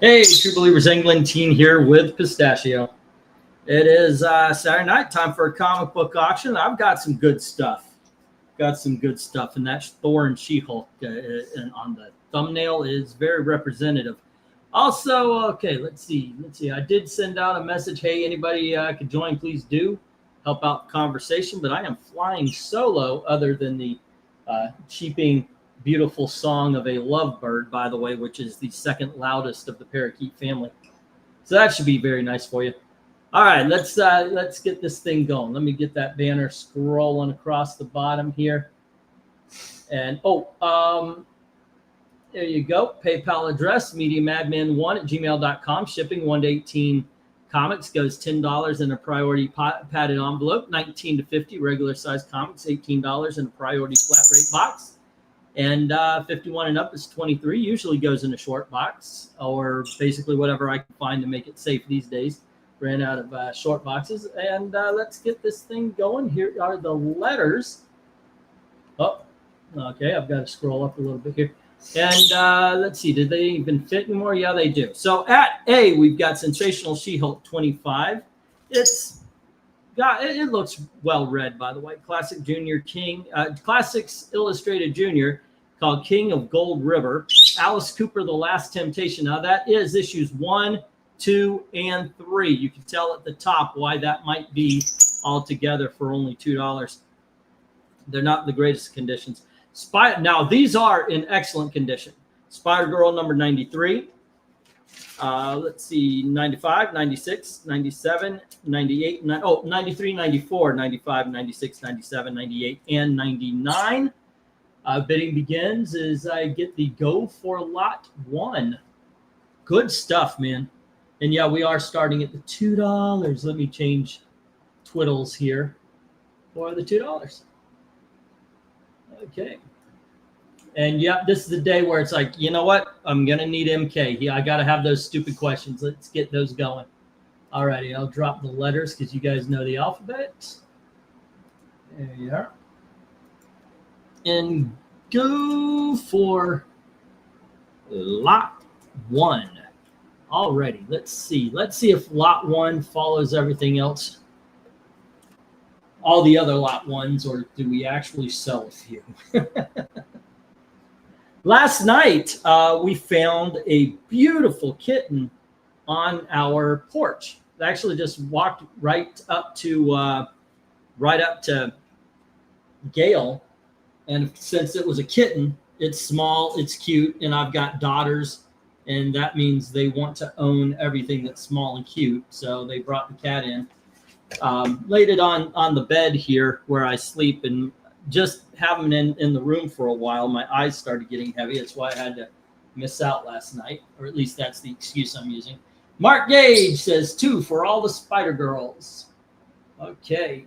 Hey, True Believers England team here with Pistachio. It is Saturday night, time for a comic book auction. I've got some good stuff. Got some good stuff, and that's Thor and She-Hulk and on the thumbnail is very representative. Also, okay, let's see. I did send out a message. Hey, anybody could join, please do help out the conversation. But I am flying solo, other than the cheaping beautiful song of a lovebird, by the way, which is the second loudest of the parakeet family. So that should be very nice for you. All right, let's get this thing going. Let me get that banner scrolling across the bottom here. And there you go. PayPal address, MediaMadman1@gmail.com. Shipping 1 to 18 comics goes $10 in a priority padded envelope. 19 to 50 regular size comics, $18 in a priority flat rate box. And 51 and up is 23. Usually goes in a short box, or basically whatever I can find to make it safe these days. Ran out of short boxes. And let's get this thing going. Here are the letters. Oh, okay. I've got to scroll up a little bit here. And let's see. Did they even fit anymore? Yeah, they do. So at A, we've got Sensational She-Hulk 25. It looks well read, by the way. Classics Illustrated Junior, called King of Gold River. Alice Cooper, The Last Temptation. Now that is issues 1, 2, and 3. You can tell at the top why that might be all together for only $2. They're not in the greatest conditions. Now these are in excellent condition. Spider-Girl number 93. Let's see, 95, 96, 97, 98, 93, 94, 95, 96, 97, 98, and 99. Bidding begins as I get the go for lot 1. Good stuff, man. And yeah, we are starting at the $2. Let me change twiddles here for the $2. Okay. And yeah, this is the day where it's like, you know what? I'm going to need MK. Yeah, I got to have those stupid questions. Let's get those going. All righty, I'll drop the letters because you guys know the alphabet. There you are. And go for lot 1. Alrighty, let's see. Let's see if lot 1 follows everything else. All the other lot 1s, or do we actually sell a few? Last night, we found a beautiful kitten on our porch. I actually just walked right up to Gail, and since it was a kitten, it's small, it's cute, and I've got daughters, and that means they want to own everything that's small and cute. So they brought the cat in, laid it on the bed here where I sleep, and just having him in the room for a while, my eyes started getting heavy. That's why I had to miss out last night, or at least that's the excuse I'm using. Mark Gage says 2 for all the Spider Girls. Okay.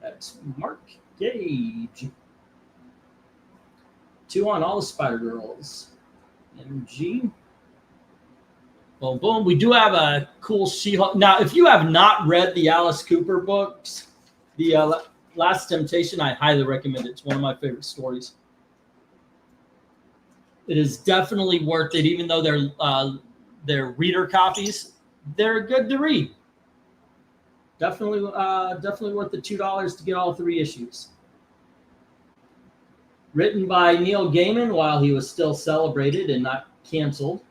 That's Mark Gage. 2 on all the Spider Girls. MG. Boom, boom. We do have a cool She-Hulk. Now, if you have not read the Alice Cooper books, the Last Temptation, I highly recommend it. It's one of my favorite stories. It is definitely worth it, even though they're reader copies. They're good to read. Definitely worth the $2 to get all 3 issues. Written by Neil Gaiman while he was still celebrated and not canceled.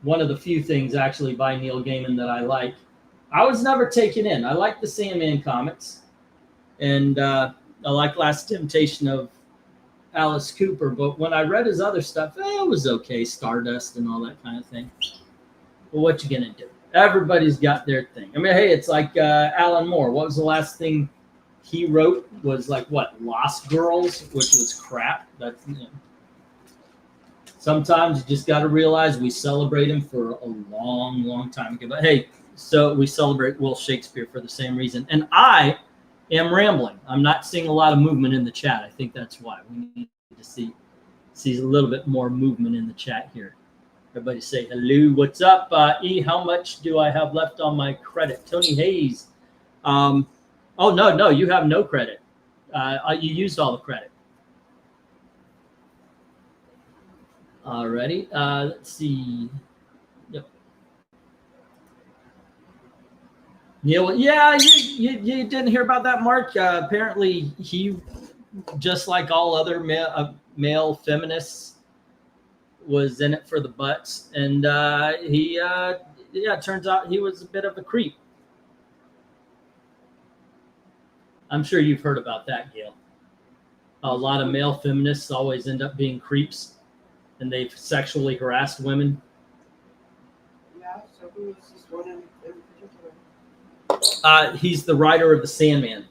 One of the few things actually by Neil Gaiman that I like. I was never taken in. I like the Sandman comics, and I like Last Temptation of Alice Cooper. But when I read his other stuff, it was okay, Stardust and all that kind of thing. Well, what you gonna do? Everybody's got their thing. I mean, hey, it's like Alan Moore. What was the last thing he wrote? Was like what? Lost Girls, which was crap. That's sometimes you just got to realize we celebrate him for a long, long time ago. But hey. So we celebrate Will Shakespeare for the same reason. And I am rambling. I'm not seeing a lot of movement in the chat. I think that's why. We need to see a little bit more movement in the chat here. Everybody say hello. What's up? E, how much do I have left on my credit? Tony Hayes. Oh, no, you have no credit. You used all the credit. Alrighty. Let's see. Yep. Neil, yeah, you didn't hear about that, Mark. Apparently, he, just like all other male feminists, was in it for the butts, and it turns out he was a bit of a creep. I'm sure you've heard about that, Gail. A lot of male feminists always end up being creeps, and they've sexually harassed women. Yeah, so who is this one in particular? He's the writer of the Sandman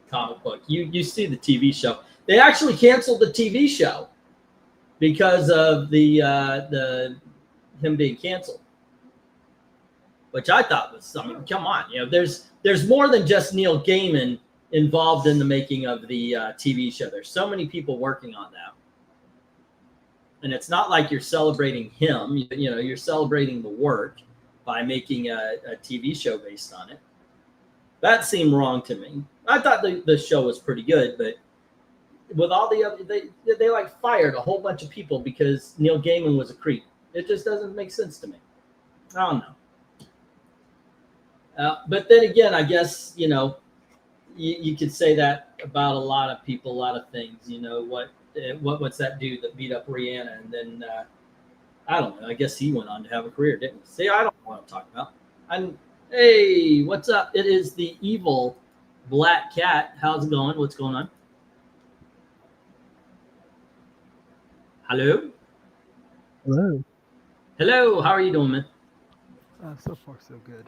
comic book. You see the TV show. They actually canceled the TV show because of the him being canceled, which I thought was, I mean, come on, there's more than just Neil Gaiman involved in the making of the TV show. There's so many people working on that, and it's not like you're celebrating him. You're celebrating the work by making a TV show based on it. That seemed wrong to me. I thought the show was pretty good, but with all the other, they like fired a whole bunch of people because Neil Gaiman was a creep. It just doesn't make sense to me. I don't know. But then again, I guess, you could say that about a lot of people, a lot of things. What's that dude that beat up Rihanna? And then, I don't know. I guess he went on to have a career, didn't he? See, I don't know what I'm talking about. Hey, what's up? It is the evil Black Cat. How's it going? What's going on? Hello? Hello. Hello. How are you doing, man? So far, so good.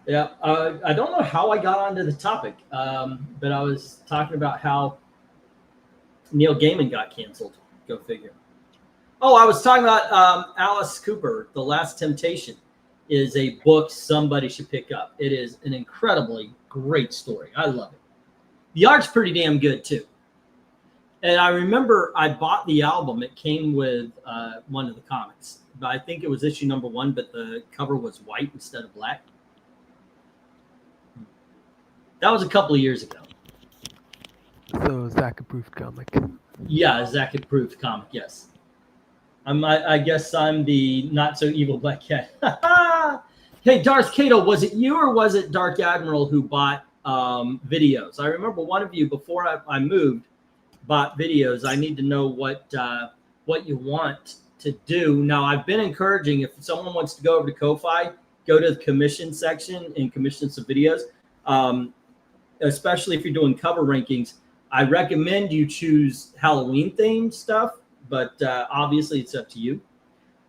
Yeah. I don't know how I got onto the topic, but I was talking about how Neil Gaiman got canceled. Go figure. Oh, I was talking about Alice Cooper, The Last Temptation, is a book somebody should pick up. It is an incredibly great story. I love it. The art's pretty damn good, too. And I remember I bought the album. It came with one of the comics. But I think it was issue number 1, but the cover was white instead of black. That was a couple of years ago. So, Zach-approved comic. Yeah, Zach-approved comic, yes. I guess I'm the not-so-evil Black Cat. Hey, Darth Cato, was it you or was it Dark Admiral who bought videos? I remember one of you, before I moved, bought videos. I need to know what you want to do. Now, I've been encouraging, if someone wants to go over to Ko-Fi, go to the commission section and commission some videos, especially if you're doing cover rankings. I recommend you choose Halloween-themed stuff, but obviously it's up to you.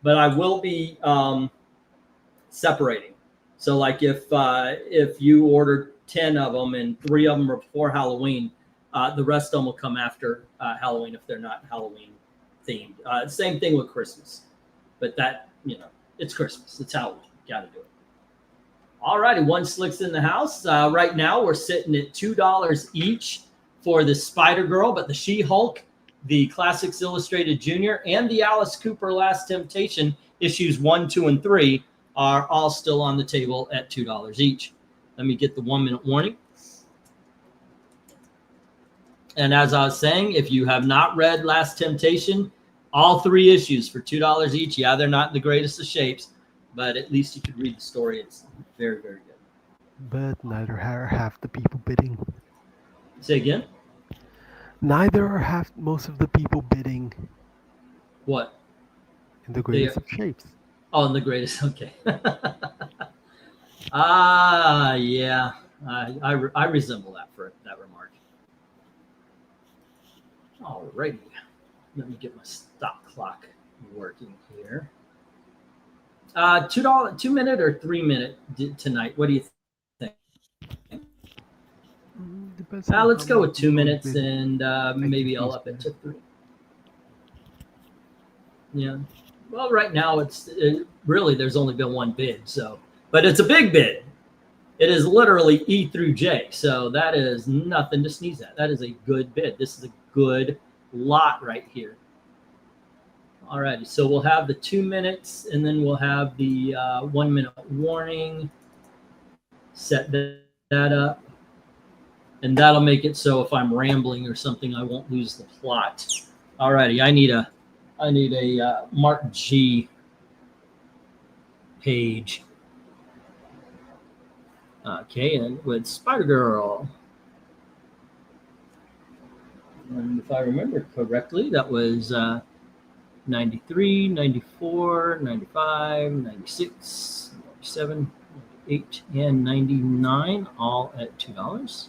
But I will be separating. So, like if you order 10 of them and 3 of them are before Halloween, the rest of them will come after Halloween if they're not Halloween themed. Same thing with Christmas, but that, it's Christmas. It's Halloween. Got to do it. All righty, One Slick's in the house. Right now, we're sitting at $2 each for the Spider-Girl, but the She-Hulk, the Classics Illustrated Junior, and the Alice Cooper Last Temptation issues 1, 2, and 3 are all still on the table at $2 each. Let me get the 1-minute warning. And as I was saying, if you have not read Last Temptation, all 3 issues for $2 each. Yeah, they're not in the greatest of shapes, but at least you could read the story. It's very, very good. But neither are half the people bidding. Say again? Neither are most of the people bidding. What? In the greatest of shapes. Oh, in the greatest. Okay. Yeah. I resemble that for that remark. All righty. Let me get my stop clock working here. $2 or 3 minute tonight. What do you think? Depends. Let's go with 2 minutes, and maybe I'll up it to 3. Yeah. Well, right now really there's only been 1 bid, but it's a big bid. It is literally E through J, so that is nothing to sneeze at. That is a good bid. This is a good lot right here. All righty, so we'll have the 2 minutes, and then we'll have the 1 minute warning. Set that up, and that'll make it so if I'm rambling or something, I won't lose the plot. All righty, I need a I need a Mark G page. Okay, and with Spider Girl. And if I remember correctly, that was 93, 94, 95, 96, 97, 98, and 99, all at $2.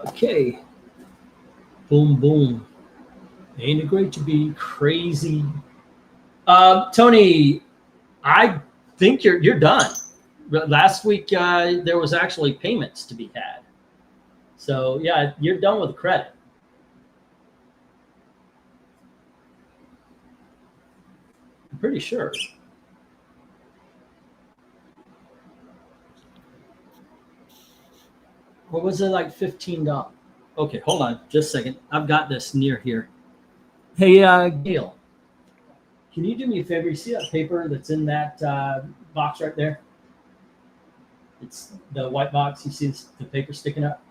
Okay. Boom, boom. Ain't it great to be crazy? Tony, I think you're done. Last week there was actually payments to be had. So yeah, you're done with the credit. I'm pretty sure. Or was it like $15? Okay, hold on just a second. I've got this near here. Hey, Gail, can you do me a favor? You see that paper that's in that box right there? It's the white box. You see the paper sticking up?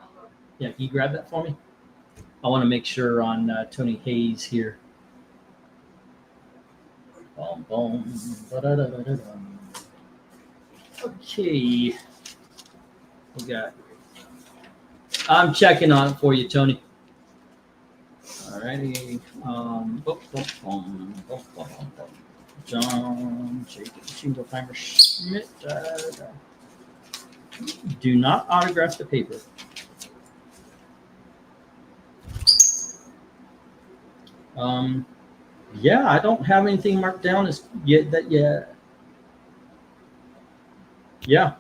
Yeah, can you grab that for me? I want to make sure on Tony Hayes here. Boom, boom. Okay. We got. I'm checking on it for you, Tony. Alrighty. John Jacob Schimmelheimer Schmidt. Do not autograph the paper. Yeah, I don't have anything marked down as yet. Yeah.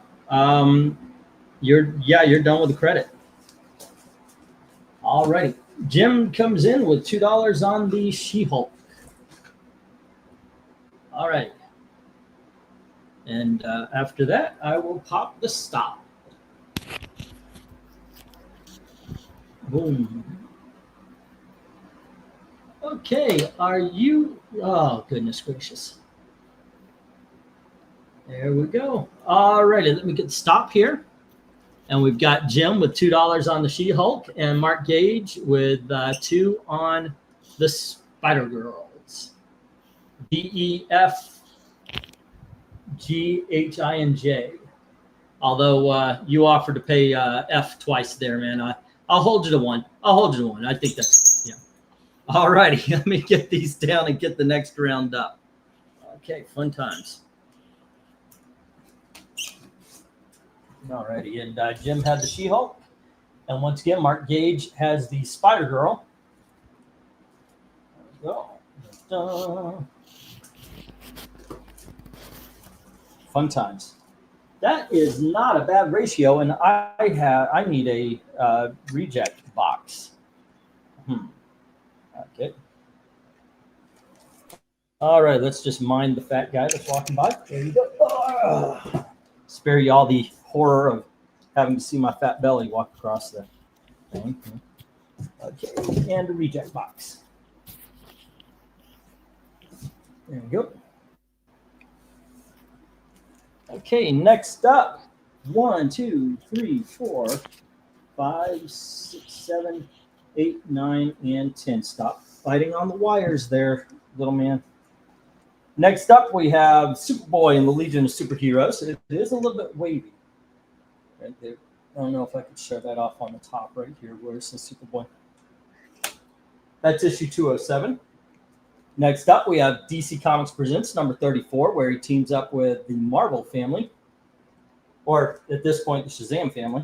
You're done with the credit. Alrighty. Jim comes in with $2 on the She-Hulk. All right. And after that, I will pop the stop. Boom. Okay, are you? Oh, goodness gracious. There we go. All righty, let me get stop here. And we've got Jim with $2 on the She-Hulk and Mark Gage with 2 on the Spider-Girls. DEFGHINJ. Although you offered to pay F twice there, man. I'll hold you to 1. I think that's, yeah. All righty, let me get these down and get the next round up. Okay, fun times. All righty, and Jim had the She-Hulk. And once again, Mark Gage has the Spider-Girl. There we go. Da-da. Fun times. That is not a bad ratio, and I need a reject box. Okay. All right, let's just mind the fat guy that's walking by. There you go. Spare you all the horror of having to see my fat belly walk across the thing. Okay, and a reject box. There we go. Okay, next up, 1, 2, 3, 4, 5, 6, 7, 8, 9, and 10. Stop fighting on the wires there, little man. Next up, we have Superboy and the Legion of Superheroes. It is a little bit wavy right there. I don't know if I could show that off on the top right here where it says Superboy. That's issue 207. Next up, we have DC Comics Presents number 34, where he teams up with the Marvel family, or at this point, the Shazam family.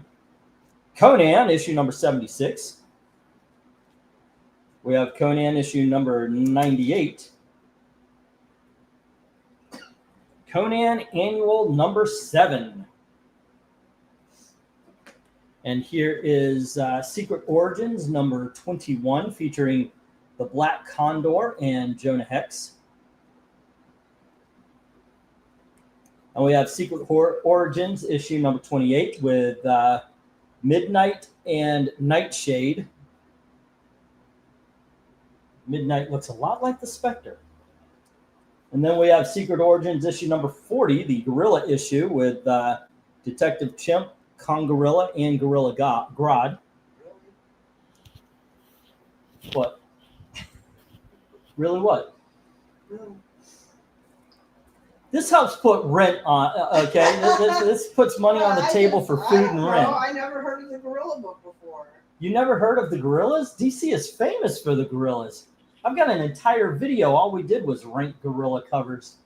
Conan, issue number 76. We have Conan, issue number 98. Conan, annual number 7. And here is Secret Origins number 21, featuring the Black Condor and Jonah Hex. And we have Secret Origins issue number 28 with Midnight and Nightshade. Midnight looks a lot like the Spectre. And then we have Secret Origins issue number 40, the Gorilla issue with Detective Chimp, Kong Gorilla, and Gorilla Grodd. What? Really what? No. This helps put rent on, okay? This puts money on the table for food and rent. I never heard of the gorilla book before. You never heard of the gorillas? DC is famous for the gorillas. I've got an entire video. All we did was rank gorilla covers.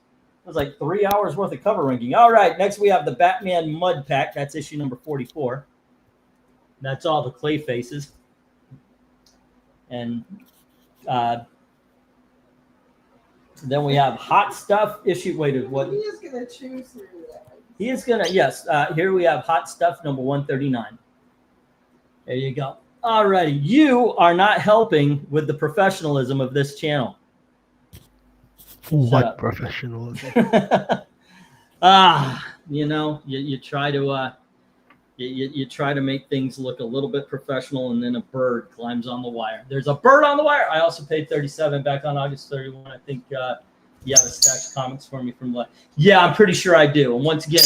It was like 3 hours worth of cover ranking. All right, next we have the Batman Mud Pack. That's issue number 44. That's all the clay faces. And then we have Hot Stuff issue. Wait, what? He is going to choose through that. He is going to, yes. Here we have Hot Stuff number 139. There you go. All righty. You are not helping with the professionalism of this channel. What professionalism? You know, you try to you try to make things look a little bit professional, and then a bird climbs on the wire. There's a bird on the wire. I also paid $37 back on August 31. I think you have a stack of comics for me from last. Yeah, I'm pretty sure I do. And once again,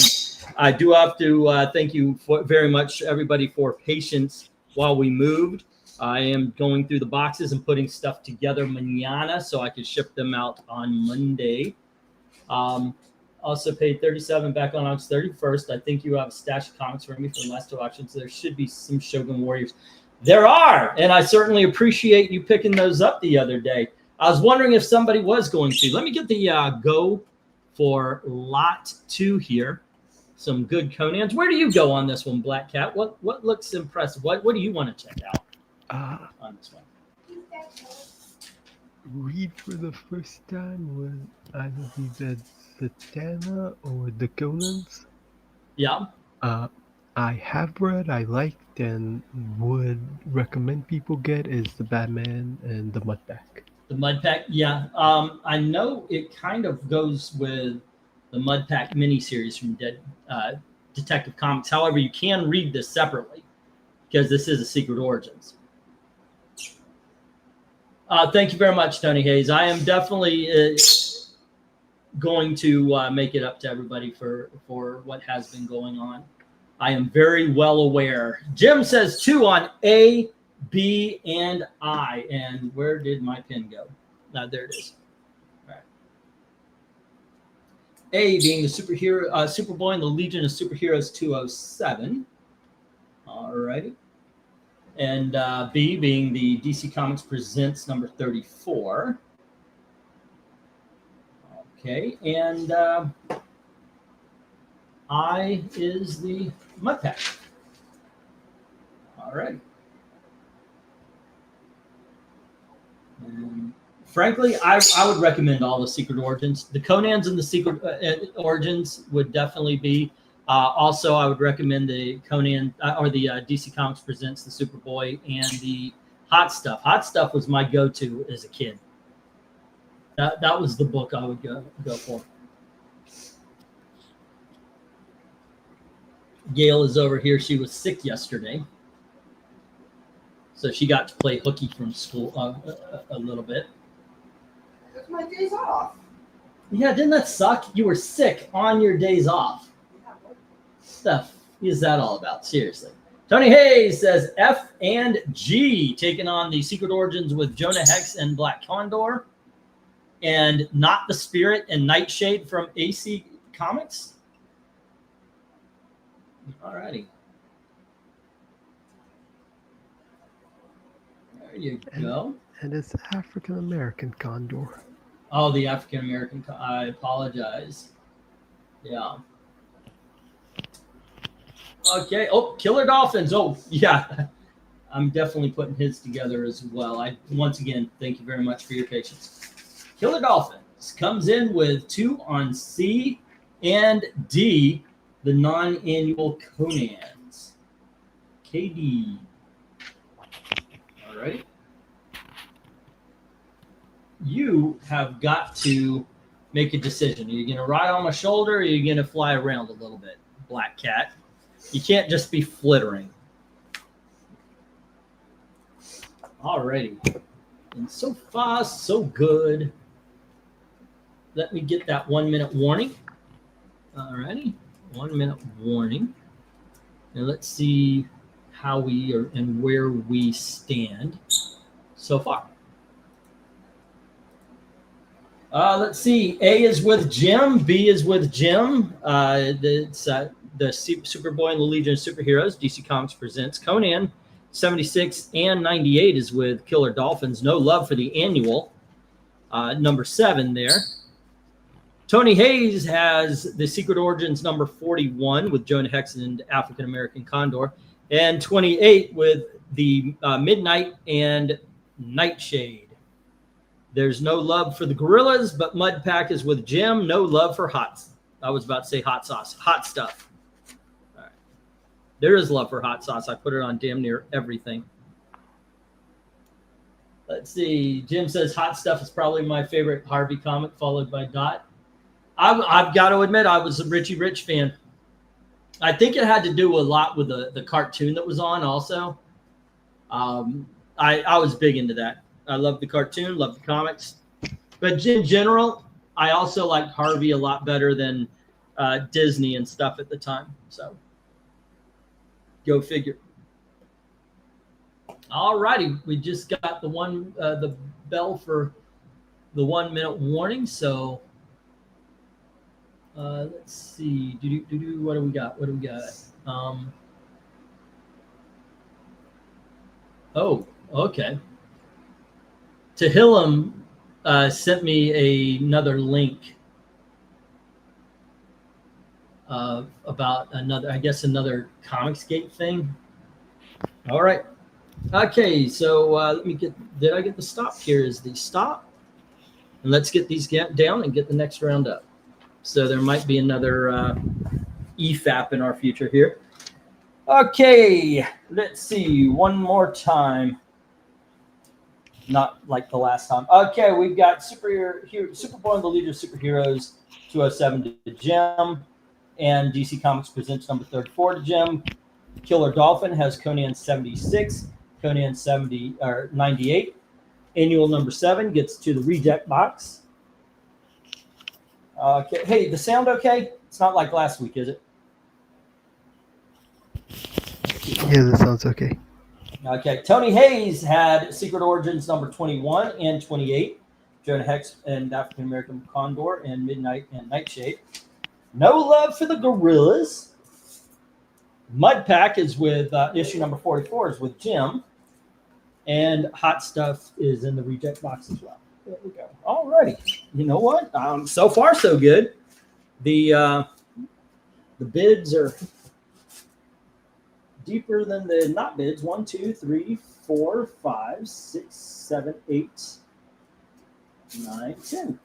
I do have to thank you very much, everybody, for patience while we moved. I am going through the boxes and putting stuff together mañana so I can ship them out on Monday. Also paid $37 back on August 31st. I think you have a stash of comics for me from the last two auctions. There should be some Shogun Warriors. There are, and I certainly appreciate you picking those up the other day. I was wondering if somebody was going to. Let me get the go for lot 2 here. Some good Conans. Where do you go on this one, Black Cat? What looks impressive? What do you want to check out on this one? Read for the first time was either the Zatanna or the Conans. Yeah. I have read, I liked, and would recommend people get is the Batman and the Mudpack. The Mudpack, yeah. I know it kind of goes with the Mudpack miniseries from Detective Comics. However, you can read this separately because this is a Secret Origins. Thank you very much, Tony Hayes. I am definitely going to make it up to everybody for what has been going on. I am very well aware. Jim says 2 on A, B, and I. And where did my pen go? There it is. All right. A being the superhero, Superboy and the Legion of Superheroes 207. All righty. And B being the DC Comics Presents number 34. Okay, and I is the Mudpack. All right. Frankly, I would recommend all the Secret Origins. The Conans and the Secret Origins would definitely be. Also, I would recommend the Conan or the DC Comics Presents the Superboy and the Hot Stuff. Hot Stuff was my go-to as a kid. That was the book I would go for. Gail is over here. She was sick yesterday, so she got to play hooky from school a little bit. That's my days off. Yeah, didn't that suck? You were sick on your days off. Yeah, what? Stuff is that all about? Seriously. Tony Hayes says F and G taking on the Secret Origins with Jonah Hex and Black Condor, and Not the Spirit and Nightshade from AC Comics. All righty. There you go. And it's African American Condor. Oh, the African American. I apologize. Yeah. Okay. Oh, Killer Dolphins. Oh, yeah. I'm definitely putting his together as well. Once again, thank you very much for your patience. Killer Dolphins comes in with 2 on C and D, the non-annual Conans. KD. All right. You have got to make a decision. Are you going to ride on my shoulder, or are you going to fly around a little bit, Black Cat? You can't just be flittering. Alrighty. And so far, so good. Let me get that 1 minute warning. Alrighty. 1 minute warning. And let's see how we are and where we stand. so far. Let's see. A is with Jim. B is with Jim. It's the Superboy and the Legion of Superheroes. DC Comics presents Conan. 76 and 98 is with Killer Dolphins. No love for the annual. Number 7 there. Tony Hayes has the Secret Origins number 41 with Jonah Hex and African American Condor. And 28 with the Midnight and Nightshade. There's no love for the Gorillas, but Mud Pack is with Jim. No love for I was about to say hot sauce. Hot stuff. All right. There is love for hot sauce. I put it on damn near everything. Let's see. Jim says hot stuff is probably my favorite Harvey comic, followed by Dot. I've got to admit, I was a Richie Rich fan. I think it had to do a lot with the cartoon that was on also. I was big into that. I love the cartoon, love the comics. But in general, I also liked Harvey a lot better than Disney and stuff at the time. So, go figure. All righty. We just got the bell for the 1 minute warning. So, let's see. What do we got? Oh, okay. Tehillim sent me another link about another Comicsgate thing. All right. Okay, so did I get the stop? Here is the stop. And let's get these down and get the next round up. So there might be another EFAP in our future here. Okay, let's see. One more time. Not like the last time. Okay, we've got Superboy and the Legion of Superheroes 207 to Jim. And DC Comics presents number 34 to Jim. Killer Dolphin has Conan 76, Conan 98. Annual number 7 gets to the reject box. Okay. Hey, the sound okay? It's not like last week, is it? Yeah, that sounds okay. Okay. Tony Hayes had Secret Origins number 21 and 28. Jonah Hex and African American Condor and Midnight and Nightshade. No love for the Gorillas. Mud Pack is with issue number 44 is with Jim. And Hot Stuff is in the reject box as well. There we go. All righty. You know what? So far, so good. The bids are deeper than the not bids. 1, 2, 3, 4, 5, 6, 7, 8, 9, 10.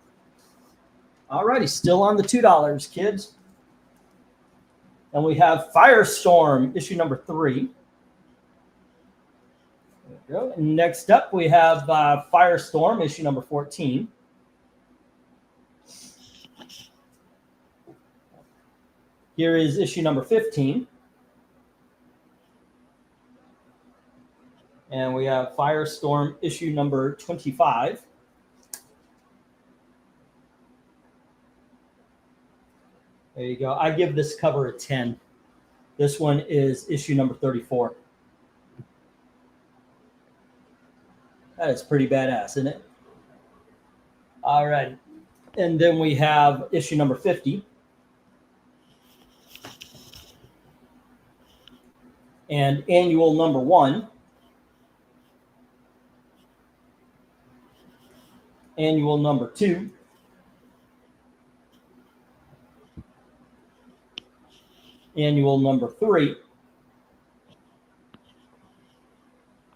All righty. Still on the $2, kids. And we have Firestorm, issue number 3. There we go. And next up, we have Firestorm, issue number 14. Here is issue number 15. And we have Firestorm, issue number 25. There you go. I give this cover a 10. This one is issue number 34. That is pretty badass, isn't it? All right. And then we have issue number 50. And annual number 1. Annual number 2. Annual number 3.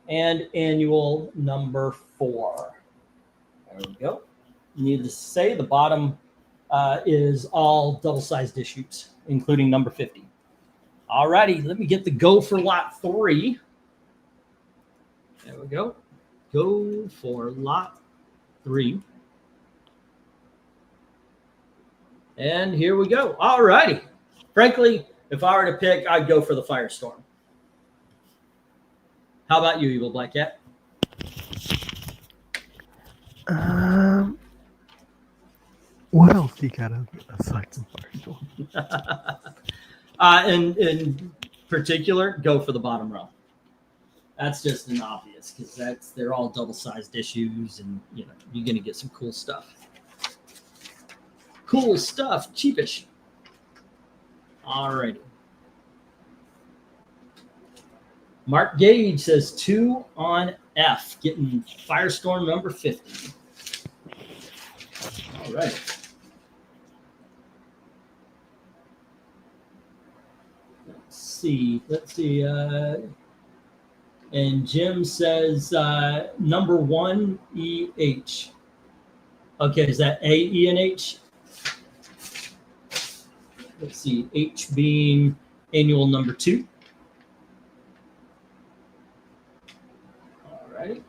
And annual number 4. There we go. Needless to say, the bottom is all double-sized issues, including number 50. All righty, let me get the go for lot 3. There we go. Go for lot 3. And here we go. All righty. Frankly, if I were to pick, I'd go for the Firestorm. How about you, Evil Black Cat? What else do you got aside from Firestorm? In particular, go for the bottom row. That's just an obvious because they're all double-sized issues, and you know you're gonna get some cool stuff. Cool stuff, cheapish. Alrighty. Mark Gage says 2 on F, getting Firestorm number 50. All right. Let's see. And Jim says number 1 EH. Okay, is that A, E, and H? Let's see. H being annual number 2. All right.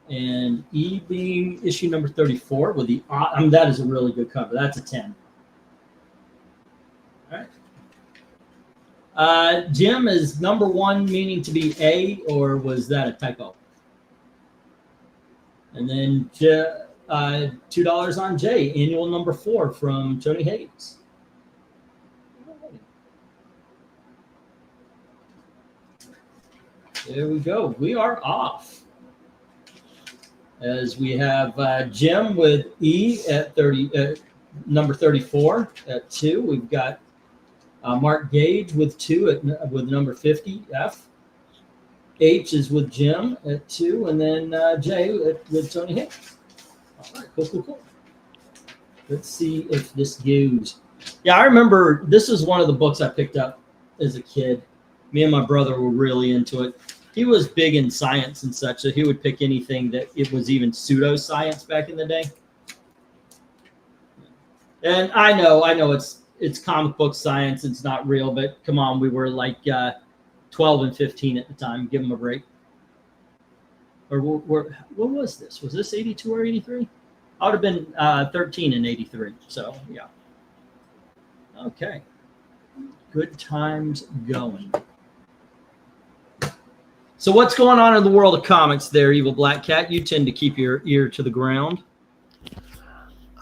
And E being issue number 34 with the that is a really good cover. That's a 10. All right. Jim, is number 1 meaning to be A, or was that a typo? And then $2 on J, annual number 4 from Tony Hayes. There we go. We are off. As we have Jim with E at number 34 at 2. We've got Mark Gage with 2 with number 50 F. H is with Jim at 2, and then J with Tony Hayes. All right, cool. Let's see if this goes. Yeah, I remember this is one of the books I picked up as a kid. Me and my brother were really into it. He was big in science and such, so he would pick anything that it was even pseudoscience back in the day. And I know it's comic book science, it's not real, but come on, we were like 12 and 15 at the time. Give them a break. Or what was this? Was this 82 or 83? I would have been 13 in 83. So, yeah. Okay. Good times going. So what's going on in the world of comics there, Evil Black Cat? You tend to keep your ear to the ground.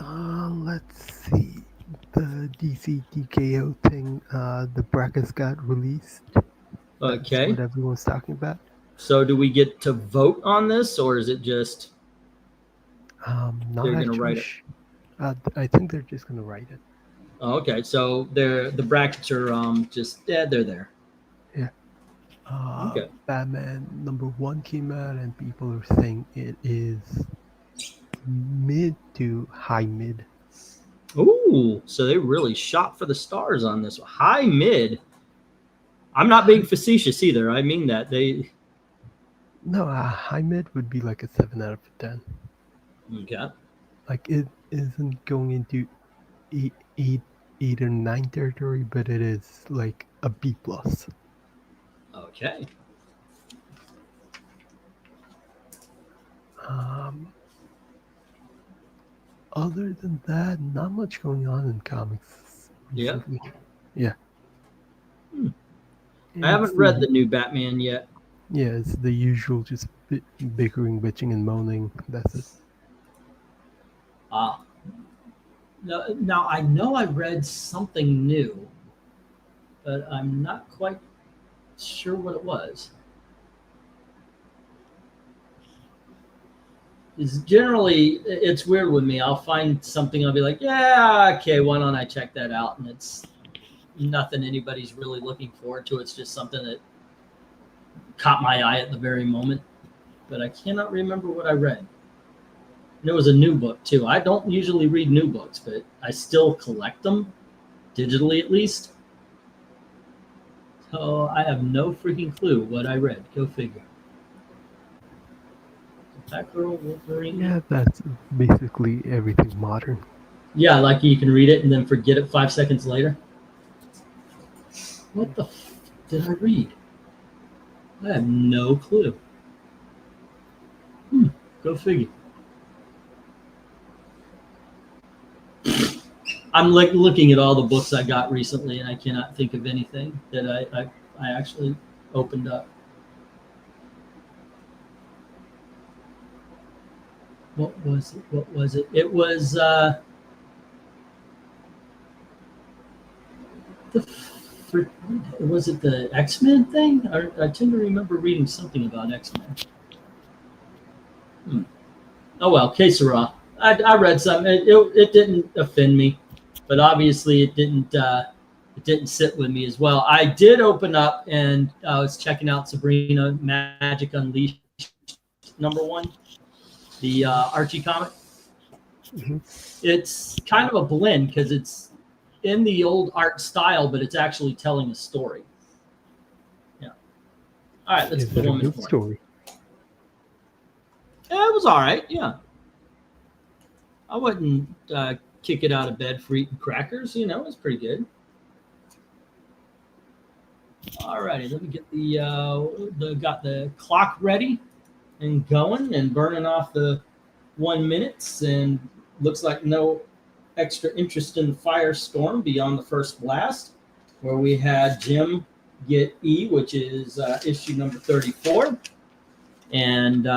Let's see. The DC TKO thing, the brackets got released. Okay. That's what everyone's talking about. So do we get to vote on this, or is it just Not they're going to write it? I think they're just going to write it. Oh, okay. So the brackets are they're there. Yeah. Okay. Batman number 1 came out, and people are saying it is mid to high mid. Ooh, so they really shot for the stars on this one. High mid. I'm not being facetious either. I mean that. No, high mid would be like a 7 out of 10. Okay. Like it isn't going into 8 or 9 territory, but it is like a B plus. Okay. Other than that, not much going on in comics recently. Yeah. I haven't read the new Batman yet. Yeah, it's the usual, just bickering, bitching, and moaning. That's it. Now I know I read something new, but I'm not quite sure what it was. It's weird with me. I'll find something, I'll be like, yeah, okay, why don't I check that out? And it's nothing anybody's really looking forward to. It's just something that caught my eye at the very moment, but I cannot remember what I read. And it was a new book too. I don't usually read new books, but I still collect them, digitally at least. So I have no freaking clue what I read. Go figure. Batgirl, Wolverine. Yeah, that's basically everything modern. Yeah, like you can read it and then forget it 5 seconds later. What the did I read? I have no clue. Go figure. I'm like looking at all the books I got recently, and I cannot think of anything that I actually opened up. What was it? It was Was it the X-Men thing? I tend to remember reading something about X-Men. Oh well, que sera. I read something. It didn't offend me, but obviously it didn't sit with me as well. I did open up and I was checking out Sabrina Magic Unleashed #1, the Archie comic. Mhm. It's kind of a blend because it's in the old art style, but it's actually telling a story. Yeah. All right, let's Is put it a 1 minute good more. story? Yeah, it was all right. Yeah. I wouldn't kick it out of bed for eating crackers. You know, it's pretty good. All righty, let me get got the clock ready and going and burning off the 1 minutes, and looks like no extra interest in the firestorm beyond the first blast, where we had Jim get E, which is issue number 34, and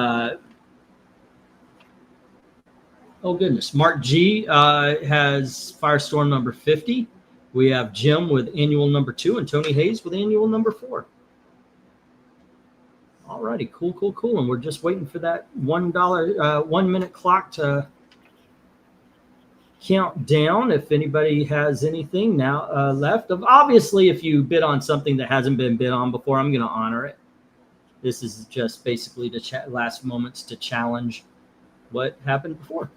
oh goodness, Mark G has Firestorm number 50. We have Jim with annual number 2 and Tony Hayes with annual number 4. All righty, cool. And we're just waiting for that $1 1 minute clock to count down. If anybody has anything now left, obviously, if you bid on something that hasn't been bid on before, I'm going to honor it. This is just basically the last moments to challenge what happened before.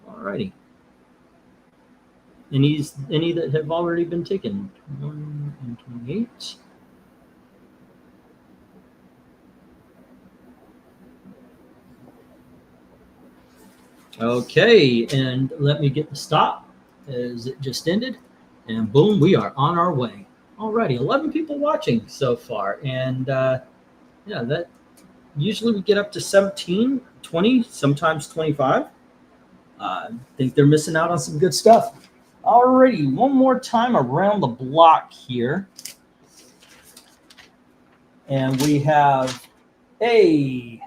All righty. Any that have already been taken? 1 and 28. Okay, and let me get the stop as it just ended, and boom, we are on our way. Alrighty, 11 people watching so far, and yeah, that usually we get up to 17, 20, sometimes 25. I think they're missing out on some good stuff. Alrighty, one more time around the block here, and we have a.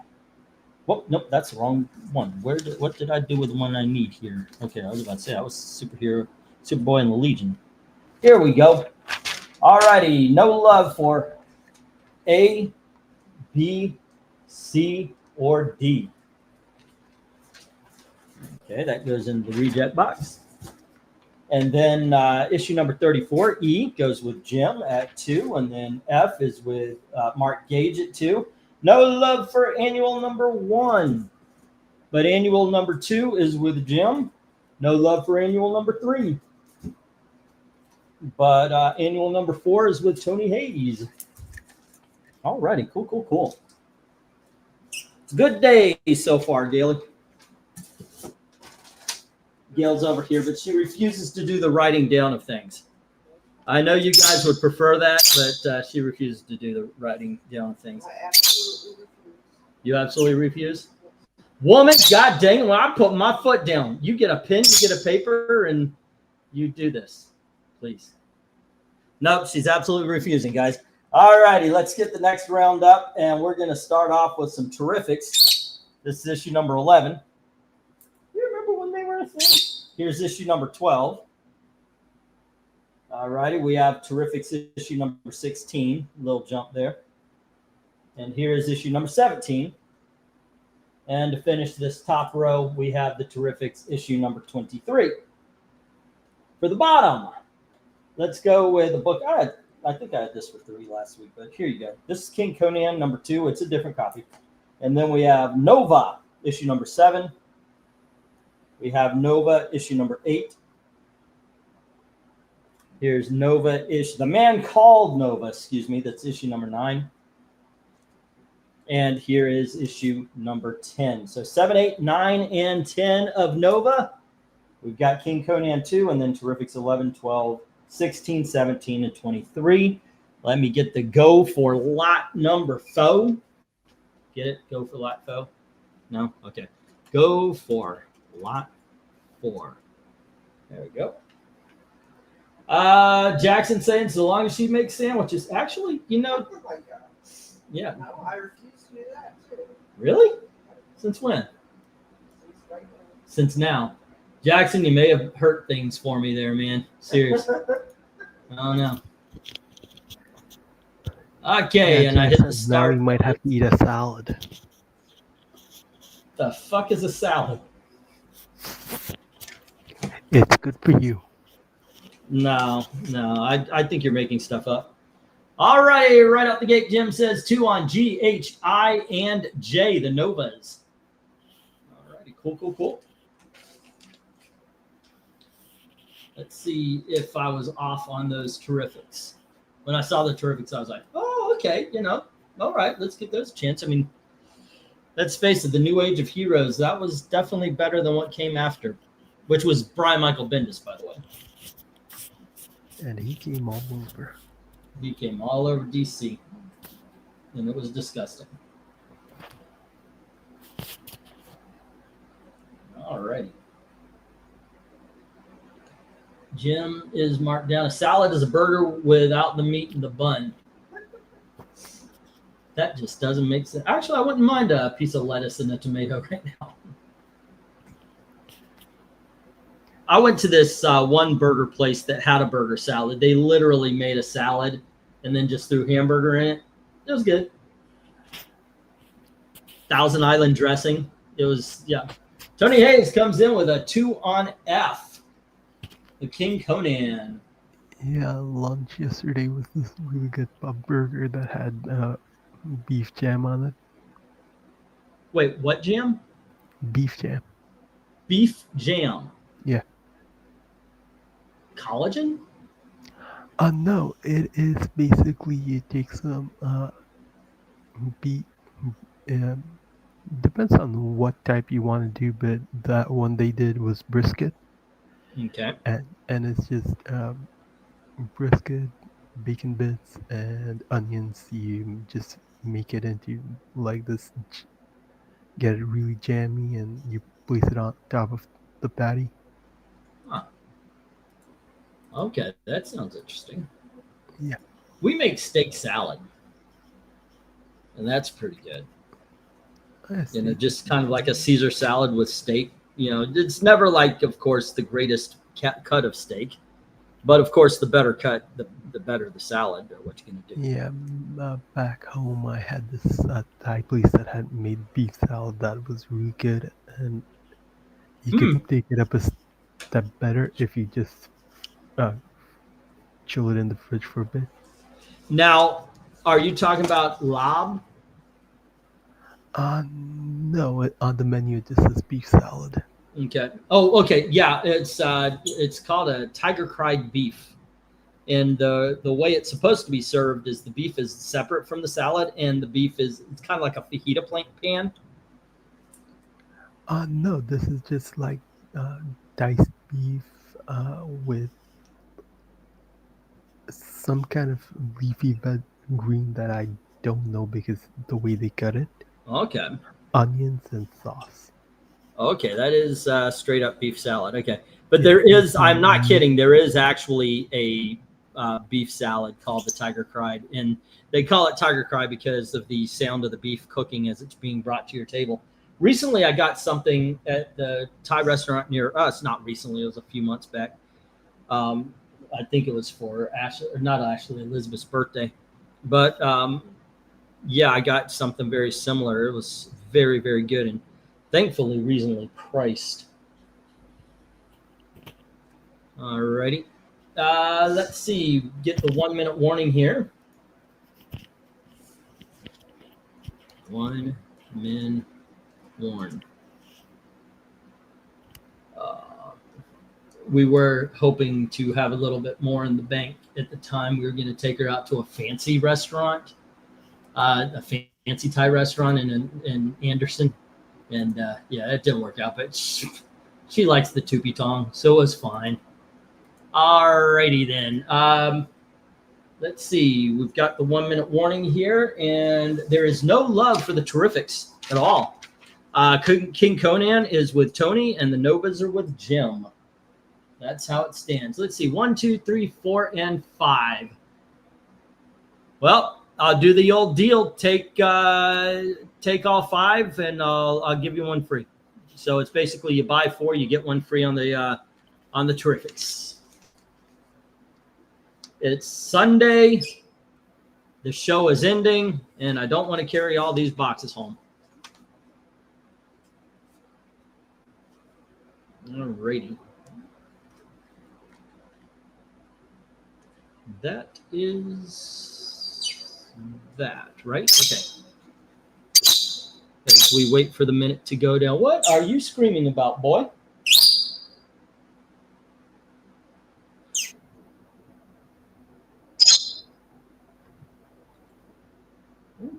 Whoop, nope, that's the wrong one. What did I do with the one I need here? Okay, I was about to say I was Superboy in the Legion. Here we go. Alrighty, no love for A, B, C, or D. Okay, that goes into the reject box. And then issue number 34, E, goes with Jim at 2, and then F is with Mark Gage at 2. No love for annual number 1, but annual number 2 is with Jim. No love for annual number 3, but annual number 4 is with Tony Hayes. All righty, cool. It's a good day so far, Gailey. Gail's over here, but she refuses to do the writing down of things. I know you guys would prefer that, but she refuses to do the writing down of things. I absolutely refuse. You absolutely refuse? Woman, god dang it, when I put my foot down, you get a pen, you get a paper, and you do this, please. Nope, she's absolutely refusing, guys. All righty, let's get the next round up, and we're going to start off with some Terrifics. This is issue number 11. You remember when they were a thing? Here's issue number 12. All righty, we have Terrifics issue number 16. Little jump there. And here's issue number 17. And to finish this top row, we have the Terrifics issue number 23. For the bottom, let's go with a book. I think I had this for 3 last week, but here you go. This is King Conan number 2. It's a different copy. And then we have Nova issue number 7. We have Nova issue number 8. Here's Nova issue. The Man Called Nova, that's issue number 9. And here is issue number 10. So 7, 8, 9, and 10 of Nova. We've got King Conan 2, and then Terrifics 11, 12, 16, 17, and 23. Let me get the go for lot number 4. Get it? Go for lot 4? No? Okay. Go for lot 4. There we go. Jackson saying, so long as she makes sandwiches. Actually, Oh my God. Yeah. No, I refuse to do that too. Really? Since when? Since right now. Since now. Jackson, you may have hurt things for me there, man. Seriously. Oh no. Okay, Yeah, and I hit the Jason, now we start. might have to eat a salad. The fuck is a salad? It's good for you. No, I think you're making stuff up. All right, right out the gate, Jim says 2 on G, H, I, and J, the Novas. All righty, cool. Let's see if I was off on those terrifics. When I saw the terrifics, I was like, oh, okay, all right, let's get those a chance. I mean, let's face it, the New Age of Heroes, that was definitely better than what came after, which was Brian Michael Bendis, by the way. And he came all over. He came all over DC, and it was disgusting. All righty. Jim is marked down. A salad is a burger without the meat in the bun. That just doesn't make sense. Actually, I wouldn't mind a piece of lettuce and a tomato right now. I went to this one burger place that had a burger salad. They literally made a salad and then just threw hamburger in it. It was good. Thousand Island dressing. It was, yeah. Tony Hayes comes in with a 2 on F. The King Conan. Yeah, lunch yesterday was this really good burger that had beef jam on it. Wait, what jam? Beef jam. Beef jam. Yeah. Collagen? No, it is basically you take some beef. Depends on what type you want to do, but that one they did was brisket, Okay. and it's just brisket, bacon bits, and onions. You just make it into like this, get it really jammy, and you place it on top of the patty. Huh. Okay, that sounds interesting. Yeah. We make steak salad, and that's pretty good. Just kind of like a Caesar salad with steak. It's never like, of course, the greatest cut of steak, but of course, the better cut, the better the salad. Or what you're gonna do. Yeah, back home I had this Thai place that had made beef salad that was really good, and you could take it up a step better if you just chill it in the fridge for a bit. Now, are you talking about lob? No, on the menu it just says beef salad. Okay. Oh, okay. Yeah, it's called a Tiger Cried beef, and the way it's supposed to be served is the beef is separate from the salad, and the beef it's kind of like a fajita pan. No, this is just like diced beef with some kind of leafy green that I don't know because the way they cut it. Okay. Onions and sauce. Okay, that is straight up beef salad. Okay, but there is, I'm not kidding, there is actually a beef salad called the Tiger Cried, and they call it Tiger Cry because of the sound of the beef cooking as it's being brought to your table. Recently, I got something at the Thai restaurant near us. Not recently, it was a few months back. I think it was for Elizabeth's birthday. But yeah, I got something very similar. It was very, very good and thankfully reasonably priced. All righty. Let's see. Get the 1 minute warning here. 1 min warn. We were hoping to have a little bit more in the bank at the time. We were going to take her out to a fancy restaurant, a fancy Thai restaurant in Anderson. And yeah, it didn't work out, but she likes the Tupi Tong, so it was fine. All righty then. Let's see. We've got the 1 minute warning here, and there is no love for the Terrifics at all. King Conan is with Tony, and the Novas are with Jim. That's how it stands. Let's see. 1, 2, 3, 4, and 5. Well, I'll do the old deal. Take all 5, and I'll give you one free. So it's basically you buy 4, you get one free on the Terrifics. It's Sunday. The show is ending, and I don't want to carry all these boxes home. Alrighty. That is that, right? Okay. As we wait for the minute to go down. What are you screaming about, boy?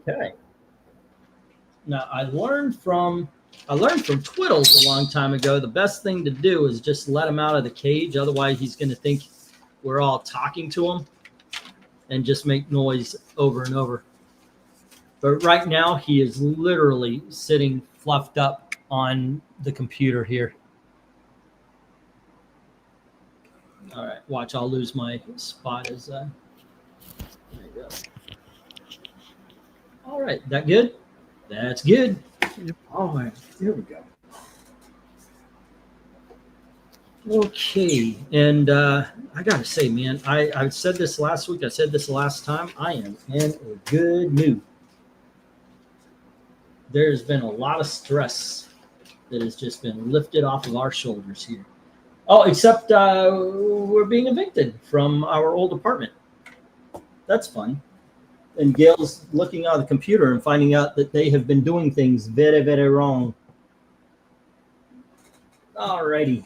Okay. Now I learned from Twiddles a long time ago. The best thing to do is just let him out of the cage. Otherwise, he's going to think we're all talking to him and just make noise over and over. But right now, he is literally sitting fluffed up on the computer here. All right, watch. I'll lose my spot as there you go. All right, that good? That's good. Yep. All right, here we go. Okay, and I gotta say, man, I said this last week. I said this last time. I am in a good mood. There's been a lot of stress that has just been lifted off of our shoulders here. Oh, except we're being evicted from our old apartment. That's fun. And Gail's looking on the computer and finding out that they have been doing things very, very wrong. All righty.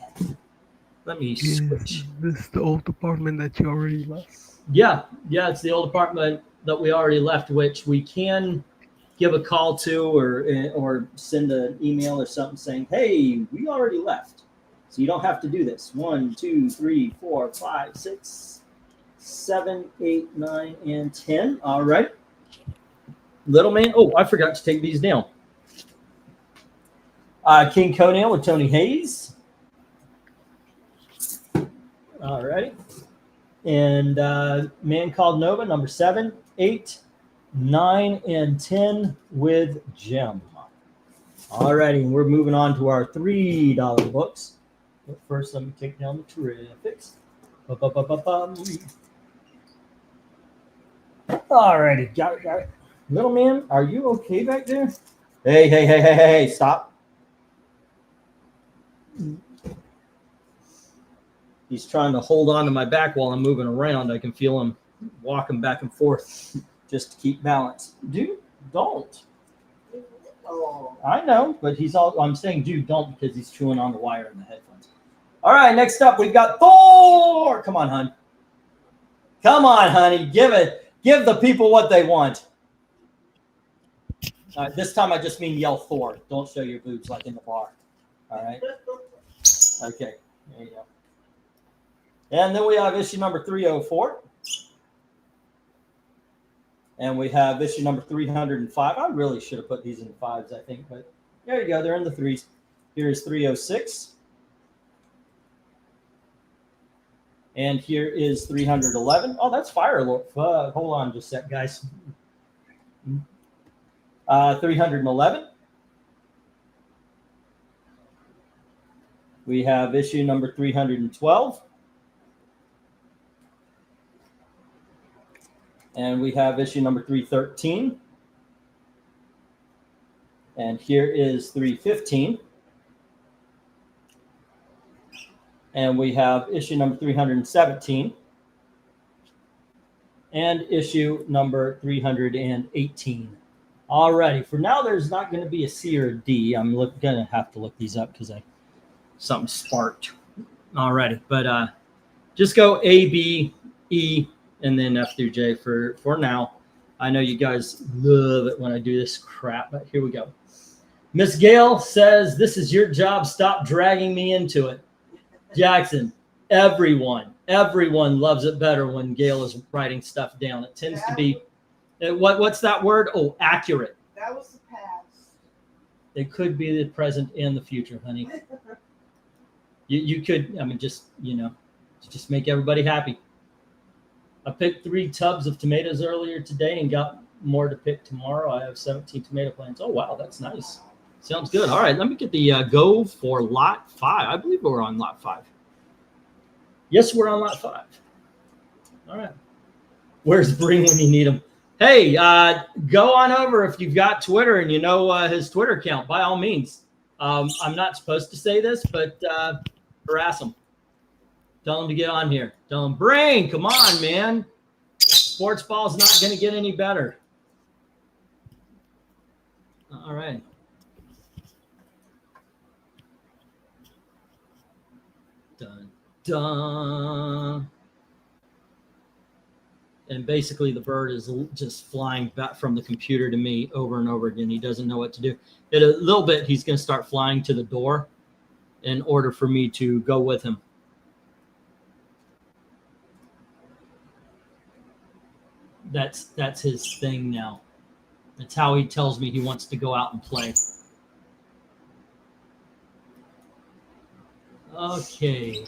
Let me switch. Is this the old apartment that you already left? Yeah, it's the old apartment that we already left, which we can give a call to or send an email or something saying, hey, we already left. So you don't have to do this. 1, 2, 3, 4, 5, 6, 7, 8, 9, and 10. All right. Little man. Oh, I forgot to take these down. King Conail with Tony Hayes. All right. And Man Called Nova, number 7, 8, 9, and 10 with Jim. All righty. And we're moving on to our $3 books. But first, let me take down the terrifics. All righty. Got it. Little man, are you okay back there? Hey, stop. He's trying to hold on to my back while I'm moving around. I can feel him walking back and forth just to keep balance. Dude, don't. Oh, I know, but I'm saying, dude, don't, because he's chewing on the wire in the headphones. All right, next up, we've got Thor. Come on, hon. Come on, honey. Give the people what they want. This time I just mean yell Thor. Don't show your boobs like in the bar. All right? Okay, there you go. And then we have issue number 304. And we have issue number 305. I really should have put these in fives, I think, but there you go. They're in the threes. Here's 306. And here is 311. Oh, that's Fire Lord. Hold on just a sec, guys. 311. We have issue number 312. And we have issue number 313. And here is 315. And we have issue number 317. And issue number 318. All righty. For now, there's not going to be a C or a D. I'm going to have to look these up because something sparked. All righty. But just go A, B, E, and then F through J for now. I know you guys love it when I do this crap, but here we go. Miss Gail says, this is your job. Stop dragging me into it. Jackson, everyone loves it better when Gail is writing stuff down. It tends to be, what's that word? Oh, accurate. that was the past. It could be the present and the future, honey. You could, I mean, just make everybody happy. I picked 3 tubs of tomatoes earlier today and got more to pick tomorrow. I have 17 tomato plants. Oh, wow, that's nice. Sounds good. All right, let me get the go for lot 5. I believe we're on lot 5. Yes, we're on lot 5. All right. Where's Bring when you need him? Hey, go on over if you've got Twitter and you know his Twitter account, by all means. I'm not supposed to say this, but harass him. Tell him to get on here. Tell him, Bring, come on, man. Sports ball's not going to get any better. All right. Dun, dun. And basically the bird is just flying back from the computer to me over and over again. He doesn't know what to do. In a little bit, he's going to start flying to the door in order for me to go with him. That's his thing now. That's how he tells me he wants to go out and play. Okay.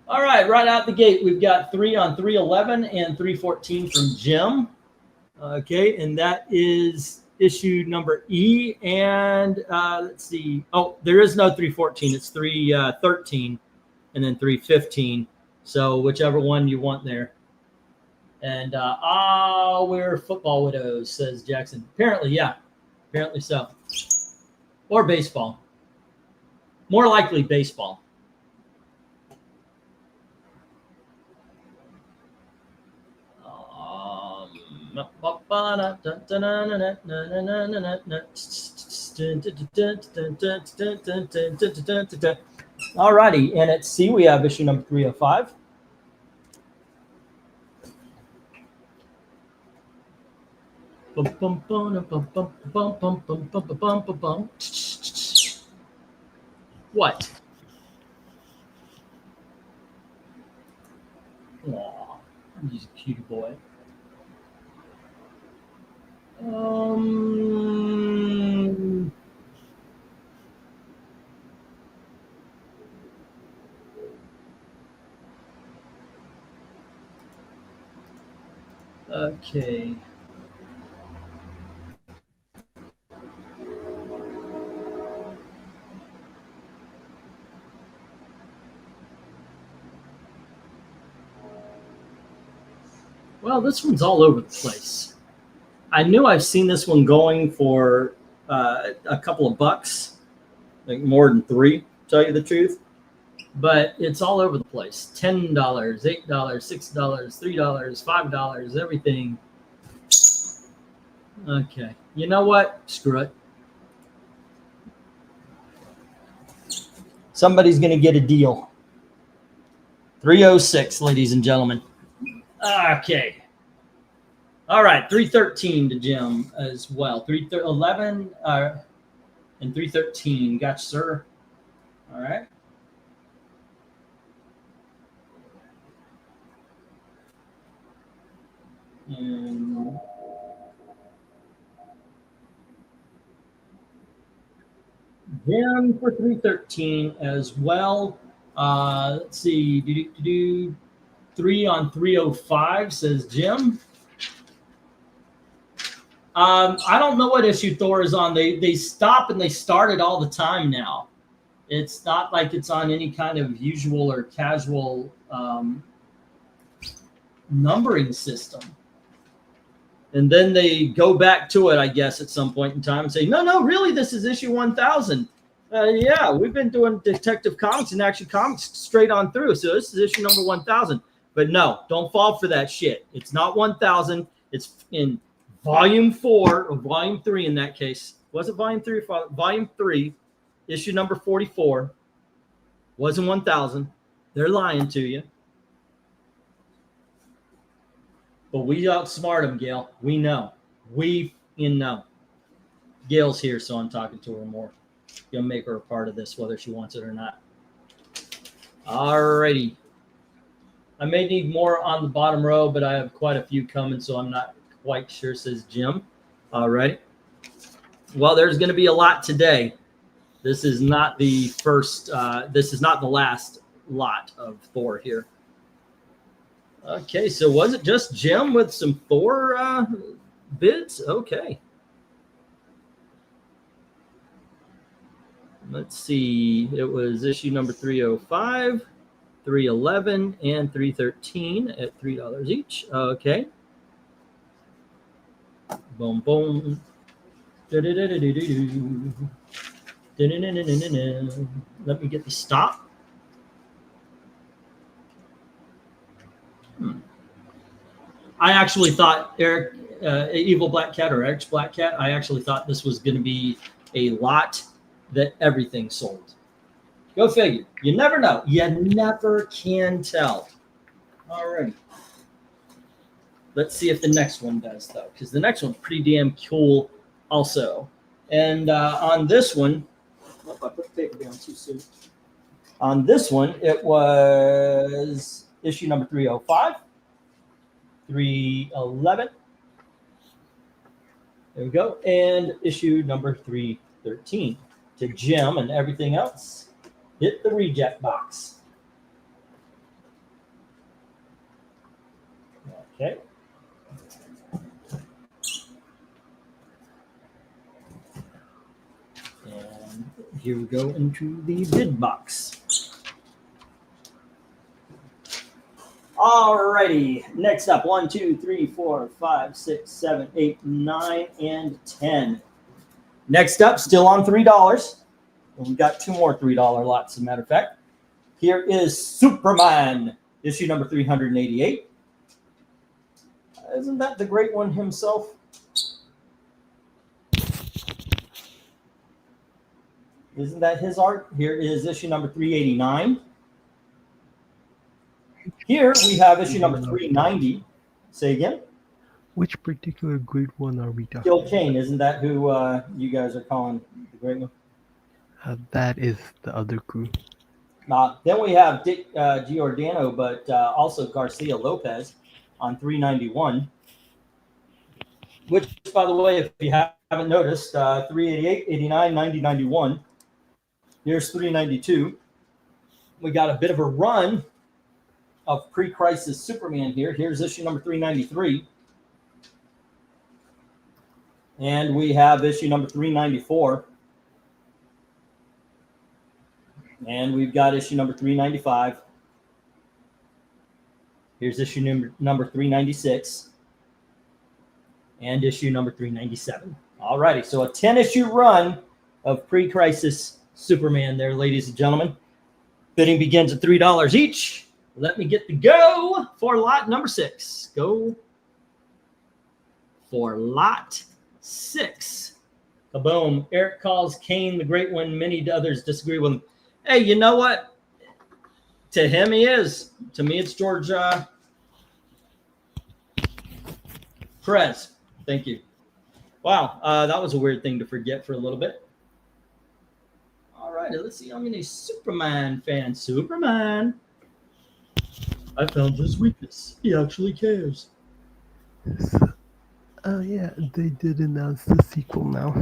All right out the gate, we've got 3 on 311 and 314 from Jim. Okay, and that is issue number E. And let's see. Oh, there is no 314. It's 313 and then 315. So whichever one you want there. And we're football widows, says Jackson. Apparently, yeah. Apparently so. Or baseball. More likely baseball. All righty, and at C we have issue number 305. What? Aw, he's a cutie boy. Okay. Well, this one's all over the place. I knew I've seen this one going for a couple of bucks, like more than 3, to tell you the truth. But it's all over the place. $10, $8, $6, $3, $5, everything. Okay. You know what? Screw it. Somebody's going to get a deal. 306, ladies and gentlemen. Okay. All right. 313 to Jim as well. 311 and 313. Gotcha, sir. All right. And Jim for 313 as well. Let's see. 3 on 305 says Jim. I don't know what issue Thor is on. They stop and they start it all the time now. It's not like it's on any kind of usual or casual numbering system. And then they go back to it, I guess, at some point in time and say, no, really, this is issue 1000. Yeah, we've been doing Detective Comics and Action Comics straight on through. So this is issue number 1000. But no, don't fall for that shit. It's not 1000. It's in volume 4 or volume 3 in that case. Was it volume 3 or volume 3, issue number 44. Wasn't 1000. They're lying to you. But we outsmart them, Gail. We know. We know. Gail's here, so I'm talking to her more. Gonna make her a part of this, whether she wants it or not. Alrighty. I may need more on the bottom row, but I have quite a few coming, so I'm not quite sure, says Jim. Alrighty. Well, there's going to be a lot today. This is not the first, this is not the last lot of Thor here. Okay, so was it just Jim with some Thor bids? Okay. Let's see. It was issue number 305, 311, and 313 at $3 each. Okay. Boom, boom. Da-da-da-da-da-da-da. Da-da-da-da-da-da-da. Let me get the stop. I actually thought Eric, Evil Black Cat or Eric's Black Cat, I actually thought this was going to be a lot that everything sold. Go figure. You never know. You never can tell. All right. Let's see if the next one does, though, because the next one's pretty damn cool also. And on this one, oh, I put the paper down too soon. On this one, it was issue number 305, 311. There we go. And issue number 313. To Jim and everything else, hit the reject box. Okay. And here we go into the bid box. Alrighty. Next up, 1, 2, 3, 4, 5, 6, 7, 8, 9, and 10. Next up, still on $3. We've got 2 more $3 lots, as a matter of fact. Here is Superman, issue number 388. Isn't that the great one himself? Isn't that his art? Here is issue number 389. Here we have issue number 390. Say again? Which particular great one are we talking Gil about? Kane, isn't that who you guys are calling the great one? That is the other crew. Then we have Dick Giordano, but also Garcia Lopez on 391. Which, by the way, if you haven't noticed, 388, 89, 90, 91. Here's 392. We got a bit of a run of pre-crisis Superman here. Here's issue number 393. And we have issue number 394. And we've got issue number 395. Here's issue number 396. And issue number 397. All righty, so a 10-issue run of pre-crisis Superman there, ladies and gentlemen. Bidding begins at $3 each. Let me get the go for lot number 6. Go for lot 6. Kaboom. Eric calls Kane the great one. Many others disagree with him. Hey, you know what? To him, he is. To me, it's George Perez. Thank you. Wow, that was a weird thing to forget for a little bit. All right, let's see how many Superman fans. Superman. I found his weakness. He actually cares. Oh yeah, they did announce the sequel now.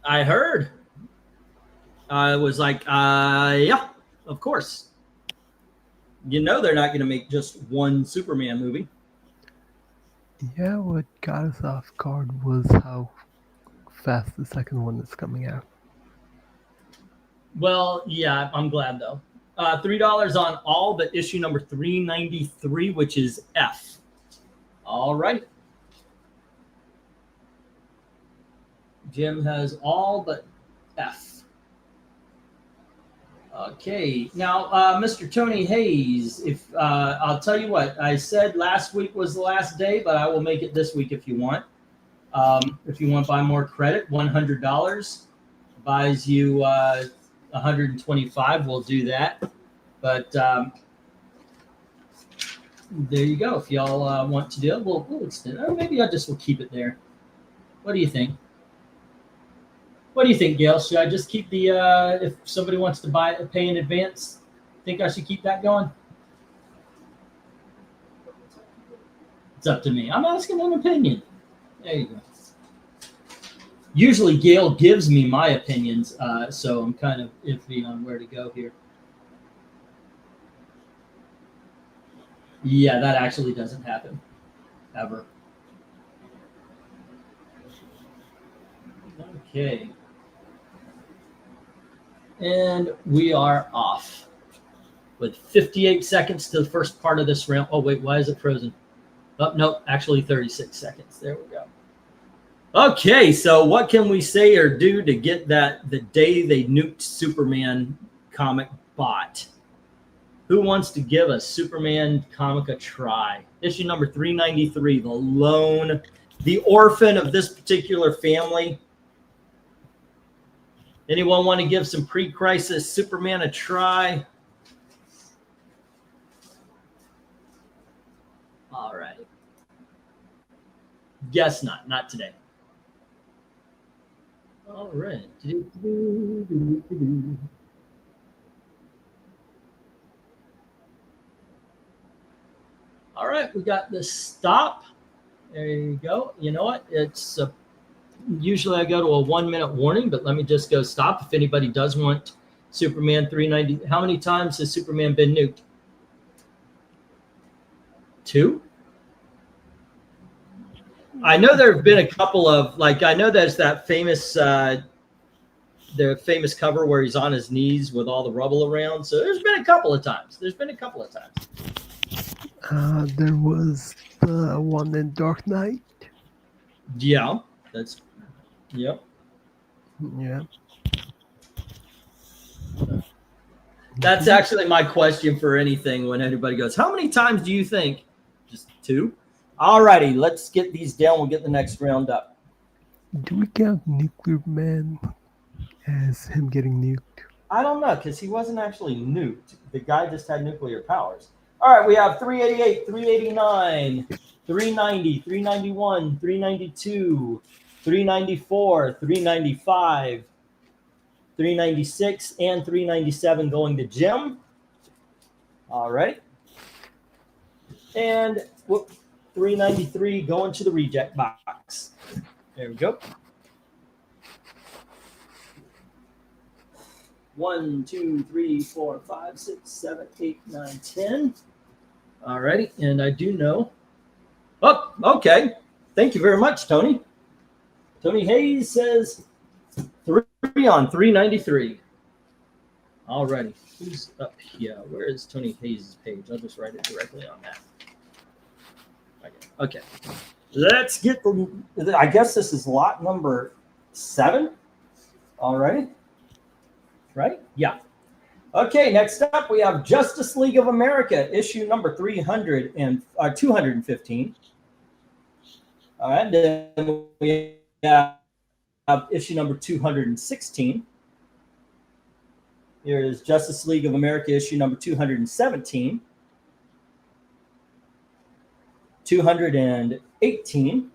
I heard. I was like, yeah, of course. You know they're not going to make just one Superman movie. Yeah, what got us off guard was how fast the second one is coming out. Well, yeah, I'm glad though. $3 on all but issue number 393, which is F. All right. Jim has all but F. Okay, now Mr. Tony Hayes, if I'll tell you what, I said last week was the last day, but I will make it this week if you want. If you want to buy more credit, $100 buys you 125. We'll do that. But there you go. If y'all want to do it, we'll extend it. Or maybe I just will keep it there. What do you think? What do you think, Gail? Should I just keep the, if somebody wants to pay in advance, think I should keep that going? It's up to me. I'm asking an opinion. There you go. Usually Gail gives me my opinions, so I'm kind of iffy on where to go here. Yeah, that actually doesn't happen, ever. Okay. And we are off with 58 seconds to the first part of this round. Oh, wait, why is it frozen? Oh, no, actually 36 seconds. There we go. Okay, so what can we say or do to get that the day they nuked Superman comic bought? Who wants to give a Superman comic a try? Issue number 393, the lone, the orphan of this particular family. Anyone want to give some pre-crisis Superman a try? All right. Guess not today. All right. All right, we got the stop. There you go. You know what? It's usually I go to a 1 minute warning, but let me just go stop. If anybody does want Superman 390, how many times has Superman been nuked? 2? I know there have been a couple of, like, I know there's that famous, the famous cover where he's on his knees with all the rubble around. So there's been a couple of times. There was the one in Dark Knight. Yeah, that's, yep. Yeah. That's actually my question for anything when anybody goes, how many times do you think? Just 2? All righty, let's get these down. We'll get the next round up. Do we count Nuclear Man as him getting nuked? I don't know, because he wasn't actually nuked. The guy just had nuclear powers. All right, we have 388, 389, 390, 391, 392, 394, 395, 396, and 397 going to Jim. All right. And 393 going to the reject box. There we go. 1, 2, 3, 4, 5, 6, 7, 8, 9, 10. All righty. And I do know. Oh, okay. Thank you very much, Tony. Tony Hayes says 3 on 393. All righty. Who's up here? Where is Tony Hayes' page? I'll just write it directly on that. Okay. Let's get the, I guess this is lot number 7. All righty. Right? Yeah. Okay, next up we have Justice League of America, issue number 215. All right, then we have issue number 216. Here is Justice League of America, issue number 217. 218.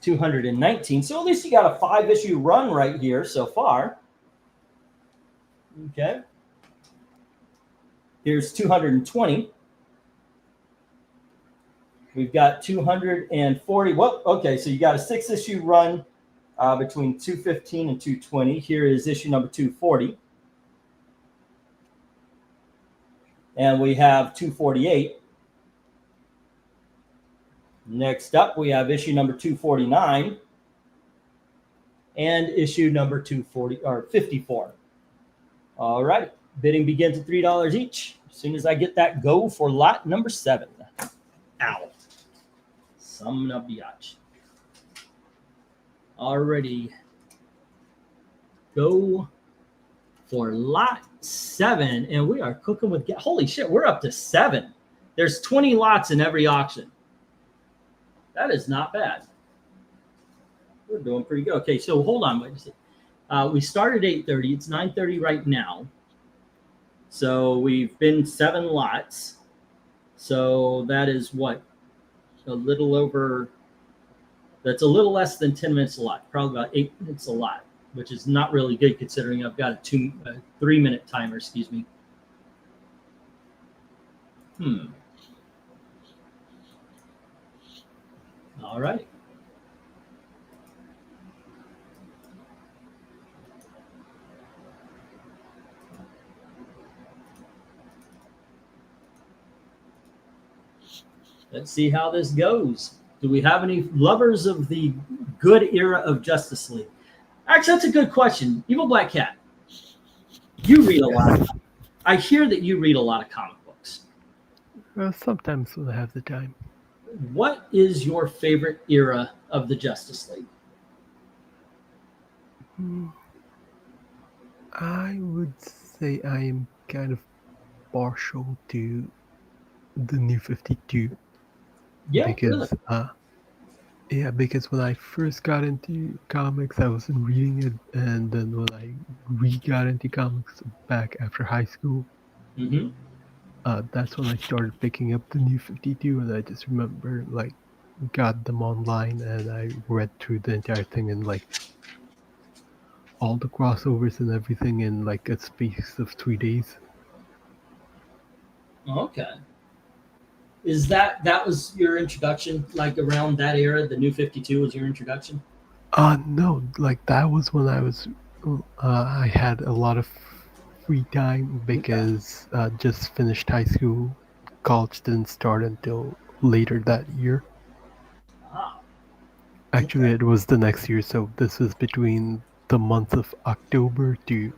219. So at least you got a 5-issue run right here so far. Okay. Here's 220. We've got 240. Well, okay, so you got a 6-issue run between 215 and 220. Here is issue number 240. And we have 248. Next up, we have issue number 249 and issue number 54. All right, bidding begins at $3 each. As soon as I get that go for lot number 7. Ow. Some biatch. Already go for lot 7, and we are cooking with gas. Holy shit, we're up to 7. There's 20 lots in every auction. That is not bad. We're doing pretty good. Okay, so hold on. Wait a second. We started 8:30. It's 9:30 right now. So we've been 7 lots. So that is what? A little over, that's a little less than 10 minutes a lot. Probably about 8 minutes a lot, which is not really good considering I've got a 3-minute timer, excuse me. All right. Let's see how this goes. Do we have any lovers of the good era of Justice League? Actually, that's a good question. Evil Black Cat, you read a lot. I hear that you read a lot of comic books. Sometimes when I have the time. What is your favorite era of the Justice League? Hmm, I would say I am kind of partial to the New 52 Yeah, really. because yeah, because when I first got into comics, I wasn't reading it, and then when I got into comics back after high school, Mm-hmm. that's when I started picking up the New 52, and I just remember like got them online, and I read through the entire thing in like all the crossovers and everything in like a space of 3 days. Okay. Is that was your introduction? Like around that era, the New 52 was your introduction? No, like that was when I had a lot of free time Okay. because just finished high school. College didn't start until later that year. Ah, Actually, okay. it was the next year, so this was between the month of October to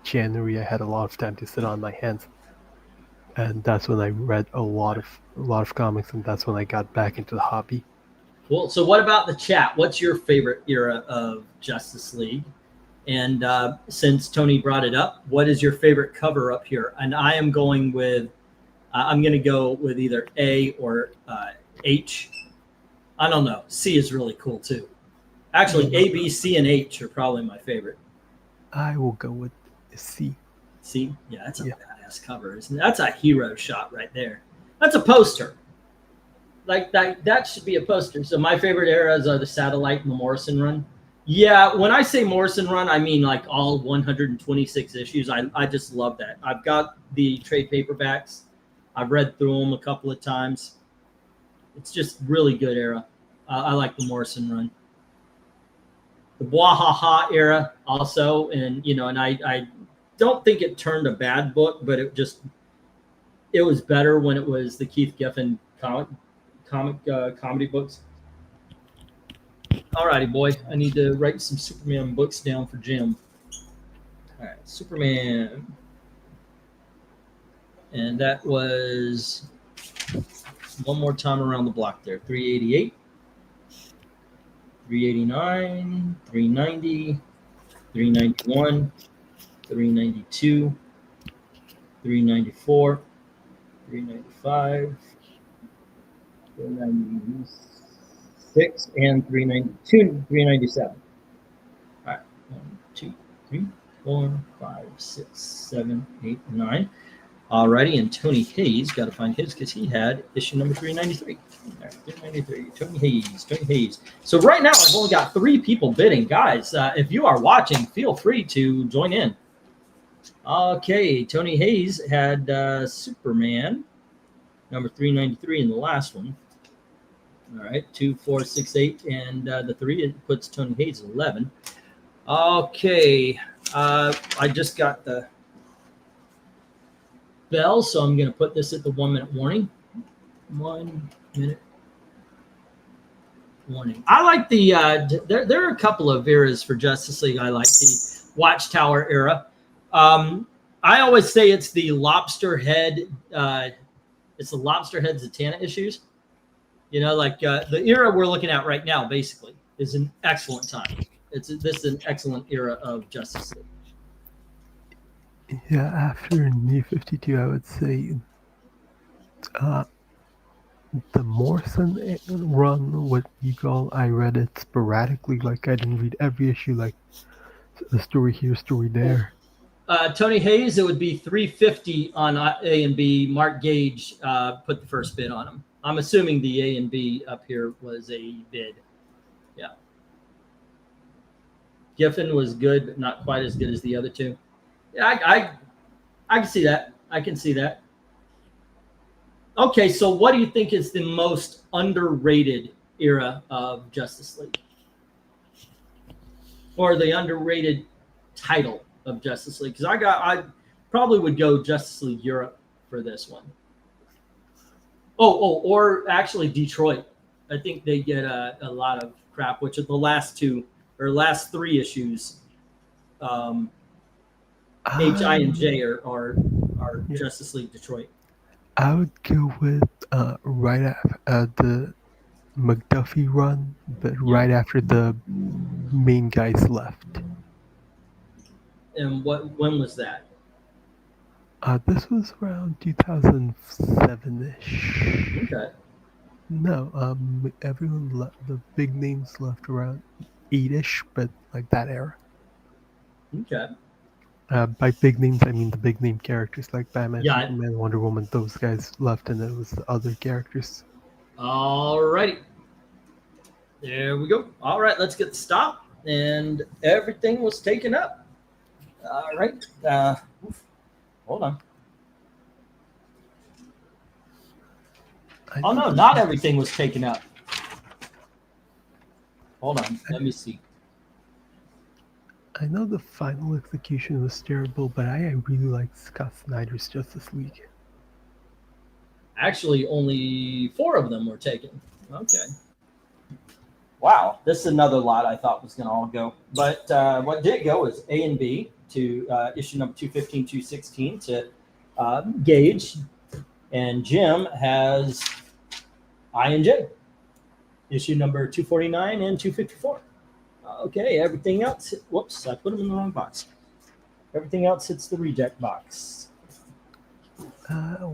January. I had a lot of time to sit on my hands, and that's when I read a lot of comics, and that's when I got back into the hobby. Cool. So, what about the chat? What's your favorite era of Justice League? And since Tony brought it up, what is your favorite cover up here? And I am going with, I'm going to go with either A or H. I don't know. C is really cool too. Actually, A, B, C, and H are probably my favorite. I will go with C. C, yeah, that's a Yeah. badass cover, isn't it? That's a hero shot right there. That's a poster. Like that should be a poster. So my favorite eras are the Satellite and the Morrison run. Yeah, when I say Morrison run, I mean like all 126 issues. I just love that. I've got the trade paperbacks. I've read through them a couple of times. It's just really good era. I like the Morrison run. The Bwahaha era also, and and I don't think it turned a bad book, but it was better when it was the Keith Giffen comedy books. Alrighty, boy. I need to write some Superman books down for Jim. All right, Superman, and that was one more time around the block there. 388, 389, 390, 391, 392, 394, 395, 396, and 392, 397. All right, 1, 2, 3, 4, 5, 6, 7, 8, 9. Alrighty, and Tony Hayes, got to find his because he had issue number 393. All right, 393, Tony Hayes, Tony Hayes. So right now I've only got 3 people bidding. Guys, if you are watching, feel free to join in. Okay, Tony Hayes had Superman, number 393 in the last one. All right, 2, 4, 6, 8, and the 3, it puts Tony Hayes 11. Okay, I just got the bell, so I'm going to put this at the 1-minute warning. 1 minute warning. I like the there are a couple of eras for Justice League. I like the Watchtower era. I always say it's the Lobster Head. It's the Lobster Head Zatanna issues. Like the era we're looking at right now, basically, is an excellent time. This is an excellent era of Justice League. Yeah, after New 52, I would say uh, the Morrison run, what you call, I read it sporadically. Like, I didn't read every issue, like a story here, story there. Tony Hayes, it would be 350 on A and B. Mark Gage put the first bid on him. I'm assuming the A and B up here was a bid. Yeah. Giffen was good, but not quite as good as the other two. Yeah, I can see that. I can see that. Okay, so what do you think is the most underrated era of Justice League? Or the underrated title of Justice League? Because I probably would go Justice League Europe for this one. Or actually Detroit. I think they get a lot of crap, which are the last two or last 3 issues. H, I, and J are Yeah. Justice League Detroit. I would go with right after the McDuffie run, but Yeah. right after the main guys left. And when was that? This was around 2007-ish. Okay. No, everyone left. The big names left around 8-ish, but like that era. Okay. By big names, I mean the big name characters like Batman, Yeah. Superman, Wonder Woman. Those guys left, and it was the other characters. All righty. There we go. All right, let's get the stop. And everything was taken up. All right. Hold on. Oh, no, not everything was taken up. Hold on. Let me see. I know the final execution was terrible, but I really liked Scott Snyder's Justice League. Actually, only 4 of them were taken. Okay. Wow. This is another lot I thought was going to all go. But what did go is A and B to issue number 215, 216 to Gage. And Jim has I and J, issue number 249 and 254. Okay, everything else, whoops, I put them in the wrong box. Everything else hits the reject box.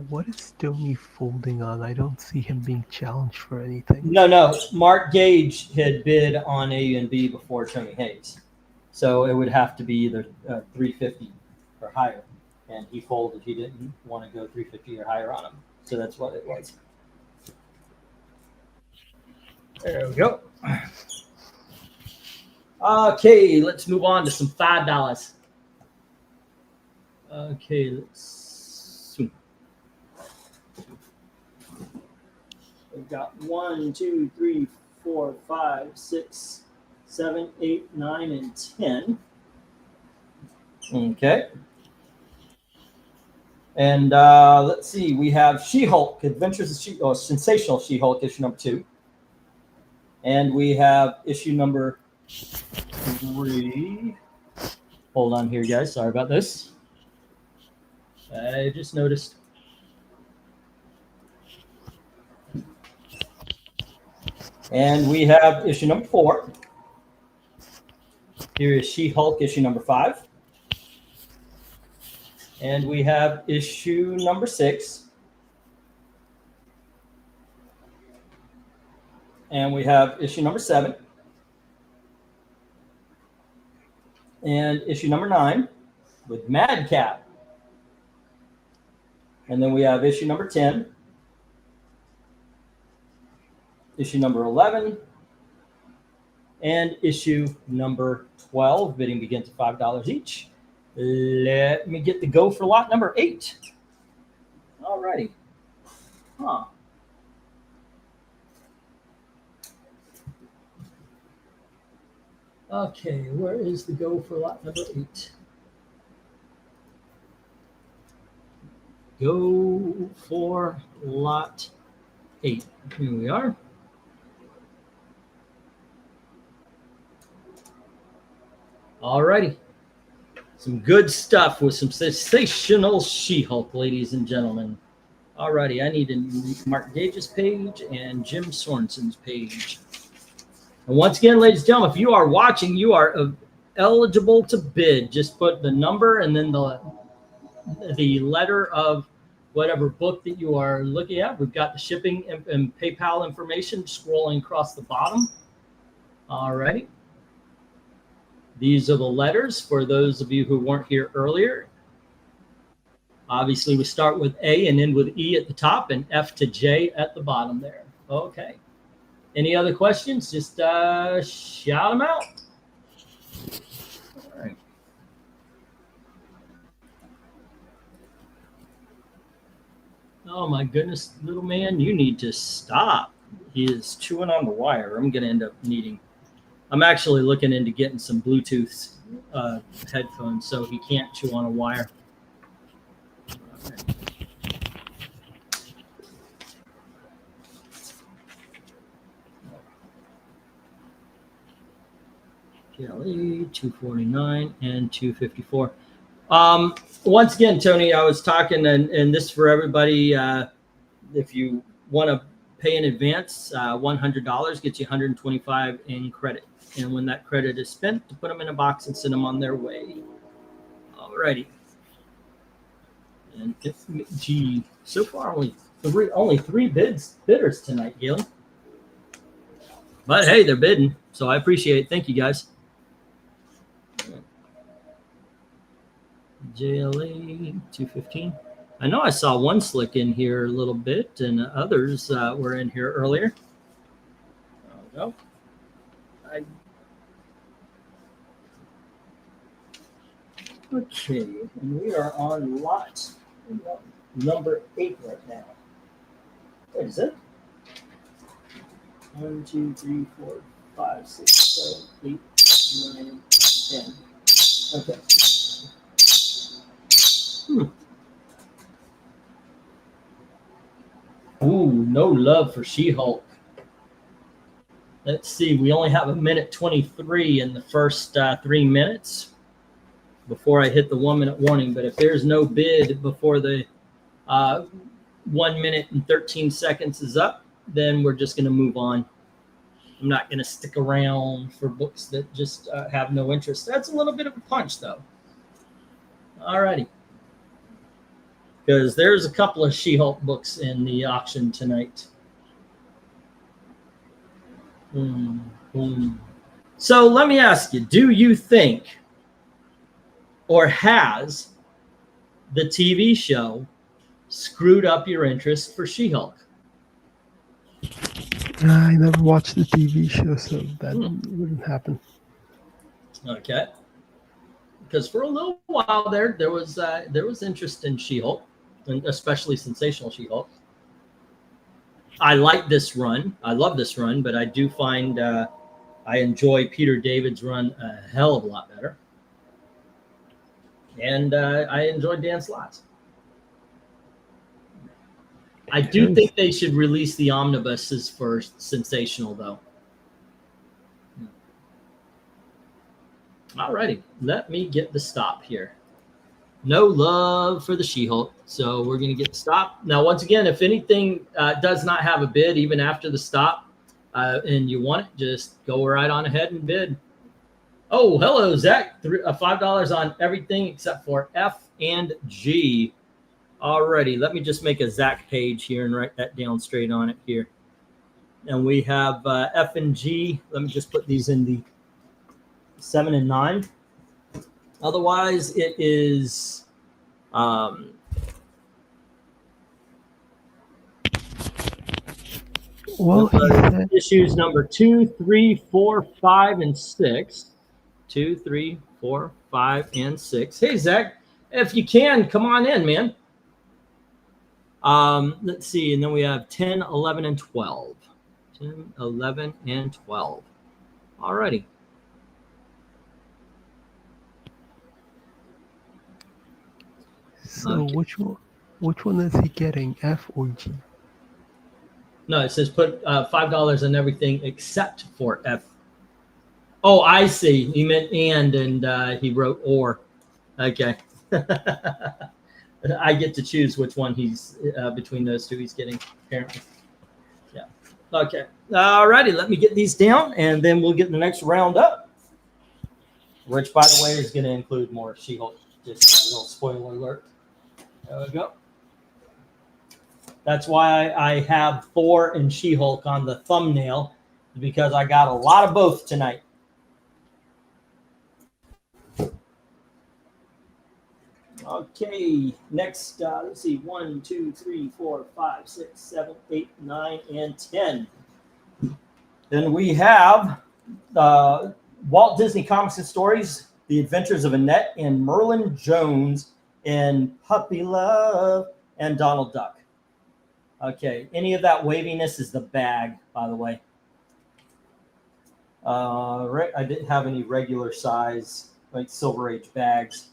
What is Stoney folding on? I don't see him being challenged for anything. No. Mark Gage had bid on A and B before Tony Hayes. So it would have to be either 350 or higher. And he folded. He didn't want to go 350 or higher on him. So that's what it was. There we go. Okay, let's move on to some $5. Okay, let's see. We've got 1, 2, 3, 4, 5, 6, 7, 8, 9, and 10. Okay. And let's see, we have She-Hulk, Adventures of She-Hulk, Sensational She-Hulk, issue number 2. And we have issue number 3. Hold on here, guys. Sorry about this. I just noticed. And we have issue number 4. Here is She-Hulk, issue number 5. And we have issue number 6. And we have issue number 7. And issue number 9 with Madcap. And then we have issue number 10. Issue number 11. And issue number 12. Bidding begins at $5 each. Let me get the go for lot number 8. All righty. Huh. Okay, where is the go for lot number 8? Go for lot 8. Here we are. All righty. Some good stuff with some sensational She-Hulk, ladies and gentlemen. All righty, I need to Mark Gage's page and Jim Sorensen's page. And once again, ladies and gentlemen, if you are watching, you are eligible to bid. Just put the number and then the letter of whatever book that you are looking at. We've got the shipping and PayPal information scrolling across the bottom. All righty. These are the letters for those of you who weren't here earlier. Obviously, we start with A and end with E at the top and F to J at the bottom there. Okay. Any other questions? Just shout them out. All right. Oh, my goodness, little man, you need to stop. He is chewing on the wire. I'm going to end up needing. I'm actually looking into getting some Bluetooth headphones so he can't chew on a wire. Okay. GLE 249 and 254. Once again, Tony, I was talking, and this for everybody. If you want to pay in advance, $100 gets you 125 in credit. And when that credit is spent, to put them in a box and send them on their way. Alrighty. And gee, so far only three bidders tonight, Galen. But hey, they're bidding, so I appreciate it. Thank you, guys. JLA 215. I know I saw one slick in here a little bit, and others were in here earlier. Oh, no. Okay, and we are on lot number 8 right now. What is it? 1, 2, 3, 4, 5, 6, 7, 8, 9, 10. Okay. Ooh, no love for She-Hulk. Let's see. We only have 1:23 in the first 3 minutes before I hit the 1-minute warning. But if there's no bid before the 1 minute and 13 seconds is up, then we're just going to move on. I'm not going to stick around for books that just have no interest. That's a little bit of a punch, though. All righty. Because there's a couple of She-Hulk books in the auction tonight. So let me ask you, do you think, or has the TV show screwed up your interest for She-Hulk? I never watched the TV show, so that wouldn't happen. Okay. Because for a little while there was interest in She-Hulk, and especially Sensational She-Hulk. I like this run. I love this run, but I do find I enjoy Peter David's run a hell of a lot better. And I enjoy Dan Slott's. I do think they should release the omnibuses for Sensational, though. All righty. Let me get the stop here. No love for the She-Hulk, so we're going to get the stop. Now, once again, if anything does not have a bid, even after the stop, and you want it, just go right on ahead and bid. Oh, hello, Zach. $5 on everything except for F and G. Alrighty, let me just make a Zach page here and write that down straight on it here. And we have F and G. Let me just put these in the 7 and 9. Otherwise, it is issues number 2, 3, 4, 5, and 6. 2, 3, 4, 5, and 6. Hey, Zach, if you can, come on in, man. Let's see, and then we have 10, 11, and 12. 10, 11, and 12. All righty. So Okay. which one is he getting, F or G? No, it says put $5 on everything except for F. Oh, I see. He meant and he wrote or. Okay. I get to choose which one he's between those two he's getting, apparently. Yeah. Okay. All righty. Let me get these down, and then we'll get the next round up, which, by the way, is going to include more She-Hulk. Just a little spoiler alert. There we go. That's why I have Thor and She-Hulk on the thumbnail, because I got a lot of both tonight. Okay, next, let's see, 1, 2, 3, 4, 5, 6, 7, 8, 9, and 10. Then we have Walt Disney Comics and Stories, The Adventures of Annette and Merlin Jones in Puppy Love and Donald Duck. Okay, any of that waviness is the bag, by the way. I didn't have any regular size, like Silver Age bags.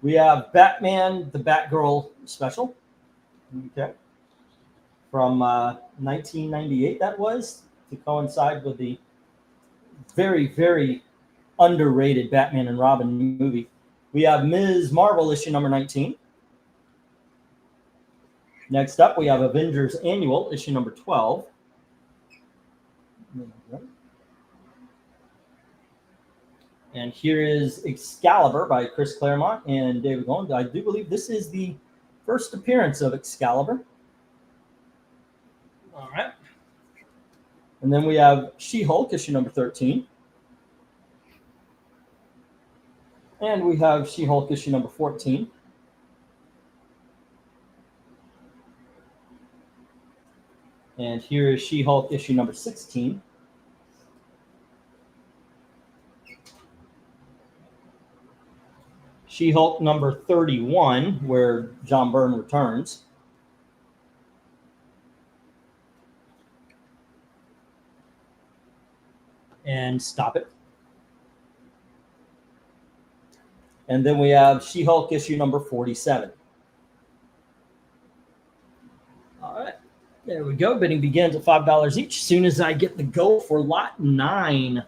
We have Batman, the Batgirl special. Okay. From 1998, that was, to coincide with the very, very underrated Batman and Robin movie. We have Ms. Marvel issue number 19. Next up, we have Avengers Annual issue number 12. And here is Excalibur by Chris Claremont and David Gold. I do believe this is the first appearance of Excalibur. All right. And then we have She-Hulk issue number 13. And we have She-Hulk issue number 14. And here is She-Hulk issue number 16. She-Hulk number 31, where John Byrne returns. And stop it. And then we have She-Hulk issue number 47. All right. There we go. Bidding begins at $5 each. As soon as I get the go for lot 9.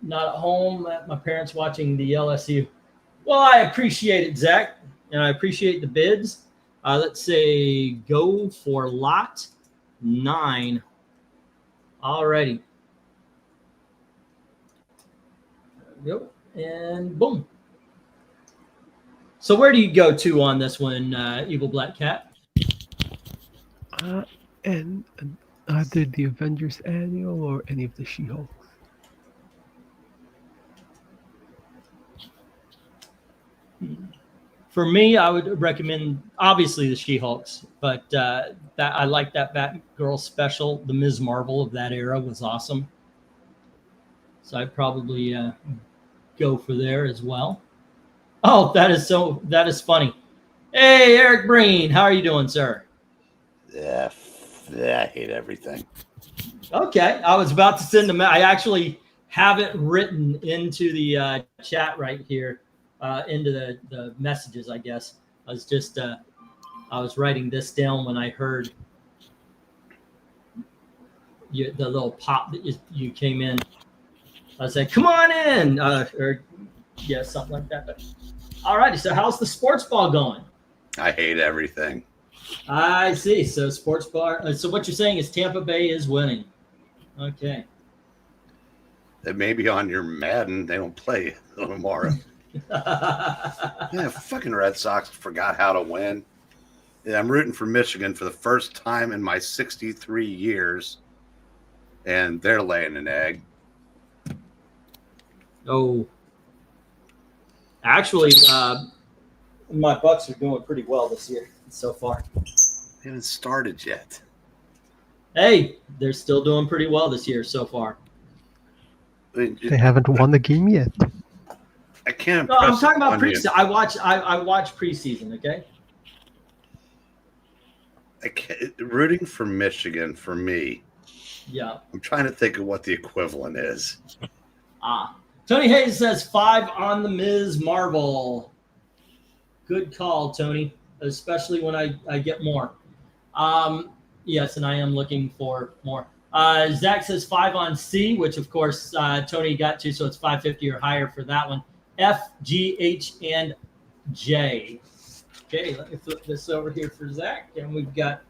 Not at home. At my parents watching the LSU. Well, I appreciate it, Zach, and I appreciate the bids. Let's say go for lot 9. All righty. There we go. And boom. So where do you go to on this one, Evil Black Cat? And either the Avengers Annual or any of the She-Hulks. For me, I would recommend obviously the She-Hulks, but that I like that Batgirl special. The Ms. Marvel of that era was awesome, so I'd probably go for there as well. Oh, that is funny. Hey, Eric Breen, how are you doing, sir? Yeah, I hate everything. Okay, I was about to send them. I actually have it written into the chat right here. Into the messages, I guess. I was writing this down when I heard the little pop that you came in. I was like, come on in, or yeah, something like that. But all righty, so how's the sports ball going? I hate everything. I see. So sports bar. So what you're saying is Tampa Bay is winning. Okay. It may be on your Madden. They don't play tomorrow. Yeah, fucking Red Sox forgot how to win. Yeah, I'm rooting for Michigan for the first time in my 63 years, and they're laying an egg. Oh. Actually, my Bucks are doing pretty well this year so far. They haven't started yet. Hey, they're still doing pretty well this year so far. I mean, They haven't won the game yet. I can't. No, I'm talking about onion. preseason. I watch preseason. Okay. I can't, rooting for Michigan for me. Yeah. I'm trying to think of what the equivalent is. Tony Hayes says 5 on the Ms. Marvel. Good call, Tony. Especially when I get more. Yes, and I am looking for more. Zach says 5 on C, which of course Tony got to, so it's 550 or higher for that one. F, G, H, and J. Okay, let me flip this over here for Zach, and we've got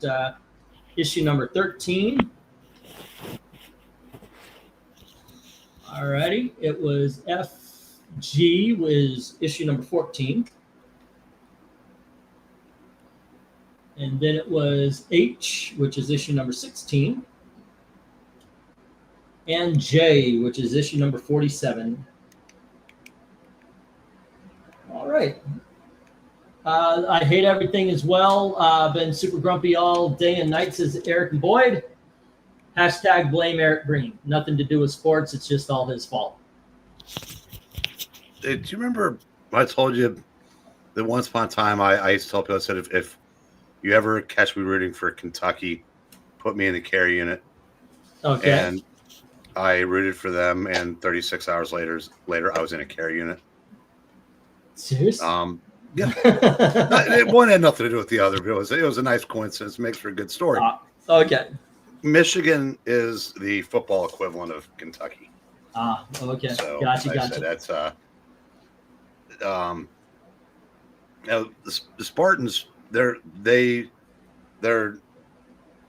issue number 13. All righty, it was F, G was issue number 14. And then it was H, which is issue number 16. And J, which is issue number 47. All right. I hate everything as well. Been super grumpy all day and night, says Eric and Boyd. Hashtag blame Eric Green. Nothing to do with sports. It's just all his fault. Do you remember I told you that once upon a time I used to tell people, I said, if you ever catch me rooting for Kentucky, put me in the care unit. Okay. And I rooted for them, and 36 hours later, I was in a care unit. Seriously? Yeah. One had nothing to do with the other. But it was a nice coincidence. It makes for a good story. Okay. Michigan is the football equivalent of Kentucky. Ah, okay. So Gotcha. like I said, that's the Spartans. They're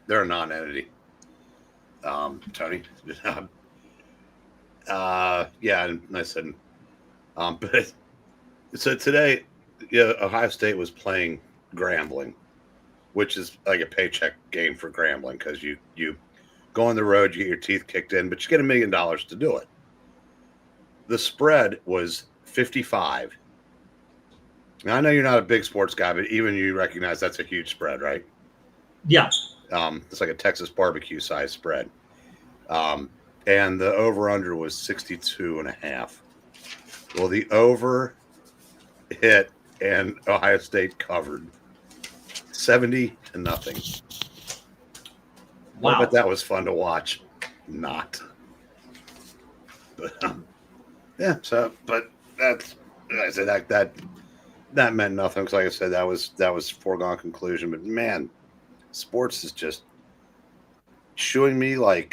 a non-entity. Tony. Yeah, and I said, but so today, Ohio State was playing Grambling, which is like a paycheck game for Grambling because you go on the road, you get your teeth kicked in, but you get $1 million to do it. The spread was 55. Now, I know you're not a big sports guy, but even you recognize that's a huge spread, right? Yeah. It's like a Texas barbecue size spread. And the over-under was 62.5. Well, the over hit and Ohio State covered 70-0. Wow. But that was fun to watch. Not. But yeah. So, but that's I said that meant nothing because, like I said, that was foregone conclusion. But man, sports is just chewing me like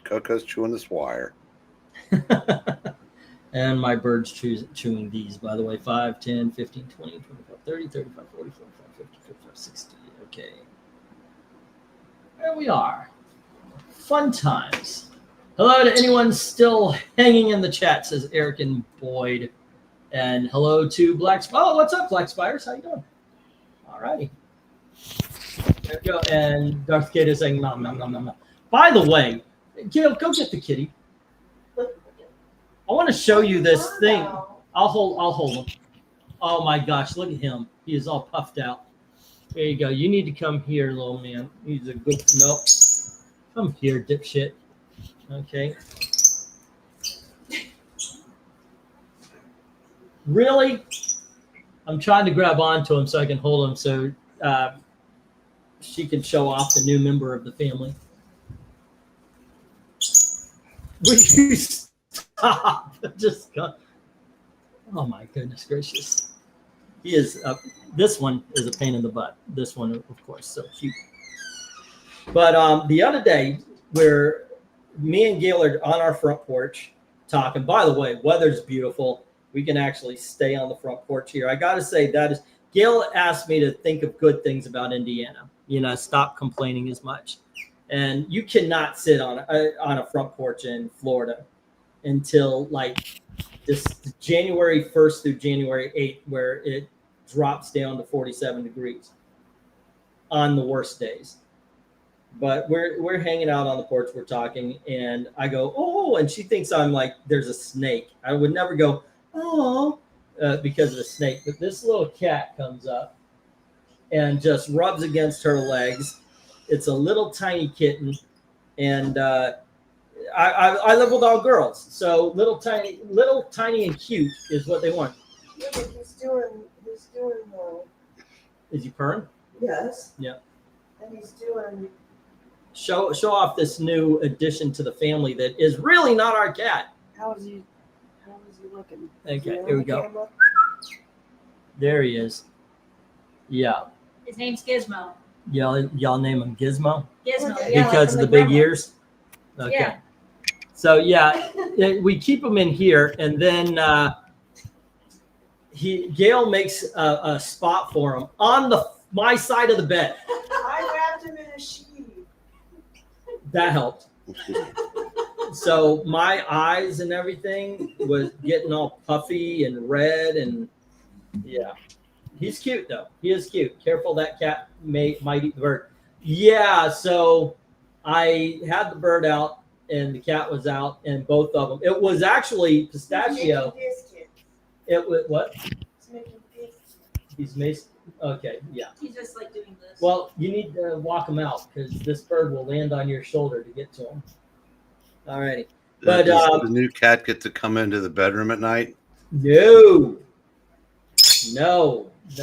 Coco's chewing this wire. And my bird's chewing these, by the way. 5, 10, 15, 20, 25, 30, 35, 40, 45, 50, 55, 60. Okay. There we are. Fun times. Hello to anyone still hanging in the chat, says Eric and Boyd. And hello to Black Spire. Oh, what's up, Black Spires? How you doing? All righty. There we go. And Darth Kid is saying, nom, nom, nom, nom, nom. By the way, Gail, go get the kitty. I want to show you this thing. I'll hold him. Oh my gosh, look at him. He is all puffed out. There you go. You need to come here, little man. He's a good nope. Come here, dipshit. Okay. Really? I'm trying to grab onto him so I can hold him so she can show off the new member of the family. Will you stop? Just go. Oh my goodness gracious. He is this one is a pain in the butt. This one, of course, so cute. But the other day where me and Gail are on our front porch talking, by the way, weather's beautiful. We can actually stay on the front porch here. I got to say that is, Gail asked me to think of good things about Indiana. Stop complaining as much. And you cannot sit on a front porch in Florida until like this January 1st through January 8th, where it drops down to 47 degrees on the worst days. But we're hanging out on the porch, we're talking, and I go, oh, and she thinks I'm like, there's a snake. I would never go, oh, because of the snake. But this little cat comes up and just rubs against her legs. It's a little tiny kitten, and I live with all girls, so little tiny and cute is what they want. Yeah, but he's doing Is he purring? yes. Yeah. And he's doing Show off this new addition to the family that is really not our cat. how is he looking? Okay, Is he on here we the go. camera? There he is. Yeah. His name's Gizmo. Y'all name him Gizmo Gizmo. Okay. Yeah, because of the big ears. Okay. Yeah. So yeah, we keep him in here, and then Gail makes a spot for him on my side of the bed. I wrapped him in a sheet. That helped. So my eyes and everything was getting all puffy and red, and yeah, he's cute though. He is cute. Careful, that cat might eat the bird. Yeah, so I had the bird out and the cat was out, and both of them. It was actually Pistachio. He's making biscuits. It was what? He's making biscuits. He's made. Okay, yeah. He's just like doing this. Well, you need to walk him out because this bird will land on your shoulder to get to him. All righty. But Does the new cat get to come into the bedroom at night? No. And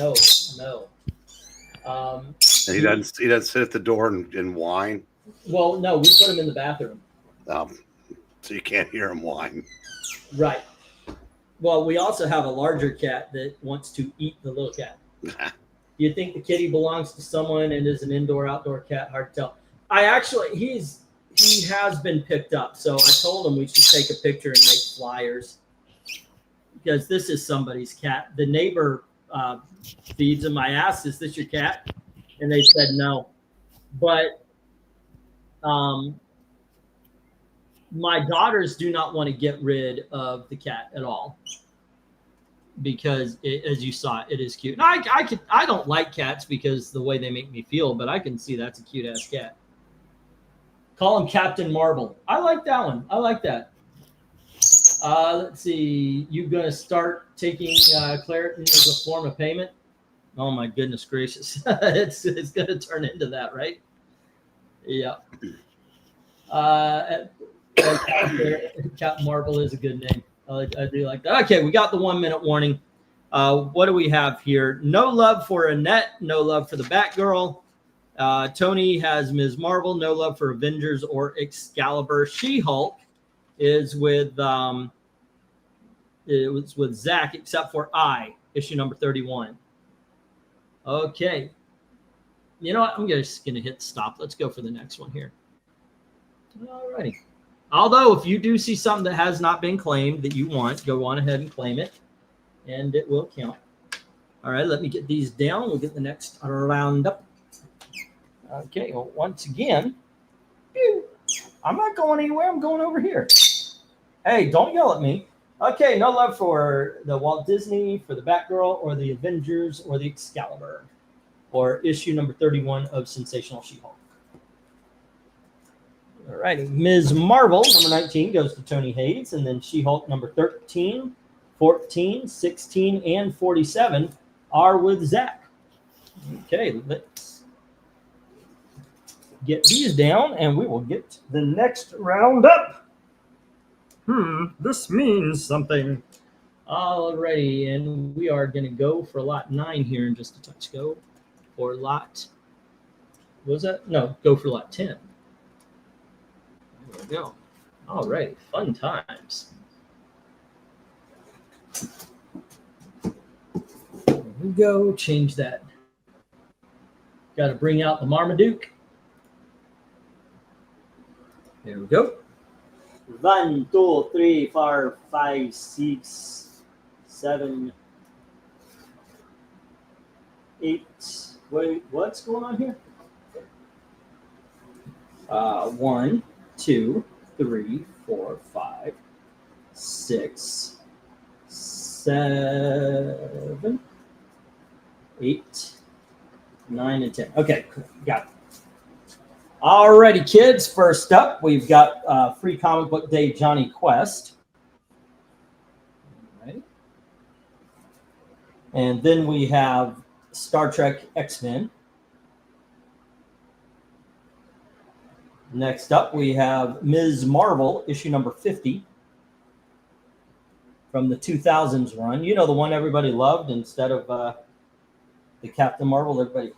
he doesn't sit at the door and whine. Well, no, we put him in the bathroom. So you can't hear him whine. Right. Well, we also have a larger cat that wants to eat the little cat. Do you think the kitty belongs to someone and is an indoor-outdoor cat? Hard to tell. I actually, he has been picked up. So I told him we should take a picture and make flyers because this is somebody's cat. The neighbor feeds him. I asked, "Is this your cat?" And they said no. But my daughters do not want to get rid of the cat at all because, as you saw, it is cute. And I don't like cats because the way they make me feel, but I can see that's a cute ass cat. Call him Captain Marble. I like that one. I like that. Let's see. You gonna start taking Claritin as a form of payment? Oh my goodness gracious! it's gonna turn into that, right? Yeah. Captain Marble is a good name. I do like that. Okay, we got the 1 minute warning. What do we have here? No love for Annette. No love for the Batgirl. Tony has Ms. Marvel. No love for Avengers or Excalibur. She-Hulk is with it was with Zach, except for issue number 31. Okay. You know what? I'm just gonna hit stop. Let's go for the next one here. All righty. Although, if you do see something that has not been claimed that you want, go on ahead and claim it, and it will count. All right, let me get these down. We'll get the next round up. Okay, well, once again, I'm not going anywhere. I'm going over here. Hey, don't yell at me. Okay, no love for the Walt Disney, for the Batgirl, or the Avengers, or the Excalibur, or issue number 31 of Sensational She-Hulk. All righty. Ms. Marvel, number 19, goes to Tony Hayes, and then She-Hulk number 13, 14, 16, and 47 are with Zach. Okay, let's get these down, and we will get the next round up. This means something. Alrighty, and we are going to go for lot 9 here in just a touch. Go for lot, what was that? No, go for lot 10. There we go. All right, fun times. There we go, change that. Got to bring out the Marmaduke. There we go. 1, 2, 3, 4, 5, 6, 7, 8. Wait, what's going on here? 1, 2, 3, 4, 5, 6, 7, 8, 9, and 10. Okay, got it. Alrighty, kids. First up, we've got Free Comic Book Day Johnny Quest. All right. And then we have Star Trek X-Men. Next up, we have Ms. Marvel, issue number 50 from the 2000s run. You know, the one everybody loved instead of the Captain Marvel everybody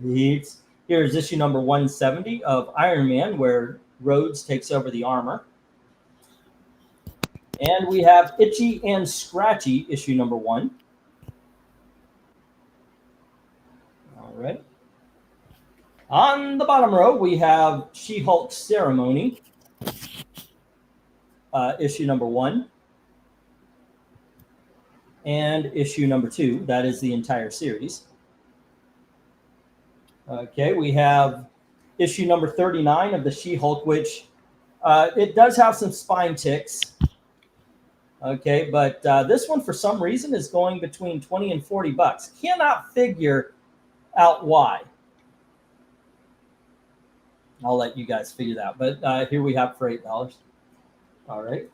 hates. Here's issue number 170 of Iron Man, where Rhodes takes over the armor. And we have Itchy and Scratchy, issue number 1. All right. On the bottom row, we have She-Hulk Ceremony, issue number 1. And issue number 2. That is the entire series. Okay, we have issue number 39 of the She-Hulk, which it does have some spine ticks. Okay, but this one, for some reason, is going between 20 and 40 bucks. Cannot figure out why. I'll let you guys figure that out. But here we have for $8. All right.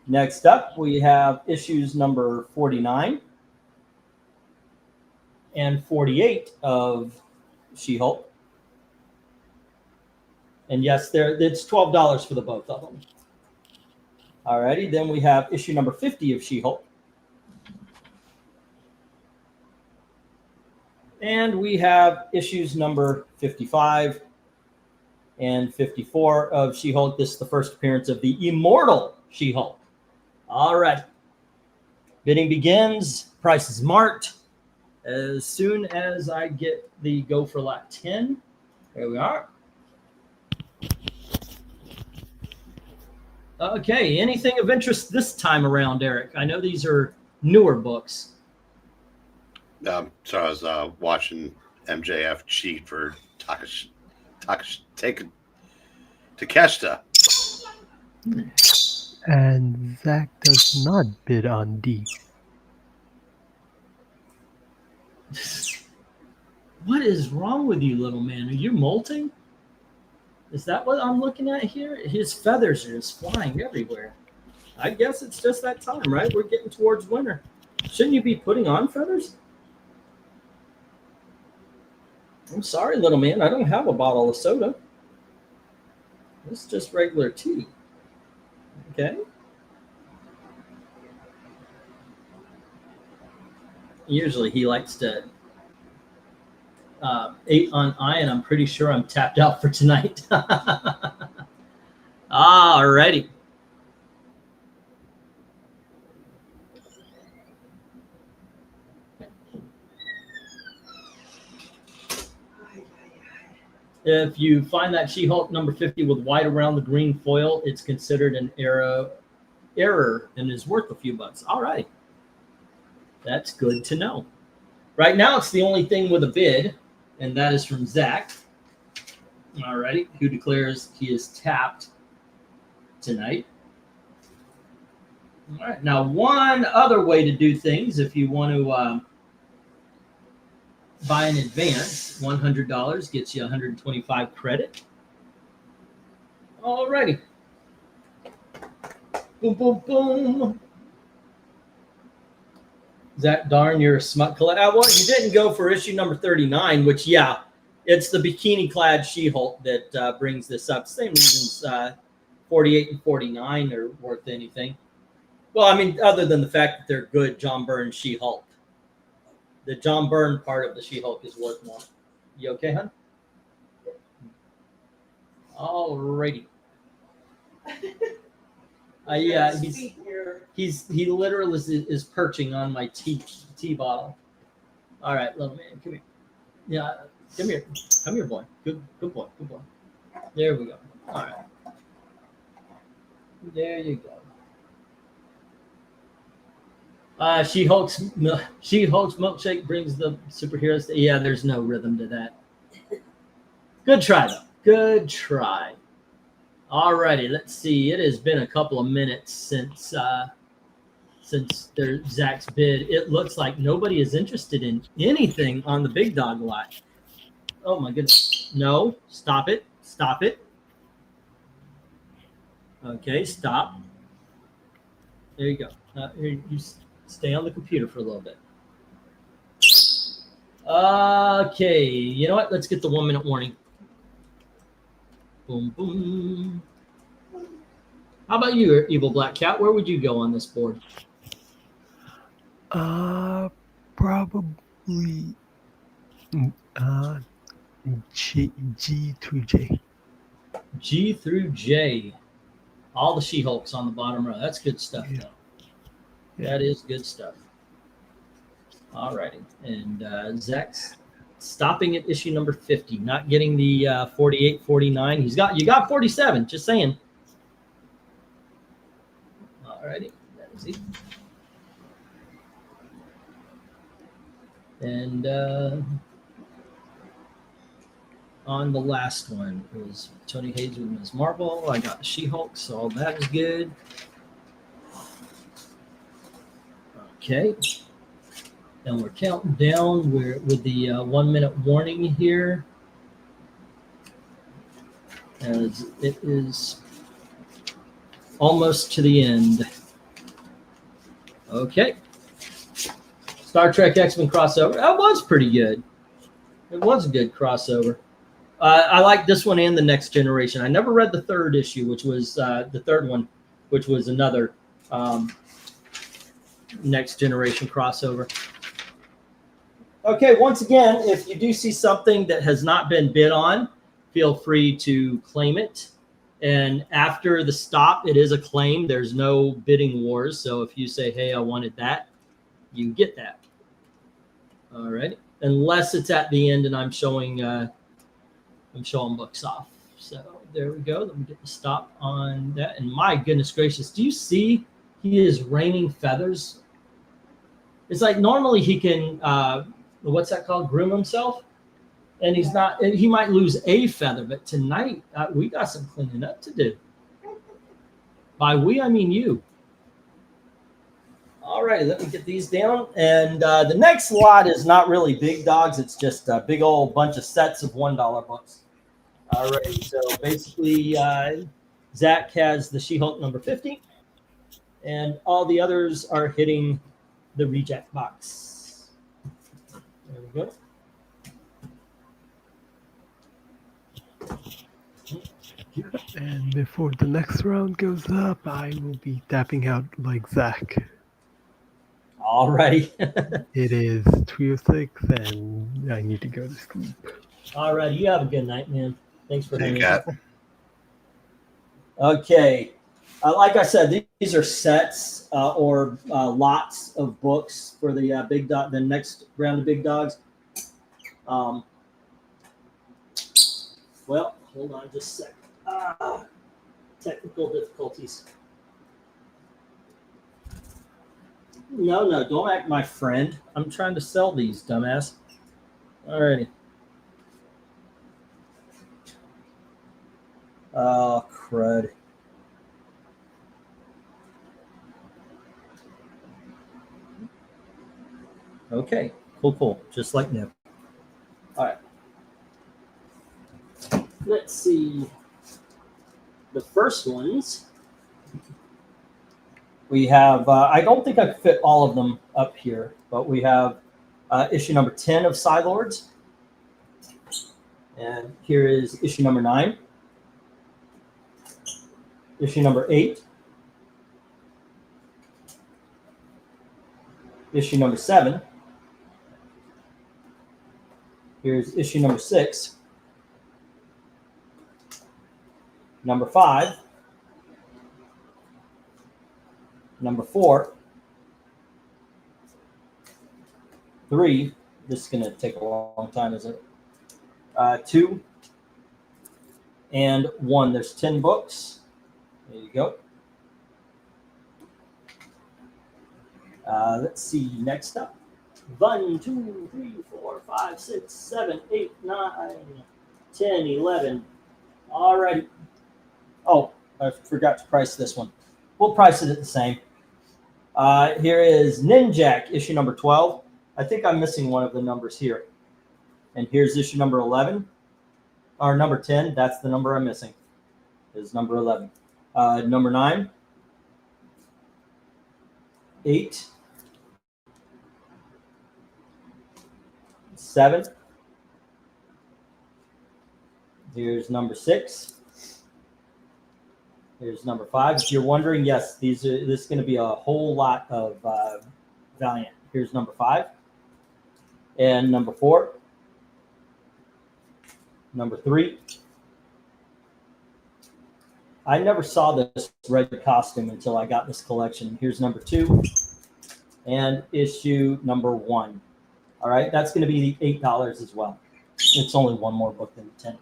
Next up, we have issues number 49 and 48 of She-Hulk. And yes, it's $12 for the both of them. Alrighty, then we have issue number 50 of She-Hulk. And we have issues number 55 and 54 of She-Hulk. This is the first appearance of the immortal She-Hulk. All right. Bidding begins. Price is marked. As soon as I get the go for lot 10, there we are. Okay, anything of interest this time around, Eric? I know these are newer books. So I was watching MJF cheat for Takeshita. And Zach does not bid on D. What is wrong with you, little man? Are you molting? Is that what I'm looking at here? His feathers are just flying everywhere. I guess it's just that time, right? We're getting towards winter. Shouldn't you be putting on feathers? I'm sorry, little man. I don't have a bottle of soda. It's just regular tea. Okay. Usually he likes to 8 on I, and I'm pretty sure I'm tapped out for tonight. Alrighty. If you find that She-Hulk number 50 with white around the green foil, it's considered an error and is worth a few bucks. All right. That's good to know. Right now, it's the only thing with a bid, and that is from Zach. All righty. Who declares he is tapped tonight. All right. Now, one other way to do things, if you want to buy in advance, $100 gets you 125 credit. All righty. Boom, boom, boom. Zach, darn, you're a smut collector. Well, you didn't go for issue number 39, which, yeah, it's the bikini-clad She-Hulk that brings this up. Same reasons 48 and 49 are worth anything. Well, I mean, other than the fact that they're good John Byrne She-Hulk. The John Byrne part of the She-Hulk is worth more. You okay, hon? All righty. Yeah, he literally is perching on my tea bottle. All right, little man, come here. Yeah, come here, boy. Good boy, good boy. There we go. All right, there you go. She-Hulk's milkshake brings the superheroes. Yeah, there's no rhythm to that. Good try though. Good try. All righty, let's see. It has been a couple of minutes since there's Zach's bid. It looks like nobody is interested in anything on the big dog lot. Oh my goodness. No, stop it. Stop it. Okay, stop. There you go. Here, you stay on the computer for a little bit. Okay, you know what? Let's get the 1 minute warning. Boom, boom. How about you, Evil Black Cat? Where would you go on this board? Probably G through J. G through J. All the She-Hulks on the bottom row. That's good stuff, Yeah. though. Yeah. That is good stuff. All righty. And Zach's stopping at issue number 50, not getting the 48, 49. You got 47, just saying. All righty. That is it. And on the last one, it was Tony Hayes with Ms. Marvel. I got the She-Hulk, so that is good. Okay. And we're counting down. We're with the 1 minute warning here. As it is almost to the end. Okay. Star Trek X-Men crossover. That was pretty good. It was a good crossover. I like this one and the Next Generation. I never read the third issue, which was the third one, which was another Next Generation crossover. Okay, once again, if you do see something that has not been bid on, feel free to claim it. And after the stop, it is a claim. There's no bidding wars. So if you say, hey, I wanted that, you get that. All right. Unless it's at the end and I'm showing books off. So there we go. Let me get the stop on that. And my goodness gracious, do you see he is raining feathers? It's like normally he can, what's that called? Groom himself. And he's not, and he might lose a feather, but tonight we got some cleaning up to do. By we, I mean you. All right, let me get these down. And the next lot is not really big dogs. It's just a big old bunch of sets of $1 books. All right, so basically Zach has the She-Hulk number 50, and all the others are hitting the reject box. There we go. And before the next round goes up, I will be tapping out like Zach. All righty. It is 3:06 and I need to go to sleep. All right, you have a good night, man. Thanks for See you, hanging. Cat. Okay. Like I said, these are sets or lots of books for the big dog, the next round of big dogs. Well, hold on just a second. Technical difficulties. No, don't act my friend. I'm trying to sell these, dumbass. Alrighty. Oh, crud. Okay, cool. Just like Nip. All right. Let's see. The first ones. We have, I don't think I could fit all of them up here, but we have issue number 10 of Psylords. And here is issue number 9. Issue number 8. Issue number 7. Here's issue number 6. Number 5. Number 4. 3. This is going to take a long time, isn't it? 2. And 1. There's 10 books. There you go. Let's see. Next up. 1, 2, 3, 4, 5, 6, 7, 8, 9, 10, 11. All right. Oh, I forgot to price this one. We'll price it at the same. Here is Ninjak, issue number 12. I think I'm missing one of the numbers here. And here's issue number 11. Or number 10. That's the number I'm missing. Is number 11. Number 9. 8. 7. Here's number 6. Here's number 5. If you're wondering, yes, this is going to be a whole lot of Valiant. Here's number 5. And number 4. Number 3. I never saw this red costume until I got this collection. Here's number 2. And issue number 1. All right, that's going to be $8 as well. It's only one more book than 10.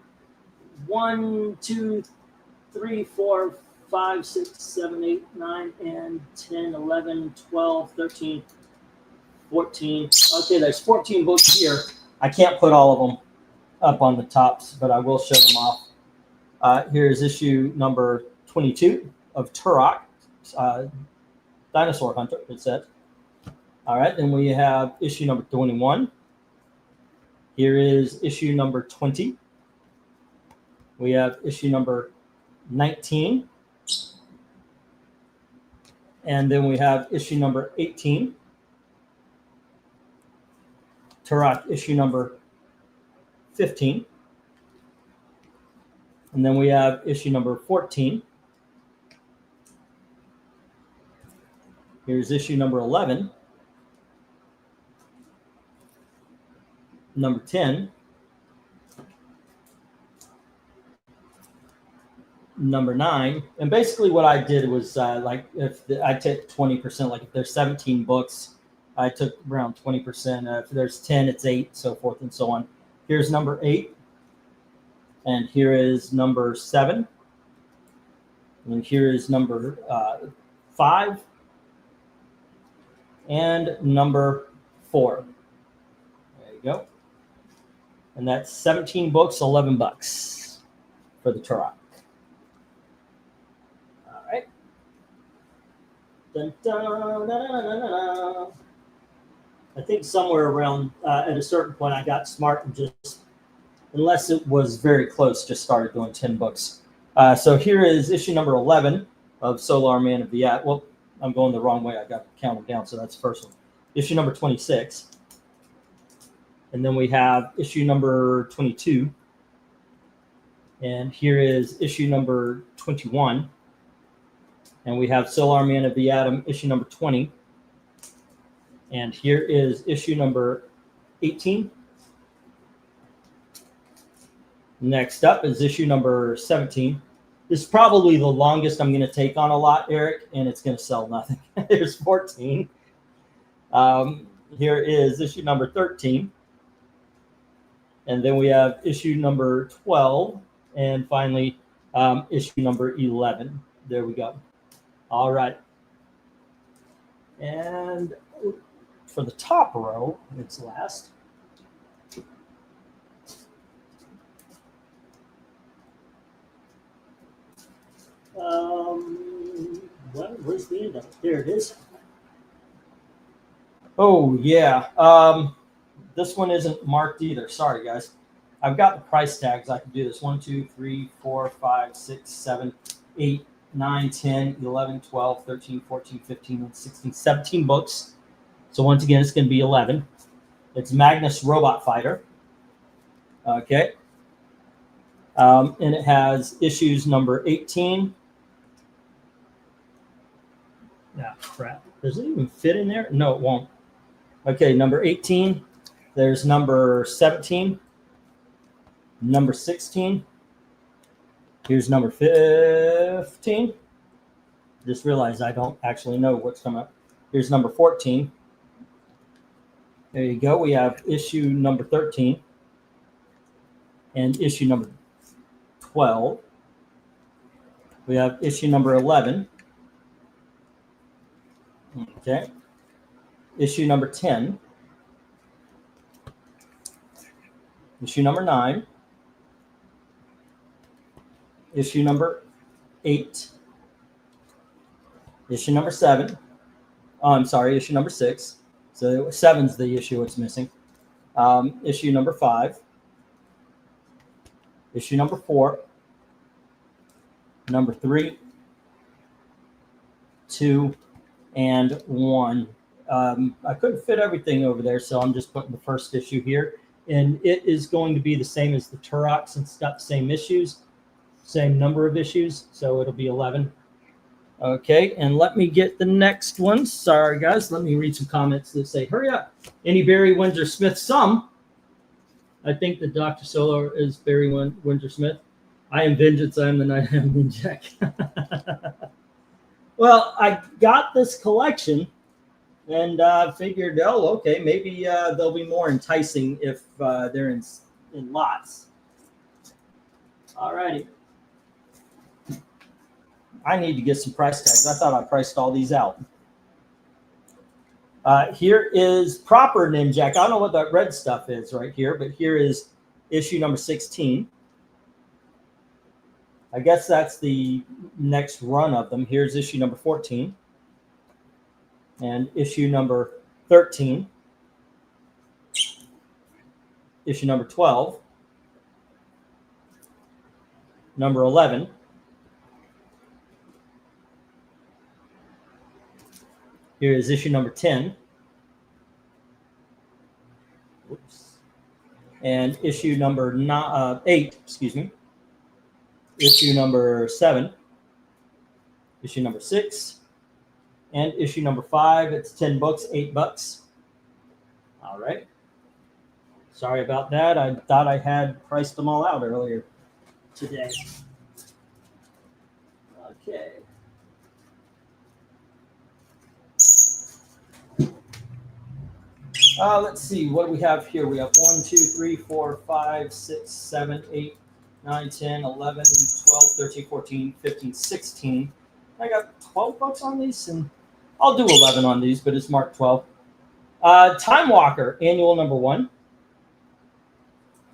1, 2, 3, 4, 5, 6, 7, 8, 9, and 10, 11, 12, 13, 14. Okay, there's 14 books here. I can't put all of them up on the tops, but I will show them off. Here's issue number 22 of Turok, Dinosaur Hunter, it says. All right, then we have issue number 21. Here is issue number 20. We have issue number 19. And then we have issue number 18. Turok issue number 15. And then we have issue number 14. Here's issue number 11. Number 10. Number 9. And basically what I did was like if I took 20%, like if there's 17 books, I took around 20%. If there's 10, it's 8, so forth and so on. Here's number 8. And here is number 7. And here is number 5. And number 4. There you go. And that's 17 books, $11 for the Turok. All right. Dun, dun, dun, dun, dun, dun. I think somewhere around at a certain point I got smart and just, unless it was very close, just started doing 10 books. So here is issue number 11 of Solar Man of the At. Well, I'm going the wrong way. I got to count them down, so that's the first one. Issue number 26. And then we have issue number 22. And here is issue number 21. And we have Solar Man of the Atom, issue number 20. And here is issue number 18. Next up is issue number 17. This is probably the longest I'm going to take on a lot, Eric, and it's going to sell nothing. There's 14. Here is issue number 13. And then we have issue number 12. And finally, issue number 11. There we go. All right. And for the top row, it's last. Where's the end of it? There it is. Oh, yeah. This one isn't marked either. Sorry, guys. I've got the price tags. I can do this. 1, 2, 3, 4, 5, 6, 7, 8, 9, 10, 11, 12, 13, 14, 15, 16, 17 books. So once again, it's going to be 11. It's Magnus Robot Fighter. Okay. And it has issues number 18. Ah, crap. Does it even fit in there? No, it won't. Okay, number 18. There's number 17. Number 16. Here's number 15. Just realized I don't actually know what's coming up. Here's number 14. There you go. We have issue number 13. And issue number 12. We have issue number 11. Okay. Issue number 10. Issue number 9. Issue number 8. Issue number 7. Oh, I'm sorry, issue number 6. So 7's the issue it's missing. Issue number 5. Issue number 4. Number 3. 2. And 1. I couldn't fit everything over there, so I'm just putting the first issue here. And it is going to be the same as the Turok since it's got the same issues, same number of issues, so it'll be 11. Okay, and let me get the next one. Sorry, guys. Let me read some comments that say, hurry up. Any Barry Windsor Smith? Some. I think that Dr. Solar is Barry Windsor Smith. I am Vengeance. I am the Night. I am Ninjak. Well, I got this collection and figured, oh, okay, maybe they'll be more enticing if they're in lots. All righty. I need to get some price tags. I thought I priced all these out. Here is proper Ninjak. I don't know what that red stuff is right here, but here is issue number 16. I guess that's the next run of them. Here's issue number 14 and issue number 13, issue number 12, number 11, here is issue number 10, whoops, and issue number 8, excuse me. Issue number 7, issue number 6, and issue number 5. It's 10 books, $8. All right. Sorry about that. I thought I had priced them all out earlier today. Okay. Let's see. What do we have here? We have 1, 2, 3, 4, 5, 6, 7, 8, 9, 10, 11, 12, 13, 14, 15, 16. I got 12 bucks on these, and I'll do 11 on these, but it's marked 12. Time Walker, annual number 1.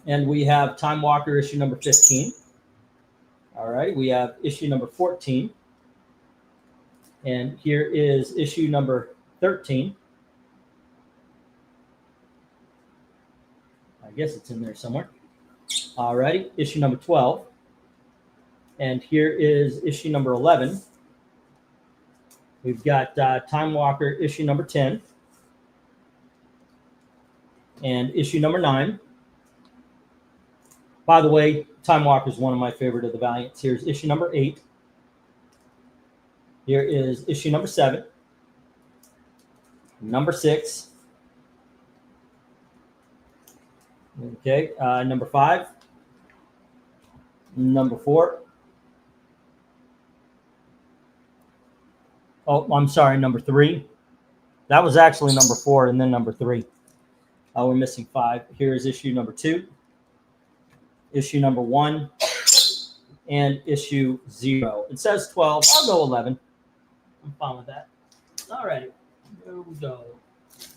And we have Time Walker issue number 15. All right, we have issue number 14. And here is issue number 13. I guess it's in there somewhere. All righty, issue number 12. And here is issue number 11. We've got Time Walker issue number 10. And issue number 9. By the way, Time Walker is one of my favorite of the Valiants. Here's issue number 8. Here is issue number 7. Number 6. Okay, number 5. Number 4. Oh, I'm sorry, number 3. That was actually number 4 and then number 3. We're missing 5. Here is issue number 2. Issue number 1. And issue 0. It says 12. I'll go 11. I'm fine with that. All righty. There we go.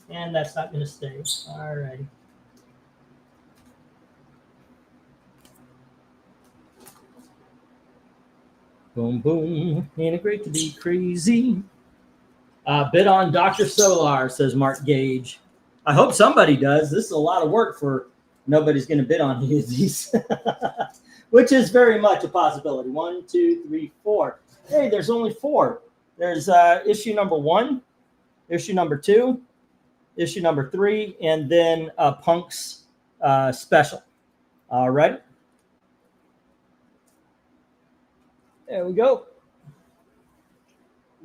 And that's not going to stay. All righty. Boom, boom. Ain't it great to be crazy? Bid on Dr. Solar, says Mark Gage. I hope somebody does. This is a lot of work for nobody's going to bid on any of these, which is very much a possibility. 1, 2, 3, 4. Hey, there's only 4. There's issue number 1, issue number 2, issue number 3, and then Punk's special. All right. There we go.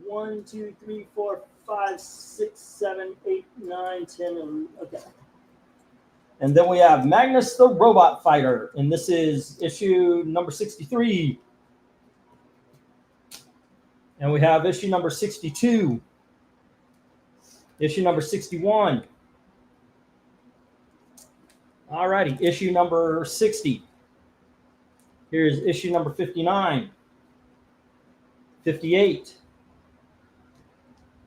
1, 2, 3, 4, 5, 6, 7, 8, 9, 10, 11. Okay. And then we have Magnus the Robot Fighter, and this is issue number 63. And we have issue number 62, issue number 61. All righty, issue number 60. Here's issue number 59, 58.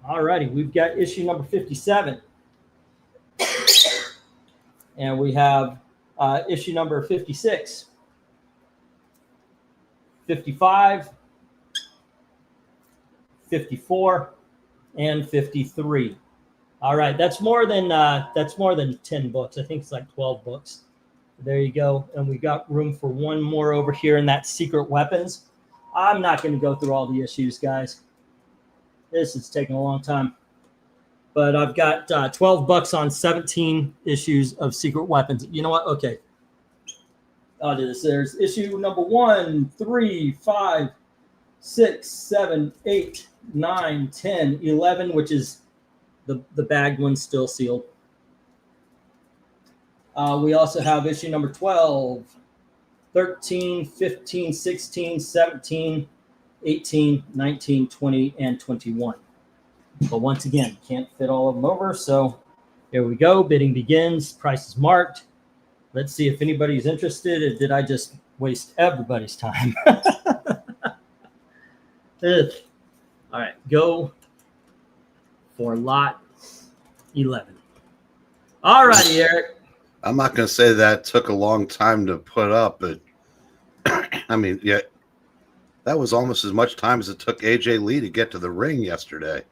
All righty, we've got issue number 57. And we have issue number 56, 55, 54, and 53. All right, that's more than 10 books. I think it's like 12 books. There you go. And we got room for one more over here in that Secret Weapons. I'm not going to go through all the issues, guys. This is taking a long time. But I've got 12 bucks on 17 issues of Secret Weapons. You know what? Okay. I'll do this. There's issue number 1, 3, 5, 6, 7, 8, 9, 10, 11, which is the bagged one still sealed. We also have issue number 12, 13, 15, 16, 17, 18, 19, 20, and 21. But once again, can't fit all of them over. So here we go. Bidding begins. Price is marked. Let's see if anybody's interested. Or did I just waste everybody's time? All right. Go for lot 11. All righty, Eric. I'm not going to say that took a long time to put up, but I mean, yeah, that was almost as much time as it took AJ Lee to get to the ring yesterday.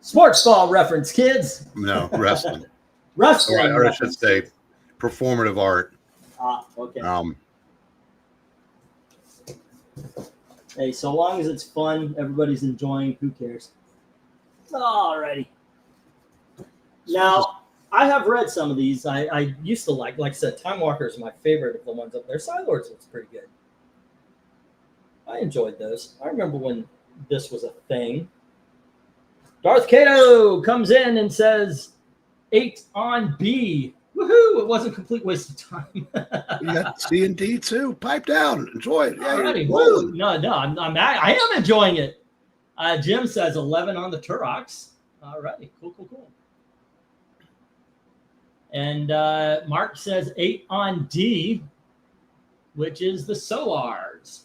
Sports ball reference, kids. No, wrestling. Wrestling. Or I should say performative art. Okay. Hey, so long as it's fun, everybody's enjoying, who cares? All righty. Now, I have read some of these. I used to like I said, Time Walker is my favorite of the ones up there. Psylords looks pretty good. I enjoyed those. I remember when this was a thing. Darth Kato comes in and says 8 on B. Woohoo! It wasn't a complete waste of time. You got C and D too. Pipe down. Enjoy it. Yeah, Alrighty. I am enjoying it. Jim says 11 on the Turox. All righty. Cool. And Mark says 8 on D. which is the Solars.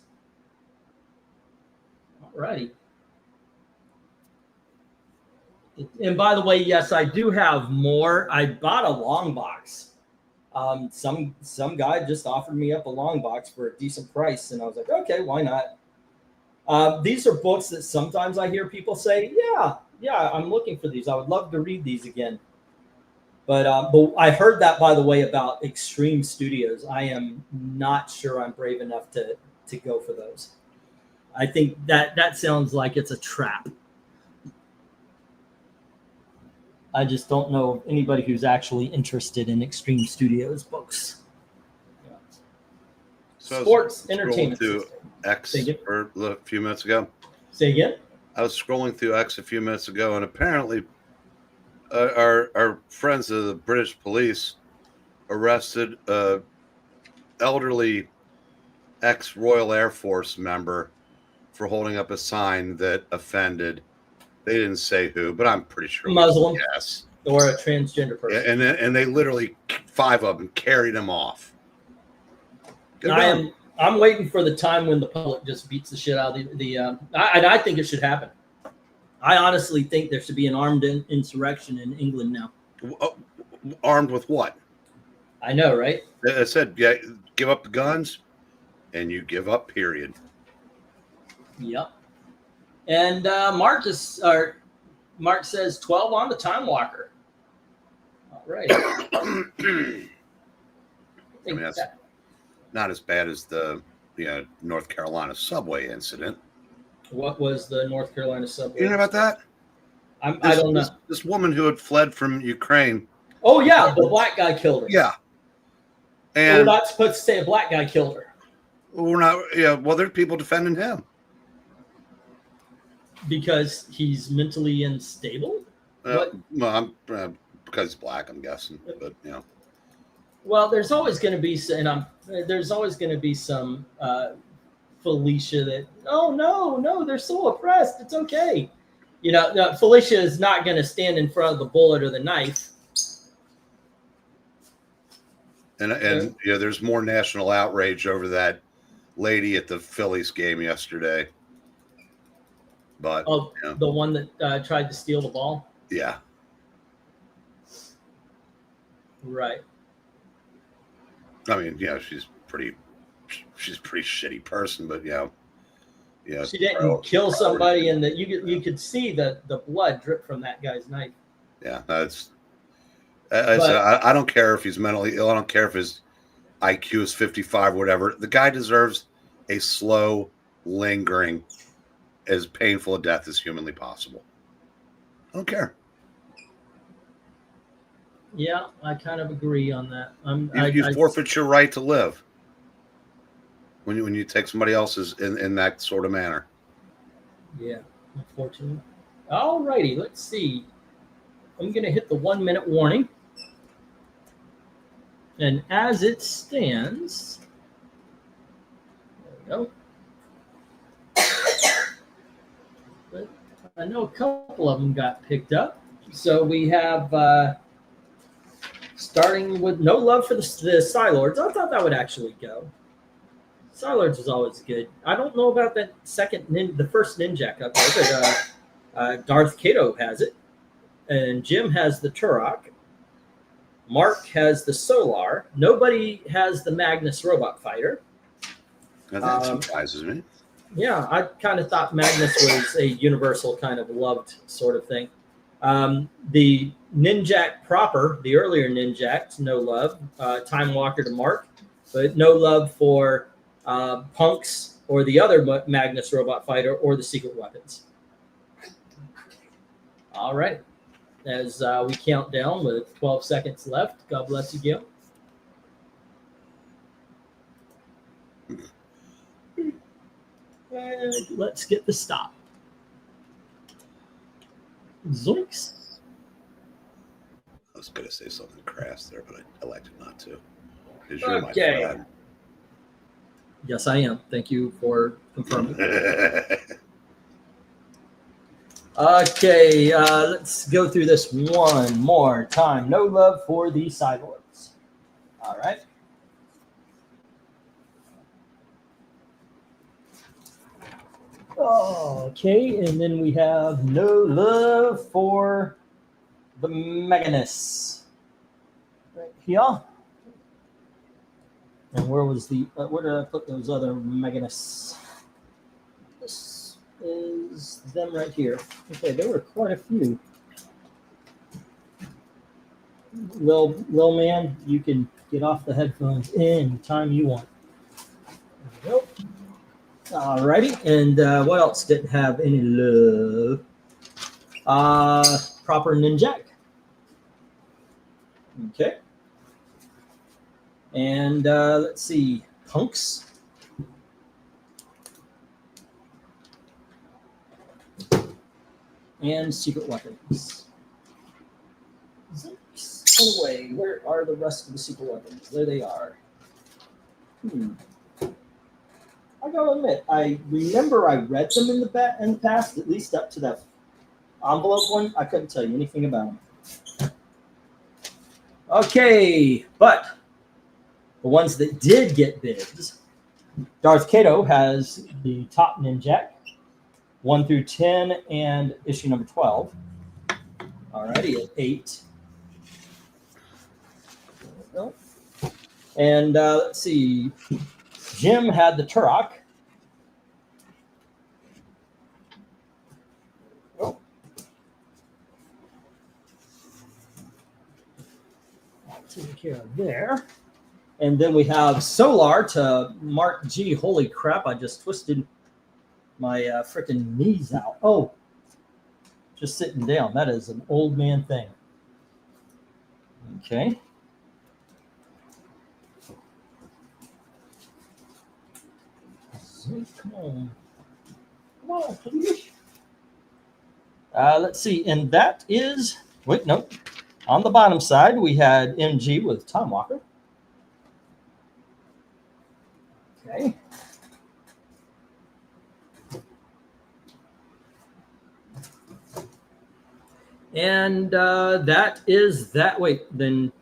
All righty. And by the way, yes, I do have more. I bought a long box. Some guy just offered me up a long box for a decent price, and I was like, okay, why not? These are books that sometimes I hear people say, yeah, I'm looking for these. I would love to read these again. But I heard that, by the way, about Extreme Studios. I am not sure I'm brave enough to go for those. I think that sounds like it's a trap. I just don't know of anybody who's actually interested in Extreme Studios books. Yeah. So Sports I was entertainment scrolling system. through X Say again? a few minutes ago. Say again? I was scrolling through X a few minutes ago, and apparently our friends of the British police arrested a elderly ex-Royal Air Force member for holding up a sign that offended. They didn't say who, but I'm pretty sure. Muslim. Yes. Or a transgender person. Yeah, and they literally, 5 of them, carried him off. Good done. I'm waiting for the time when the public just beats the shit out of I think it should happen. I honestly think there should be an armed insurrection in England now. Armed with what? I know, right? I said, yeah, give up the guns, and you give up, period. Yep. And Mark says 12 on the Time Walker. All right. I mean, that's not as bad as the North Carolina subway incident. What was the North Carolina subway? You know about that? I don't know. This woman who had fled from Ukraine. Oh, yeah. The black guy killed her. Yeah. And we're And not supposed to say a black guy killed her. we're not, well, there's people defending him. Because he's mentally unstable? Well, because he's black, I'm guessing. But, Well, there's always going to be, there's always going to be some Felicia that, oh, no, they're so oppressed. It's okay. Felicia is not going to stand in front of the bullet or the knife. And there's more national outrage over that lady at the Phillies game yesterday. But the one that tried to steal the ball? Yeah. Right. I mean, she's pretty shitty person, but she didn't kill somebody, and that you could see the blood drip from that guy's knife. Yeah, that's. I don't care if he's mentally ill. I don't care if his IQ is 55 or whatever. The guy deserves a slow, lingering, as painful a death as humanly possible. I don't care. Yeah, I kind of agree on that. You forfeit your right to live when you take somebody else's in that sort of manner. Yeah, unfortunately. All righty, let's see. I'm going to hit the 1 minute warning. And as it stands, there we go. But I know a couple of them got picked up. So we have, starting with No Love for the Psylords. I thought that would actually go. Psylords was always good. I don't know about that the first Ninjak up there, but Darth Kato has it. And Jim has the Turok. Mark has the Solar. Nobody has the Magnus Robot Fighter. That surprises me. Yeah, I kind of thought Magnus was a universal kind of loved sort of thing. The Ninjak proper, the earlier Ninjaks, no love. Time Walker to Mark, but no love for Punks or the other Magnus Robot Fighter or the Secret Weapons. All right. As we count down with 12 seconds left. God bless you, Gil. And let's get the stop. Zoinks. I was going to say something crass there, but I elected not to. Because you're my Okay. friend. Yes, I am. Thank you for confirming. Okay, let's go through this one more time. No love for the Psylords. All right. Okay, and then we have No Love for the Magnus. Right here. And where was the, where did I put those other Magnus? This is them right here. Okay, there were quite a few. Lil man, you can get off the headphones anytime you want. There we go. Alrighty, and what else didn't have any love? Proper Ninjak. Okay. And let's see, Punks. And Secret Weapons. Away. Where are the rest of the secret weapons? There they are. I gotta admit, I remember I read them in the past, at least up to that envelope one. I couldn't tell you anything about them. Okay, but the ones that did get bids, Darth Kato has the top Ninjak, 1 through 10, and issue number 12. Alrighty, at 8. And let's see, Jim had the Turok. Oh. I'll take care of there. And then we have Solar to Mark G. Holy crap, I just twisted my freaking knees out. Oh, just sitting down. That is an old man thing. Okay. Come on. Come on, please. Let's see. And that is, wait, no. On the bottom side, we had MG with Tom Walker. Okay. And that is that. Wait, then.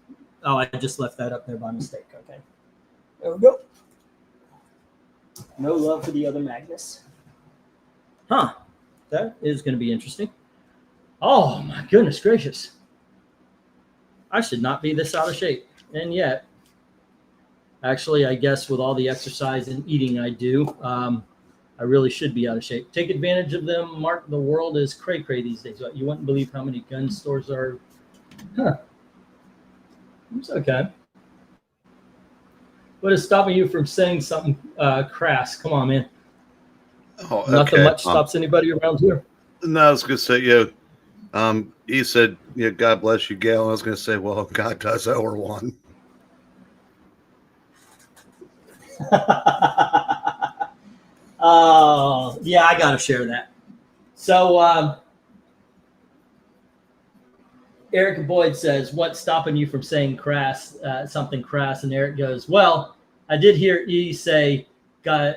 Oh, I just left that up there by mistake. Okay. There we go. No love for the other Magnus. Huh. That is going to be interesting. Oh, my goodness gracious. I should not be this out of shape. And yet, actually, I guess with all the exercise and eating I do, I really should be out of shape. Take advantage of them. Mark, the world is cray-cray these days. You wouldn't believe how many gun stores are. Huh. It's okay. What is stopping you from saying something crass? Come on, man. Oh, okay. Nothing much stops anybody around here. No, I was going to say, yeah. He said, yeah, God bless you, Gail. And I was going to say, well, God does owe her one. Oh, yeah, I got to share that. So, Eric Boyd says, what's stopping you from saying crass, something crass? And Eric goes, well, I did hear E say, God,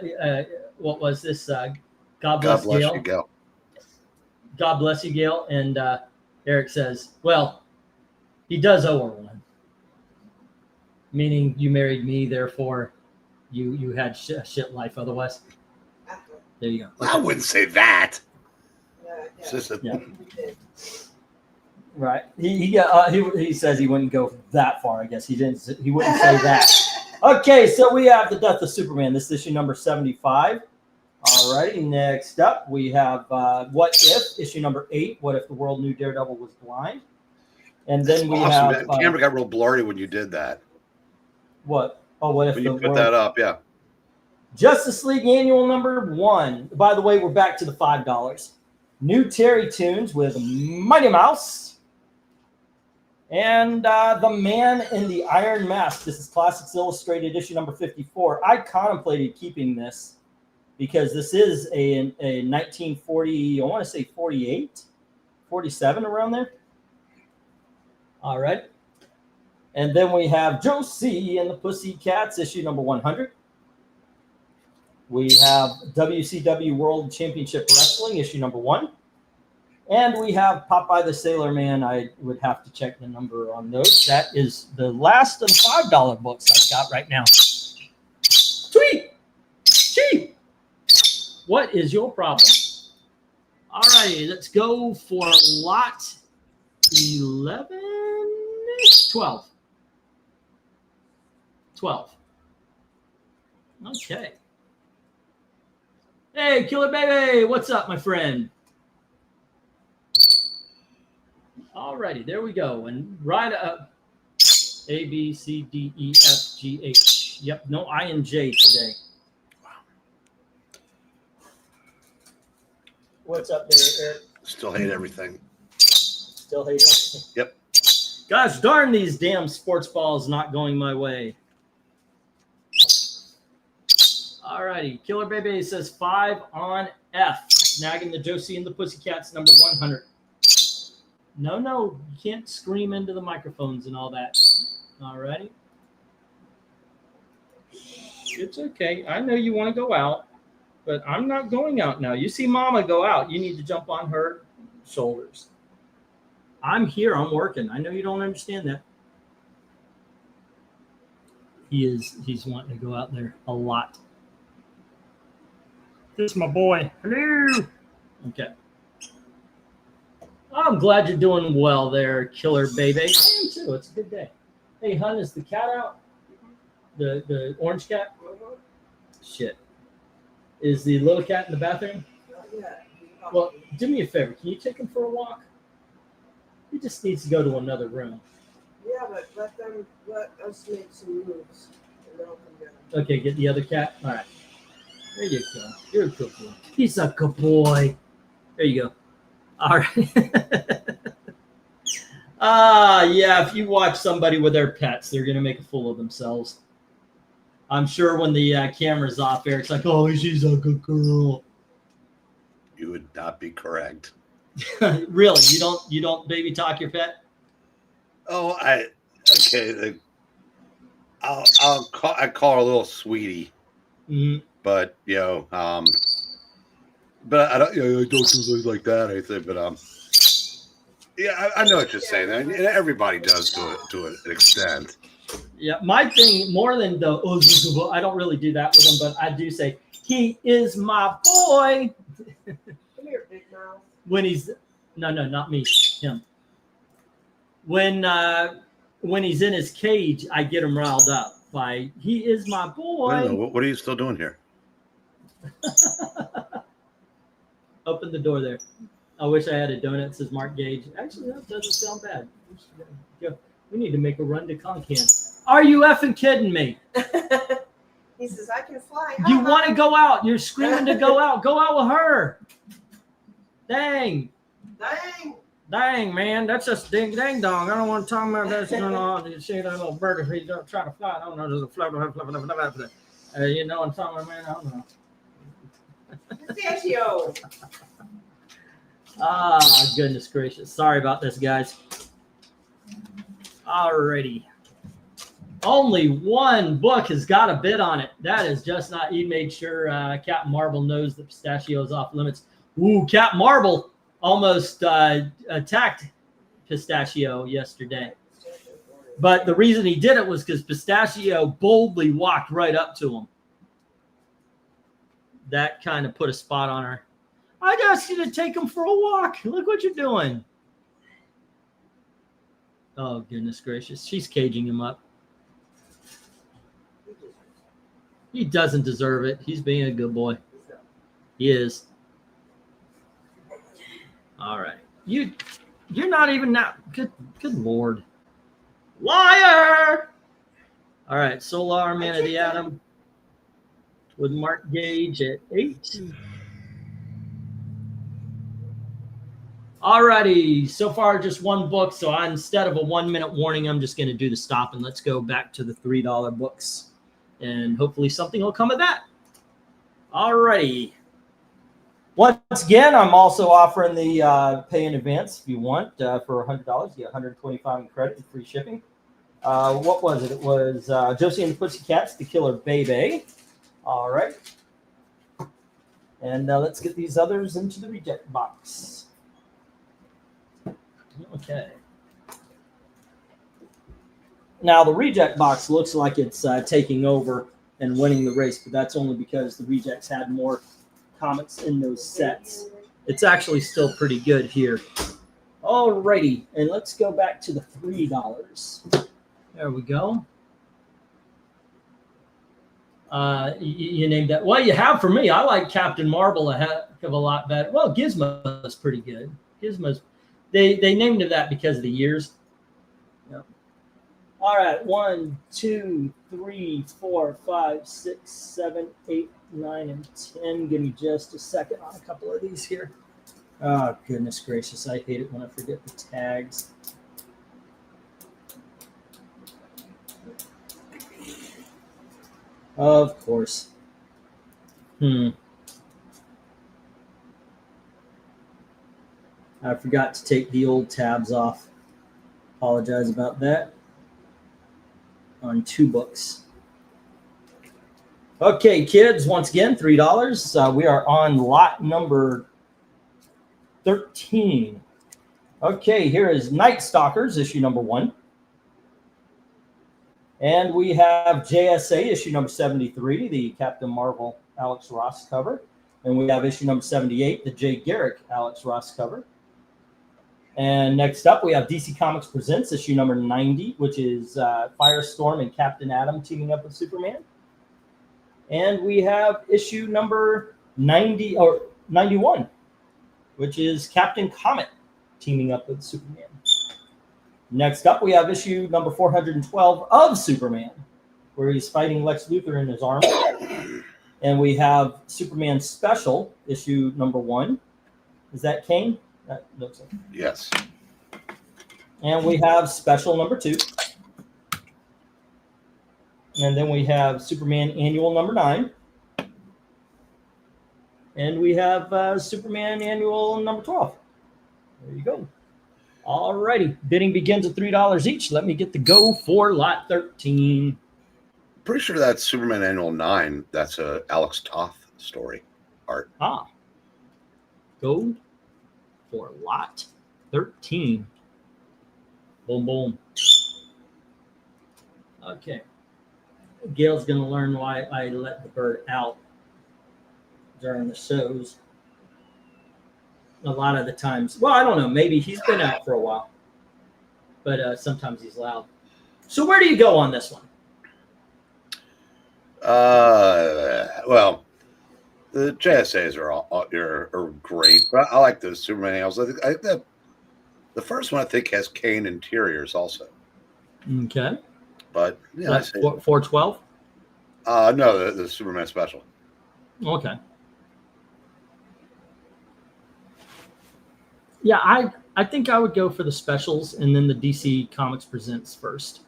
what was this? God bless Gail. You, Gail. God bless you, Gail. And Eric says, well, he does owe her one. Meaning you married me, therefore you had a shit life otherwise. There you go. Okay. I wouldn't say that. Yeah. Right. He says he wouldn't go that far. I guess he wouldn't say that. Okay, so we have the Death of Superman. This is issue number 75. All righty. Next up, we have What If, issue number 8. What if the world knew Daredevil was blind? And then we have. The camera got real blurry when you did that. What? Oh, what if when the you put world... that up? Yeah. Justice League Annual number 1. By the way, we're back to the $5. New Terry Tunes with Mighty Mouse. And The Man in the Iron Mask. This is Classics Illustrated, issue number 54. I contemplated keeping this because this is a 1940, I want to say 48, 47, around there. All right. And then we have Josie and the Pussycats, issue number 100. We have WCW World Championship Wrestling, issue number 1. And we have Popeye the Sailor Man. I would have to check the number on those. That is the last of the $5 books I've got right now. Sweet! Cheap! What is your problem? All righty, let's go for lot 11, 12. 12. Okay. Hey, Killer Baby, what's up, my friend? All righty, there we go. And right up, A, B, C, D, E, F, G, H. Yep, no I and J today. What's up there, Eric? Still hate everything. Still hate it? Yep. Gosh darn these damn sports balls not going my way. All righty. Killer Baby says 5 on F. Snagging the Josie and the Pussycats, number 100. No, you can't scream into the microphones and all that. All righty. It's okay. I know you want to go out, but I'm not going out now. You see Mama go out, you need to jump on her shoulders. I'm here. I'm working. I know you don't understand that. He's wanting to go out there a lot. This is my boy. Hello. Okay. I'm glad you're doing well there, Killer Baby. I am too. It's a good day. Hey, hun, is the cat out? The orange cat? Shit. Is the little cat in the bathroom? Well, do me a favor. Can you take him for a walk? He just needs to go to another room. Yeah, but let us make some moves. And then I'll come down. Okay, get the other cat. All right. There you go. You're a good boy. He's a good boy. There you go. All right. Yeah, if you watch somebody with their pets, they're going to make a fool of themselves. I'm sure when the camera's off, Eric's like, oh, she's a good girl. You would not be correct. Really? You don't baby talk your pet? Oh, okay. I call her a little sweetie, but but I don't do things like that. I think, but yeah, I know what you're saying. And everybody does to an extent. Yeah, my thing more than the I don't really do that with him, but I do say he is my boy. Come here, big mouth. When he's no, not me, him. When he's in his cage, I get him riled up by he is my boy. What are you still doing here? Open the door there. I wish I had a donut that says Mark Gage. Actually, that doesn't sound bad. We need to make a run to Concan. Are you effing kidding me? He says, I can fly. You want to go out. You're screaming to go out. Go out with her. Dang. Dang, man. That's just ding dong. I don't want to talk about that. You see that little bird if he's trying to fly. I don't know. There's a flap. You know what I'm talking about, man? I don't know. Pistachio. Goodness gracious. Sorry about this, guys. Alrighty. Only one book has got a bid on it. That is just not. He made sure Captain Marble knows that Pistachio is off limits. Ooh, Captain Marble almost attacked Pistachio yesterday. But the reason he did it was because Pistachio boldly walked right up to him. That kind of put a spot on her. I asked you to take him for a walk. Look what you're doing. Oh, goodness gracious. She's caging him up. He doesn't deserve it. He's being a good boy. He is. All right. You're not even now. Good Lord. Liar! All right. Solar Man of the Atom with Mark Gage at 8. All righty. So far, just one book. So instead of a 1-minute warning, I'm just going to do the stop and let's go back to the $3 books. And hopefully something will come of that. All righty. Once again, I'm also offering the pay in advance if you want for $100. You get $125 in credit and free shipping. What was it? It was Josie and the Pussycats, The Killer Baby. All right. And let's get these others into the reject box. Okay. Now, the reject box looks like it's taking over and winning the race, but that's only because the rejects had more comics in those sets. It's actually still pretty good here. Alrighty, and let's go back to the $3. There we go. You named that. Well, you have for me. I like Captain Marvel a heck of a lot better. Well, Gizmo's pretty good. Gizmo's. They named it that because of the years. Yep. All right, 1, 2, 3, 4, 5, 6, 7, 8, 9, and 10. Give me just a second on a couple of these here. Oh, goodness gracious. I hate it when I forget the tags. Of course. I forgot to take the old tabs off. Apologize about that. On 2 books. Okay, kids, once again, $3. We are on lot number 13. Okay, here is Night Stalkers, issue number 1. And we have JSA, issue number 73, the Captain Marvel Alex Ross cover. And we have issue number 78, the Jay Garrick Alex Ross cover. And next up, we have DC Comics Presents, issue number 90, which is Firestorm and Captain Atom teaming up with Superman. And we have issue number 90 or 91, which is Captain Comet teaming up with Superman. Next up, we have issue number 412 of Superman, where he's fighting Lex Luthor in his armor. And we have Superman Special, issue number 1. Is that Kane? That looks like. Yes. And we have Special number 2. And then we have Superman Annual number 9. And we have Superman Annual number 12. There you go. All righty. Bidding begins at $3 each. Let me get the go for lot 13. Pretty sure that's Superman Annual 9. That's a Alex Toth story art. Go for lot 13. Boom, boom. Okay. Gail's going to learn why I let the bird out during the shows. A lot of the times. Well, I don't know. Maybe he's been out for a while. But sometimes he's loud. So where do you go on this one? Well, the JSAs are great, but I like the Superman annuals. I think that the first one I think has Kane interiors also. Okay. But yeah, That's 412? No, the Superman Special. Okay. Yeah, I think I would go for the specials and then the DC Comics Presents first.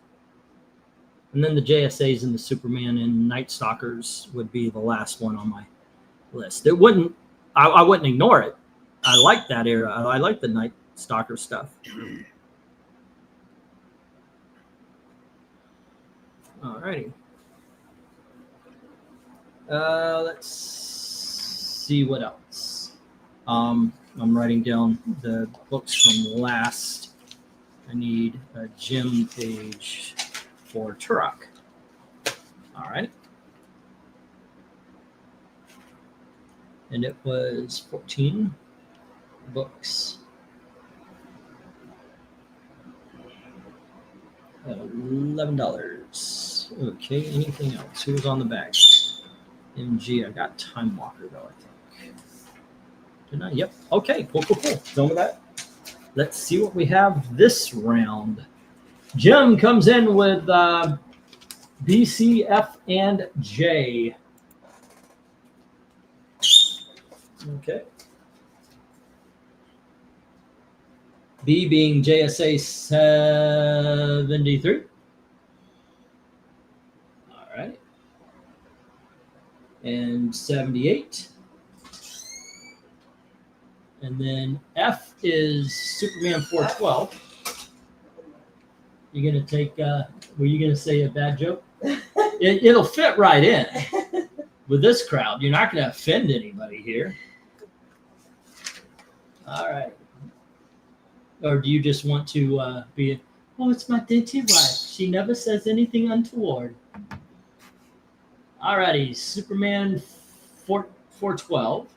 And then the JSAs and the Superman and Night Stalkers would be the last one on my list. It wouldn't, I wouldn't ignore it. I like that era. I like the Night Stalker stuff. All righty. Let's see what else. I'm writing down the books from last. I need a Jim page for Turok. All right. And it was 14 books. $11. Okay, anything else? Who was on the back? MG. I got Time Walker though, I think. Didn't I? Yep. Okay, cool. Done with that. Let's see what we have this round. Jim comes in with BCF and J. Okay. B being JSA 73. All right. And 78. And then F is Superman 412. You're going to take, were you going to say a bad joke? It'll fit right in with this crowd. You're not going to offend anybody here. All right. Or do you just want to be, oh, it's my dainty wife. She never says anything untoward. All righty. Superman 412.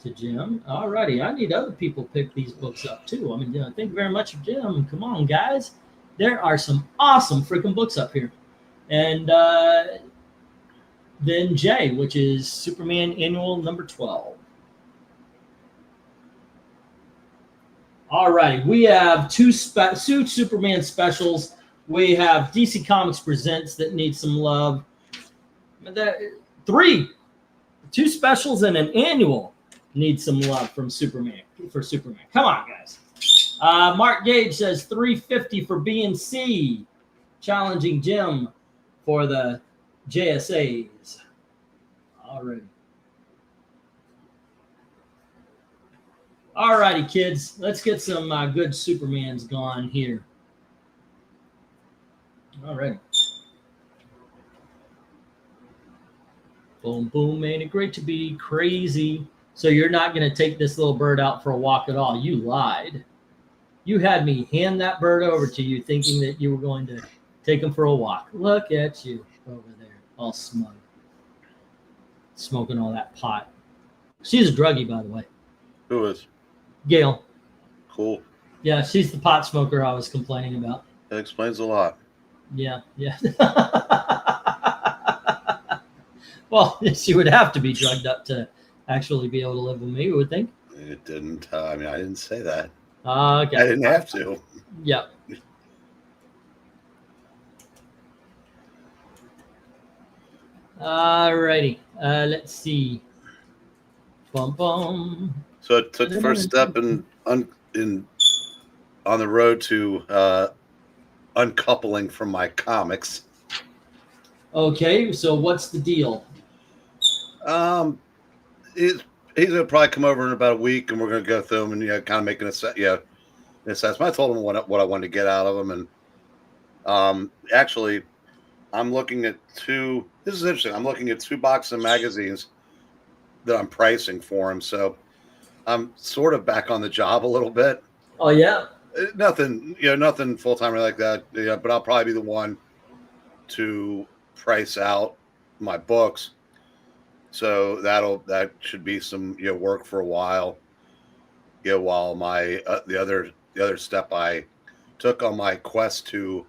to Jim. All righty. I need other people to pick these books up too. I mean, thank you very much, Jim. Come on, guys. There are some awesome freaking books up here. And then J, which is Superman Annual number 12. All right, we have two Superman specials. We have DC Comics Presents that need some love. Two specials and an annual need some love from Superman. Come on, guys. Mark Gage says $350 for B and C, challenging Jim for the JSAs. All righty, kids. Let's get some good Supermans going here. All righty. Boom, boom. Ain't it great to be crazy? So you're not going to take this little bird out for a walk at all. You lied. You had me hand that bird over to you thinking that you were going to take him for a walk. Look at you over there, all smug. Smoking all that pot. She's a druggie, by the way. Who is? Gail. Cool. Yeah, she's the pot smoker I was complaining about. That explains a lot. Yeah. Well, she would have to be drugged up to actually be able to live with me, you would think. It didn't. I didn't say that. Okay. I didn't have to. Yeah. All righty. Let's see. Bum bum. So I took the first step on the road to uncoupling from my comics. Okay, so what's the deal? He's gonna probably come over in about a week, and we're gonna go through them and kind of make an assessment. I told him what I wanted to get out of him, and actually, I'm looking at two. This is interesting. I'm looking at 2 boxes of magazines that I'm pricing for him. So I'm sort of back on the job a little bit. Oh yeah. Nothing full time like that. Yeah, but I'll probably be the one to price out my books. So that should be some work for a while. While my the other step I took on my quest to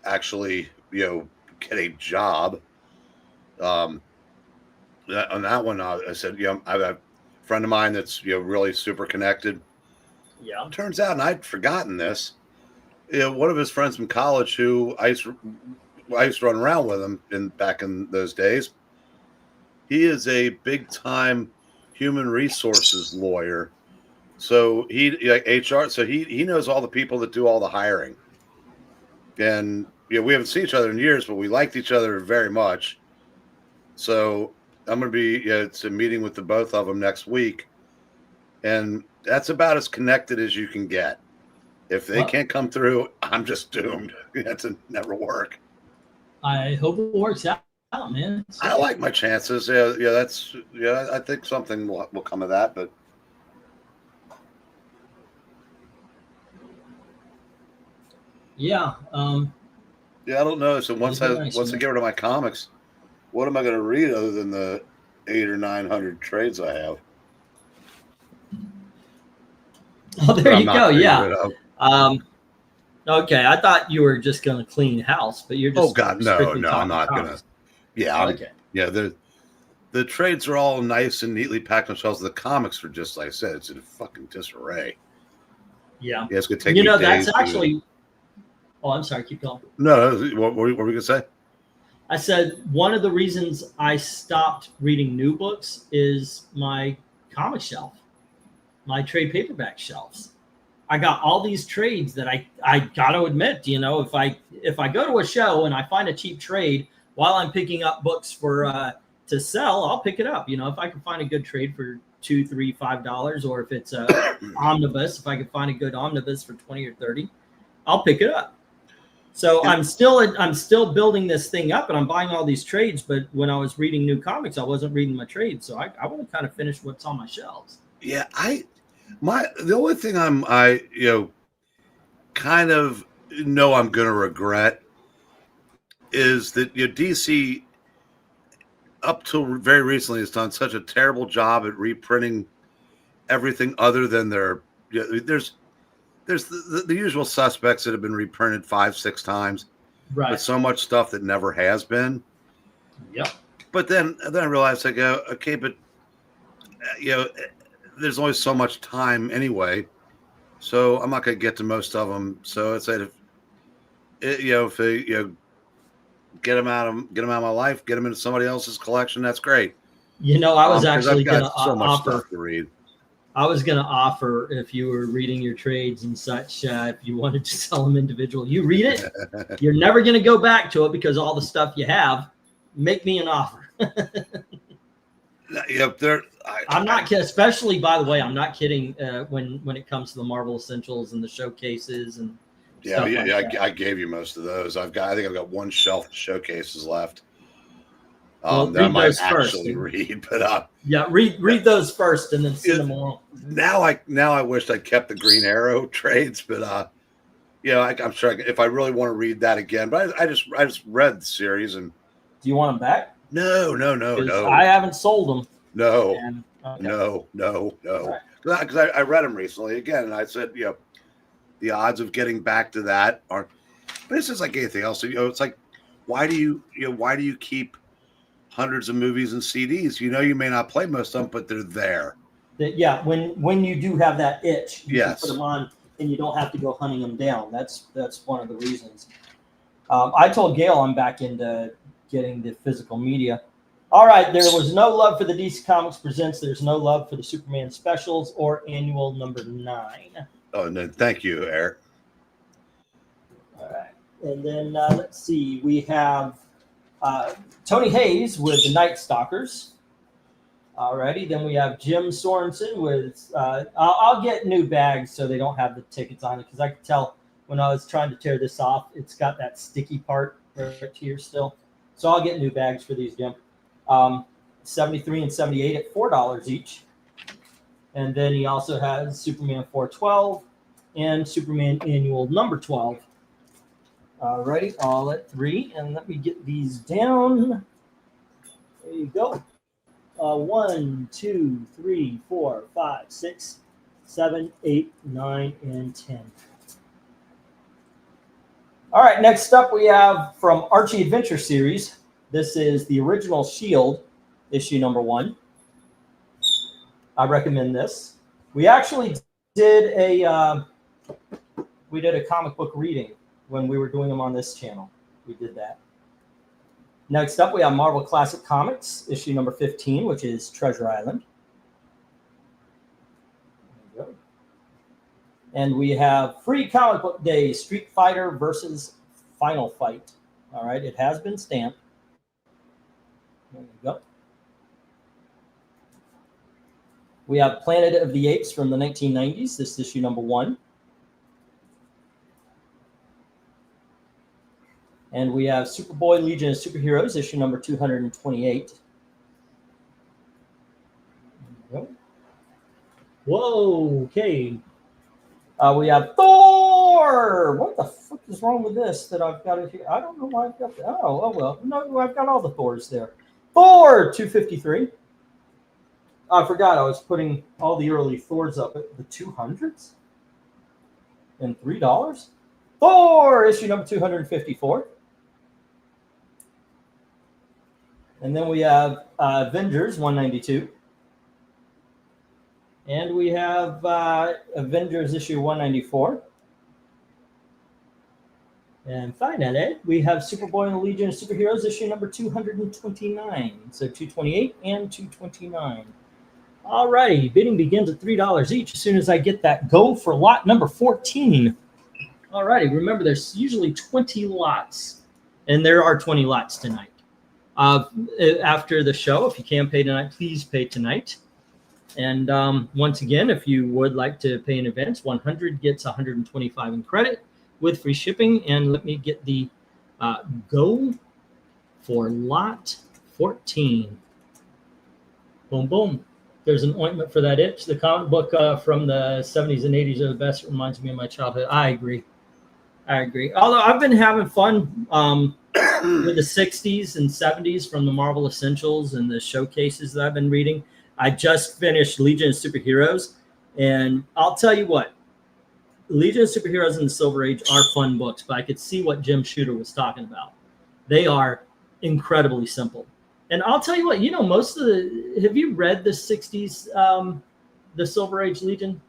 actually get a job. On that one, I said I have a friend of mine that's really super connected. Yeah. Turns out, and I'd forgotten this. One of his friends from college who I used to run around with him back in those days. He is a big time human resources lawyer. So he HR. So he knows all the people that do all the hiring. And we haven't seen each other in years, but we liked each other very much. So I'm going to be it's a meeting with the both of them next week, and that's about as connected as you can get. If they can't come through, I'm just doomed. That's never work. I hope it works out, man. I like my chances. I think something will come of that. But yeah, I don't know. So once I get rid of my comics, what am I going to read other than the 800 or 900 trades I have? Oh, there you go. Yeah. Okay, I thought you were just going to clean house, but you're just. Oh God, no, I'm not going to. Yeah. Okay. The trades are all nice and neatly packed themselves. The comics are just like I said, it's in fucking disarray. Yeah. It's going to take me days. That's actually. Oh, I'm sorry. Keep going. No, what were we going to say? I said one of the reasons I stopped reading new books is my comic shelf, my trade paperback shelves. I got all these trades that I got to admit, if I go to a show and I find a cheap trade while I'm picking up books for to sell, I'll pick it up. If I can find a good trade for $2, $3, $5, or if it's a omnibus, if I can find a good omnibus for 20 or 30, I'll pick it up. So I'm still building this thing up, and I'm buying all these trades. But when I was reading new comics, I wasn't reading my trades. So I want to kind of finish what's on my shelves. Yeah, the only thing I kind of know I'm going to regret is that DC up till very recently, has done such a terrible job at reprinting everything other than their. There's the usual suspects that have been reprinted 5-6 times, Right. but so much stuff that never has been. Yep. But then I realized, I go, okay, but there's only so much time anyway, so I'm not going to get to most of them. So it's that if get them out of my life, get them into somebody else's collection, that's great. I was 'Cause actually I've going to got so much offer. stuff to read. I was going to offer, if you were reading your trades and such, if you wanted to sell them individually, you read it. You're never going to go back to it because all the stuff you have. Make me an offer. I'm not kidding. Especially, by the way, I'm not kidding. When it comes to the Marvel Essentials and the showcases and stuff like that. I gave you most of those. I think I've got one shelf of showcases left. Well, that I read might those actually first. read, but read those first and then send them along. now I wished I'd kept the Green Arrow trades, but I'm sure if I really want to read that again, but I just read the series and. Do you want them back? No. I haven't sold them. No. And, okay. No. Right. Because I read them recently again, and I said, the odds of getting back to that are. But it's just like anything else. It's like, why do you keep hundreds of movies and CDs? You may not play most of them, but they're there. When you do have that itch, you Yes. can put them on, and you don't have to go hunting them down. That's one of the reasons. I told Gail I'm back into getting the physical media. All right, there was no love for the DC Comics Presents. There's no love for the Superman specials or annual number 9. Oh, no, thank you, Eric. All right, and then let's see. We have Tony Hayes with the Night Stalkers. Alrighty, then we have Jim Sorensen with. I'll get new bags so they don't have the tickets on it because I could tell when I was trying to tear this off, it's got that sticky part right here still. So I'll get new bags for these, Jim. 73 and 78 at $4 each. And then he also has Superman 412 and Superman Annual number 12. Alrighty, all at $3. And let me get these down. There you go. 1, 2, 3, 4, 5, 6, 7, 8, 9, and 10. All right, next up we have from Archie Adventure Series. This is the original Shield, issue number 1. I recommend this. We actually did a comic book reading when we were doing them on this channel. We did that. Next up, we have Marvel Classic Comics, issue number 15, which is Treasure Island. There you go. And we have Free Comic Book Day, Street Fighter versus Final Fight. All right, it has been stamped. There you go. We have Planet of the Apes from the 1990s. This is issue number 1. And we have Superboy Legion of Superheroes, issue number 228. There you go. Whoa, okay. We have Thor. What the fuck is wrong with this that I've got it here? I don't know why I've got that. Oh well. No, I've got all the Thors there. Thor 253. I forgot I was putting all the early Thors up at the 200s and $3. Thor issue number 254. And then we have Avengers 192. And we have Avengers issue 194. And finally, we have Superboy and the Legion of Superheroes issue number 229. So 228 and 229. All righty, bidding begins at $3 each as soon as I get that go for lot number 14. All righty, remember there's usually 20 lots, and there are 20 lots tonight. After the show, if you can pay tonight, please pay tonight. And once again, if you would like to pay in advance, 100 gets 125 in credit with free shipping. And let me get the go for lot 14. Boom, boom. There's an ointment for that itch. The comic book from the 70s and 80s are the best. It reminds me of my childhood. I agree. Although I've been having fun with the 60s and 70s from the Marvel Essentials and the showcases that I've been reading. I just finished Legion of Superheroes, and I'll tell you what, Legion of Superheroes and the Silver Age are fun books, but I could see what Jim Shooter was talking about. They are incredibly simple. And I'll tell you what, most of have you read the 60s, the Silver Age Legion?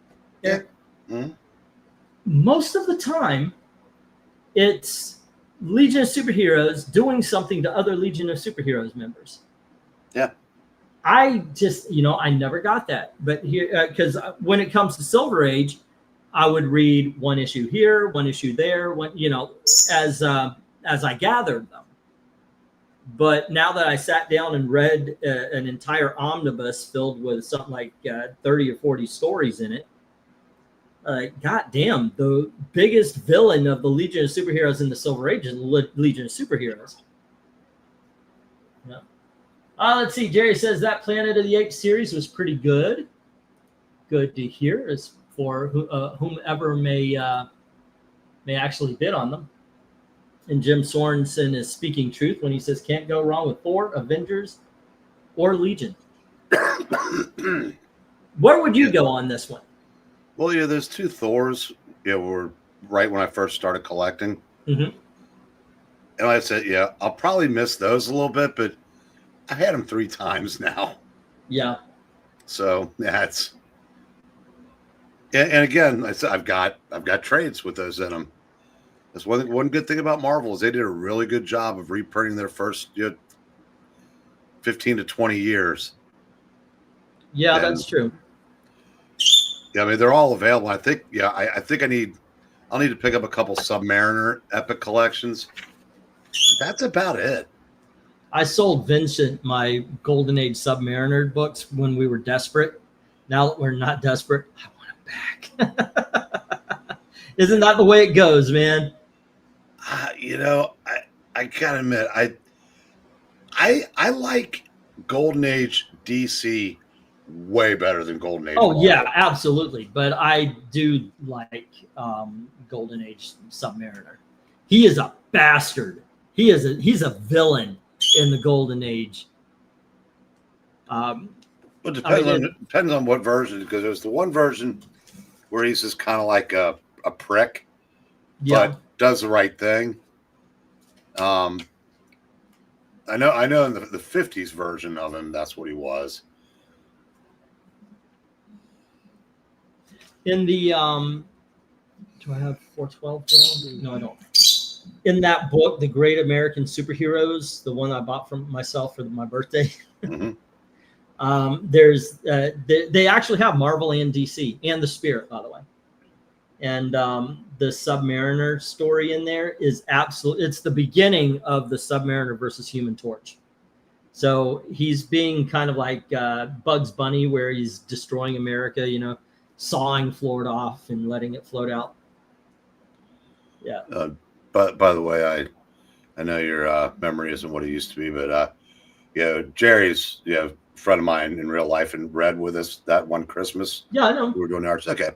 Yeah. Mm-hmm. Most of the time, it's Legion of Superheroes doing something to other Legion of Superheroes members. Yeah. I just, I never got that. But here, because when it comes to Silver Age, I would read one issue here, one issue there, as I gathered them. But now that I sat down and read an entire omnibus filled with something like 30 or 40 stories in it, goddamn, the biggest villain of the Legion of Superheroes in the Silver Age is Legion of Superheroes. Yeah. Let's see. Jerry says that Planet of the Apes series was pretty good. Good to hear, as for whomever may actually bid on them. And Jim Sorensen is speaking truth when he says can't go wrong with Thor, Avengers, or Legion. Where would you go on this one? Well, yeah, there's 2 Thors. Were right when I first started collecting. Mm-hmm. And I said, I'll probably miss those a little bit, but I've had them 3 times now. Yeah. So that's. And again, I said I've got trades with those in them. That's one good thing about Marvel is they did a really good job of reprinting their first 15 to 20 years. Yeah, that's true. Yeah, I mean they're all available. I think I think I'll need to pick up a couple Submariner Epic collections. That's about it. I sold Vincent my Golden Age Submariner books when we were desperate. Now that we're not desperate, I want them back. Isn't that the way it goes, man? I gotta admit, I like Golden Age DC way better than Golden Age. Oh Marvel. yeah, absolutely. But I do like Golden Age Submariner. He is a bastard. He's a villain in the Golden Age. Well, it depends on what version, because there's the one version where he's just kind of like a prick, but does the right thing. I know in the 50s version of him, that's what he was. In the do I have 412 down? No, I don't. In that book, The Great American Superheroes, the one I bought from myself for my birthday, Mm-hmm. there's they actually have Marvel and DC and the Spirit, by the way. And the Submariner story in there is it's the beginning of the Submariner versus Human Torch. So he's being kind of like Bugs Bunny, where he's destroying America, sawing Florida off and letting it float out. Yeah. But by the way, I know your memory isn't what it used to be, but Jerry's a friend of mine in real life and read with us that one Christmas. Yeah, I know. We were doing ours. Okay.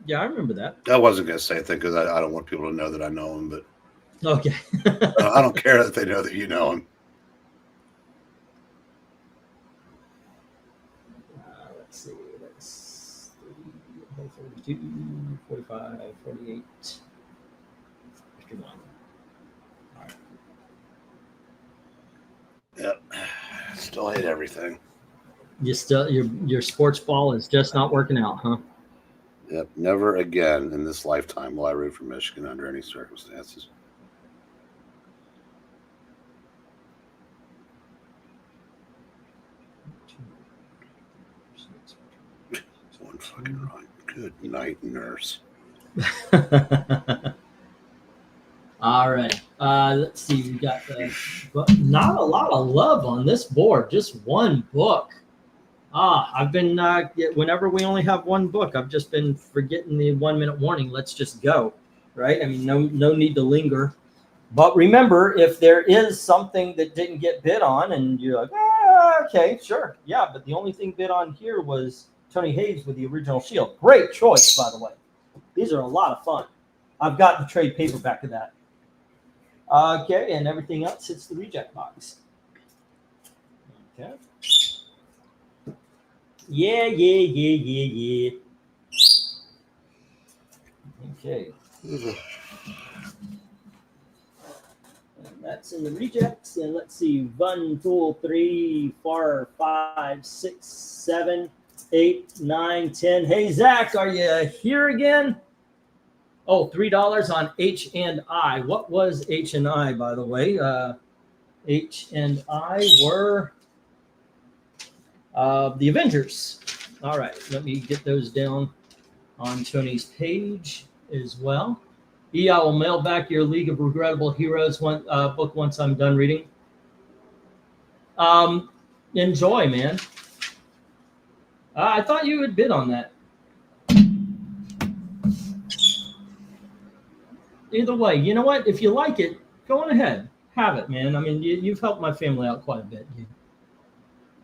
Yeah, I remember that. I wasn't going to say anything because I don't want people to know that I know him, but okay. I don't care that they know that you know him. Let's see. That's 42, 45, 48, 51. All right. Yep. Still hate everything. Your sports ball is just not working out, huh? Yep. Never again in this lifetime will I root for Michigan under any circumstances. One fucking run. Good night, nurse. All right. Let's see. We got not a lot of love on this board. Just one book. I've been whenever we only have one book, I've just been forgetting the 1 minute warning. Let's just go, right? I mean, no need to linger. But remember, if there is something that didn't get bid on, and you're like, okay, sure, yeah, but the only thing bid on here was Tony Hayes with the original Shield. Great choice, by the way. These are a lot of fun. I've got the trade paperback of that. Okay, and everything else hits the reject box. Okay. Yeah. Okay. And that's in the rejects. And let's see. 1, 2, 3, 4, 5, 6, 7, 8, 9, 10. Hey, Zach, are you here again? Oh, $3 on H and I. What was H and I, by the way? H and I were the Avengers. All right, let me get those down on Tony's page as well. I will mail back your League of Regrettable Heroes book once I'm done reading. Enjoy, man. I thought you had bid on that. Either way, you know what? If you like it, go on ahead. Have it, man. I mean, you've helped my family out quite a bit.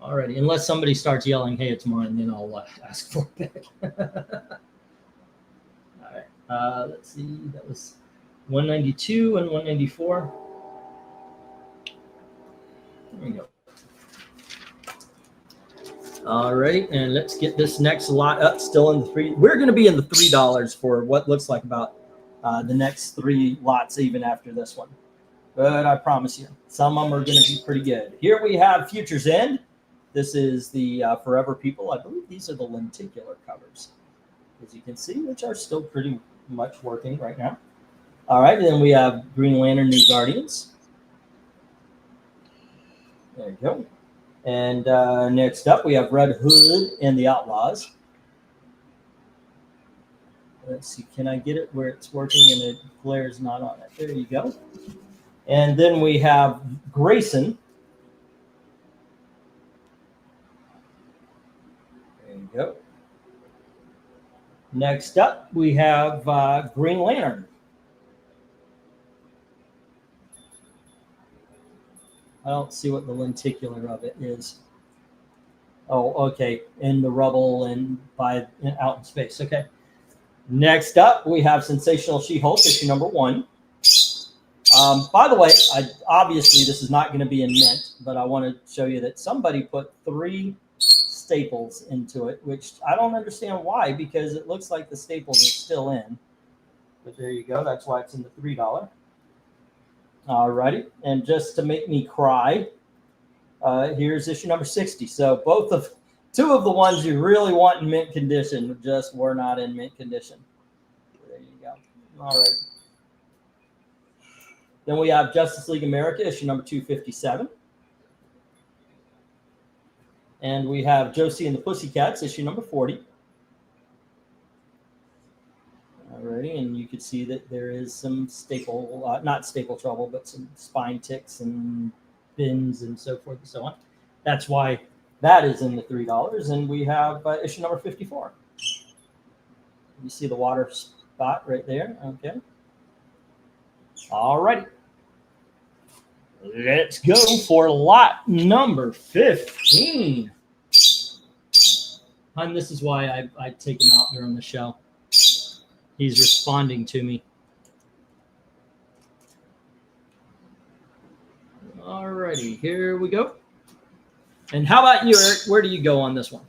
Alrighty, unless somebody starts yelling, "Hey, it's mine," then I'll ask for it back. All right, let's see. That was 192 and 194. There we go. All right, and let's get this next lot up. Still in the $3. We're going to be in the $3 for what looks like about the next 3 lots, even after this one. But I promise you, some of them are going to be pretty good. Here we have Futures End. This is the Forever People. I believe these are the lenticular covers, as you can see, which are still pretty much working right now. All right, and then we have Green Lantern New Guardians. There you go. And next up, we have Red Hood and the Outlaws. Let's see, can I get it where it's working and the glare's not on it? There you go. And then we have Grayson. There you go. Next up, we have Green Lantern. I don't see what the lenticular of it is. Oh, okay. In the rubble and out in space. Okay. Next up, we have Sensational She-Hulk, issue number 1. By the way, obviously this is not going to be in mint, but I want to show you that somebody put 3 staples into it, which I don't understand why, because it looks like the staples are still in. But there you go. That's why it's in the $3. Alrighty, and just to make me cry, here's issue number 60. So 2 of the ones you really want in mint condition just were not in mint condition. There you go. All right. Then we have Justice League America, issue number 257. And we have Josie and the Pussycats, issue number 40. Alrighty, and you can see that there is some not staple trouble, but some spine ticks and bins and so forth and so on. That's why that is in the $3. And we have issue number 54. You see the water spot right there. Okay. Alrighty. Let's go for lot number 15. And this is why I take him out during the show. He's responding to me. Alrighty, here we go. And how about you, Eric? Where do you go on this one?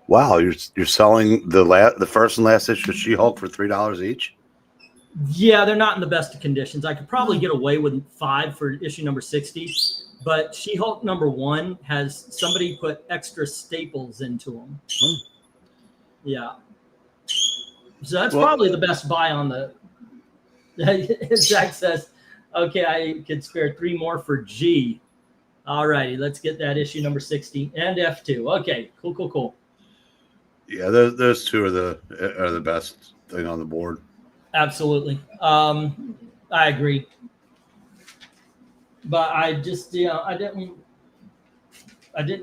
Wow, you're selling the first and last issue of She-Hulk for $3 each? Yeah, they're not in the best of conditions. I could probably get away with 5 for issue number 60, but She-Hulk number 1 has somebody put extra staples into them. Yeah. So that's probably the best buy on the. Zach says, okay, I could spare 3 more for G. All righty, let's get that issue number 60 and F2. Okay, cool. Yeah, those 2 are the best thing on the board. Absolutely. I agree. But I just, I didn't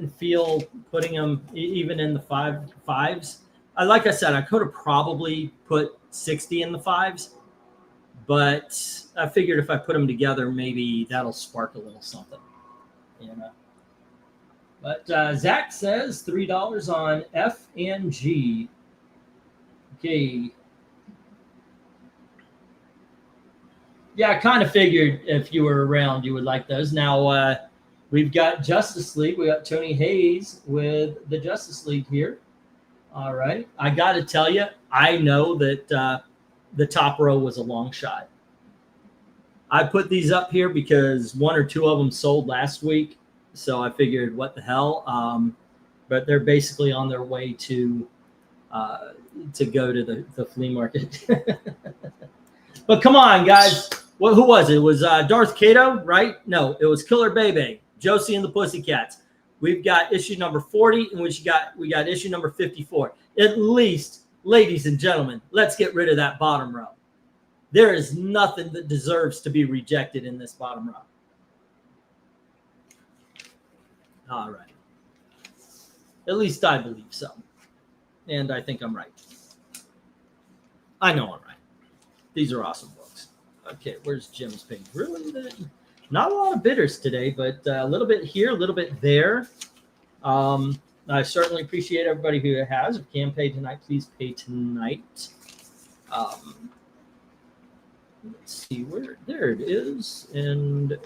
feel putting them even in the fives. Like I said, I could have probably put 60 in the 5s, but I figured if I put them together, maybe that'll spark a little something, But Zach says $3 on F and G. Okay. Yeah, I kind of figured if you were around, you would like those. Now, we've got Justice League. We got Tony Hayes with the Justice League here. All right. I got to tell you, I know that the top row was a long shot. I put these up here because one or two of them sold last week. So I figured, what the hell? But they're basically on their way to go to the flea market. But come on, guys. Well, who was it? It was Darth Kato, right? No, it was Killer Bebe, Josie and the Pussycats. We've got issue number 40, and we got issue number 54. At least, ladies and gentlemen, let's get rid of that bottom row. There is nothing that deserves to be rejected in this bottom row. All right. At least I believe so. And I think I'm right. I know I'm right. These are awesome books. Okay, where's Jim's page? Really? Not a lot of bidders today, but a little bit here, a little bit there. I certainly appreciate everybody who has. If you can pay tonight, please pay tonight. Let's see where. There it is, and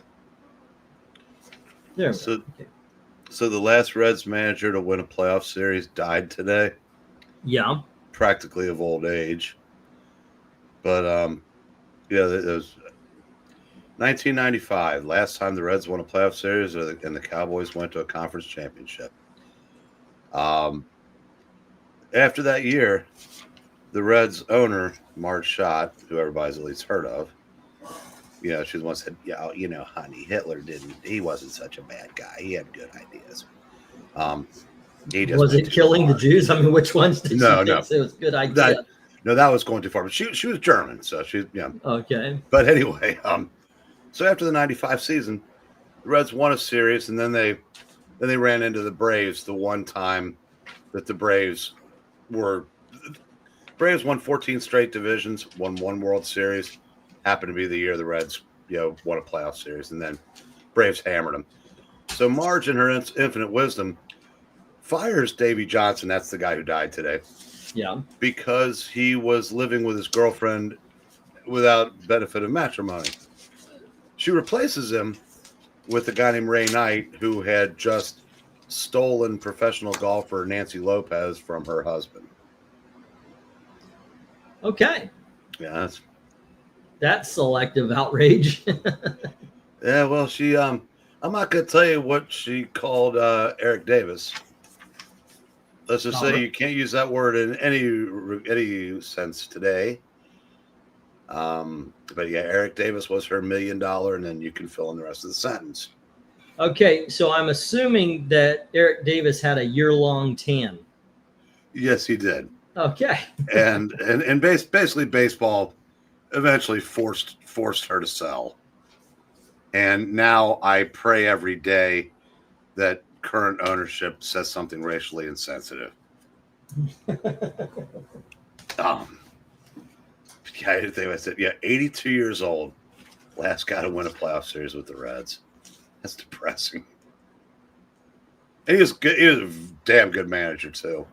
there. So the last Reds manager to win a playoff series died today. Yeah. Practically of old age. But yeah, it was 1995. Last time the Reds won a playoff series, and the Cowboys went to a conference championship. After that year, the Reds owner, Marge Schott, who everybody's at least heard of, she once said, honey, Hitler he wasn't such a bad guy. He had good ideas. Was it killing the Jews? I mean, which ones did no, she think it was a good idea? That was going too far. But she was German, so she's Okay. But anyway, so after the 95 season, the Reds won a series, and then they ran into the Braves the one time that the Braves won 14 straight divisions, won one World Series. Happened to be the year the Reds, won a playoff series, and then Braves hammered them. So Marge, in her infinite wisdom, fires Davy Johnson. That's the guy who died today. Yeah. Because he was living with his girlfriend without benefit of matrimony. She replaces him with a guy named Ray Knight, who had just stolen professional golfer Nancy Lopez from her husband. Okay. Yeah, that's selective outrage. Yeah, well, she I'm not gonna tell you what she called Eric Davis. Let's just say you can't use that word in any sense today. But yeah, Eric Davis was her $1 million, and then you can fill in the rest of the sentence. Okay, so I'm assuming that Eric Davis had a year-long tan. Yes, he did. Okay. and basically baseball eventually forced her to sell. And now I pray every day that current ownership says something racially insensitive. I said, 82 years old, last guy to win a playoff series with the Reds. That's depressing. And he was good. He was a damn good manager too.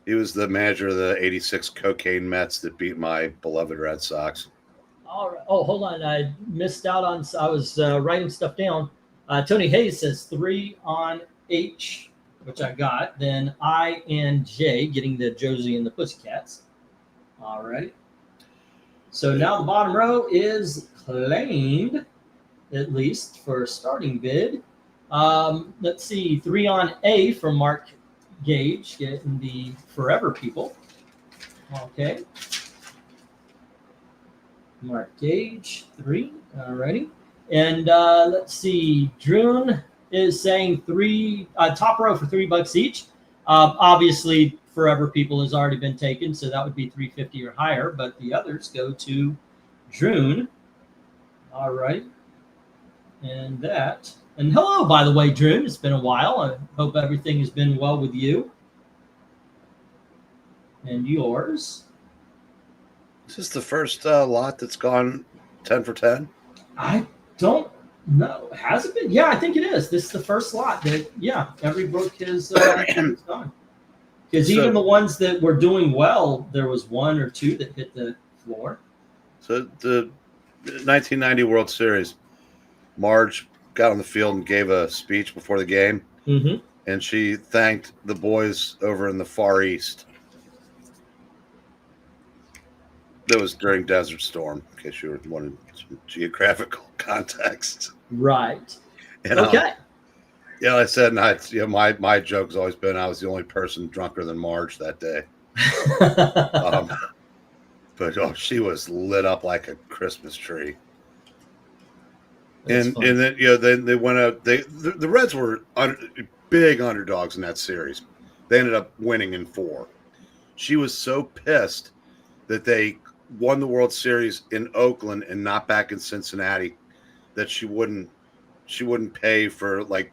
He was the manager of the '86 cocaine Mets that beat my beloved Red Sox. All right. Oh, hold on. I missed out on. I was writing stuff down. Tony Hayes says 3 on H, which I got. Then I and J, getting the Josie and the Pussycats. All right. So now the bottom row is claimed, at least for starting bid. Let's see. 3 on A from Mark Gage, getting the Forever People. Okay. Mark Gage, 3. All righty. And let's see. Drune is saying 3, top row for $3 each. Obviously, Forever People has already been taken, so that would be $3.50 or higher. But the others go to Drune. All right. And that. And hello, by the way, Drune. It's been a while. I hope everything has been well with you. And yours. Is this the first lot that's gone 10 for 10? I don't No, has it been? Yeah, I think it is. This is the first slot that, yeah, every book is gone. Because So- even the ones that were doing well, there was one or two that hit the floor. So the 1990 World Series, Marge got on the field and gave a speech before the game, Mm-hmm. and she thanked the boys over in the Far East. That was during Desert Storm, in case you were wanting some geographical context. Right. And, Okay. yeah, I said, my joke has always been I was the only person drunker than Marge that day. But she was lit up like a Christmas tree. That's And funny. then then they went out. The Reds were big underdogs in that series. They ended up winning in 4. She was so pissed that they won the World Series in Oakland and not back in Cincinnati that she wouldn't pay for like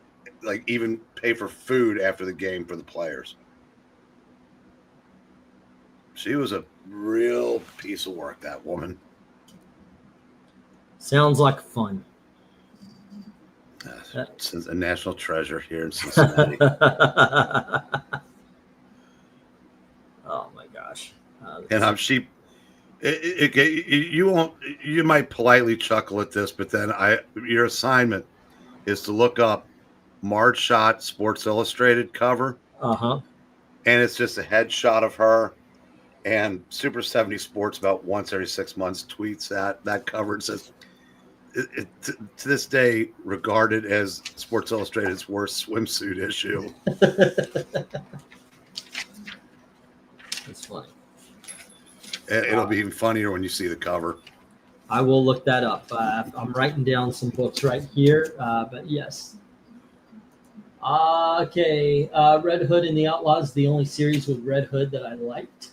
even pay for food after the game for the players. She was a real piece of work, that woman. Sounds like fun. A national treasure here in Cincinnati. Oh my gosh. And you might politely chuckle at this, but then your assignment is to look up Marge Schott Sports Illustrated cover, Uh-huh. and it's just a headshot of her. And Super 70 Sports about once every 6 months tweets that cover and says, to this day, regarded as Sports Illustrated's worst swimsuit issue. That's funny. It'll be even funnier when you see the cover. I will look that up. I'm writing down some books right here, but yes. Okay, Red Hood and the Outlaws, the only series with Red Hood that I liked.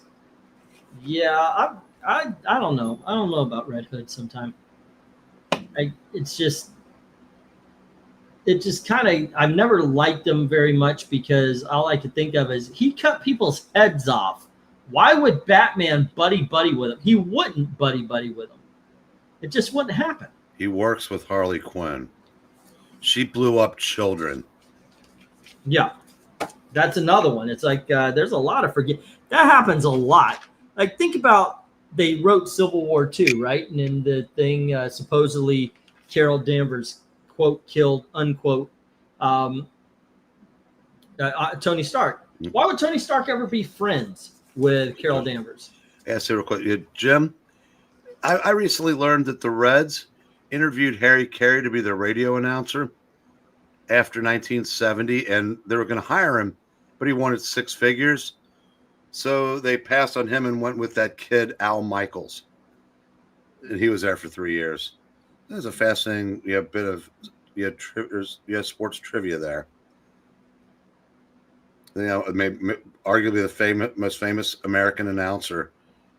Yeah, I don't know. I don't know about Red Hood sometime. It just kind of, I've never liked him very much because all I could think of is he cut people's heads off. Why would Batman buddy with him? He wouldn't buddy with him. It just wouldn't happen. He works with Harley Quinn. She blew up children. Yeah, that's another one. It's like there's a lot of that happens a lot. Like think about they wrote Civil War II, right? And in the thing supposedly Carol Danvers quote killed unquote Tony Stark. Why would Tony Stark ever be friends with Carol Danvers? Ask you real quick, Jim. I recently learned that the Reds interviewed Harry Carey to be their radio announcer after 1970, and they were going to hire him, but he wanted 6 figures. So they passed on him and went with that kid, Al Michaels. And he was there for 3 years. There's a fascinating bit of sports trivia there. Arguably the most famous American announcer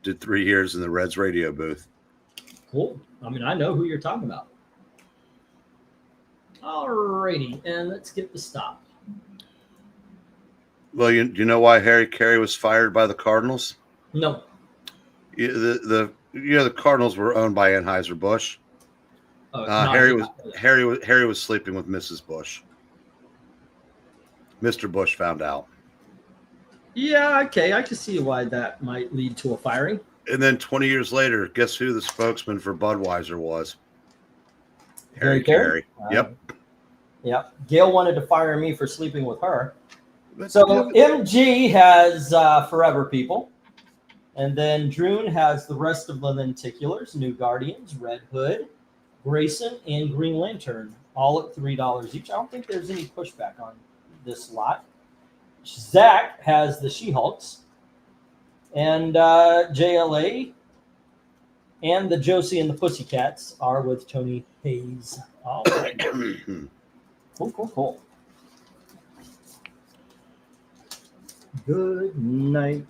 did 3 years in the Reds radio booth. Cool. I mean, I know who you're talking about. Alrighty, and let's get the stop. Well, you know why Harry Carey was fired by the Cardinals? No. The Cardinals were owned by Anheuser-Busch. Harry was sleeping with Mrs. Bush. Mr. Bush found out. Yeah, okay, I can see why that might lead to a firing. And then 20 years later, guess who the spokesman for Budweiser was? Harry Carey? Yep. Yep. Gail wanted to fire me for sleeping with her. So MG has Forever People. And then Droon has the rest of the Lenticulars, New Guardians, Red Hood, Grayson, and Green Lantern, all at $3 each. I don't think there's any pushback on this lot. Zach has the She-Hulks. And JLA and the Josie and the Pussycats are with Tony Hayes. All right. Cool. Good night,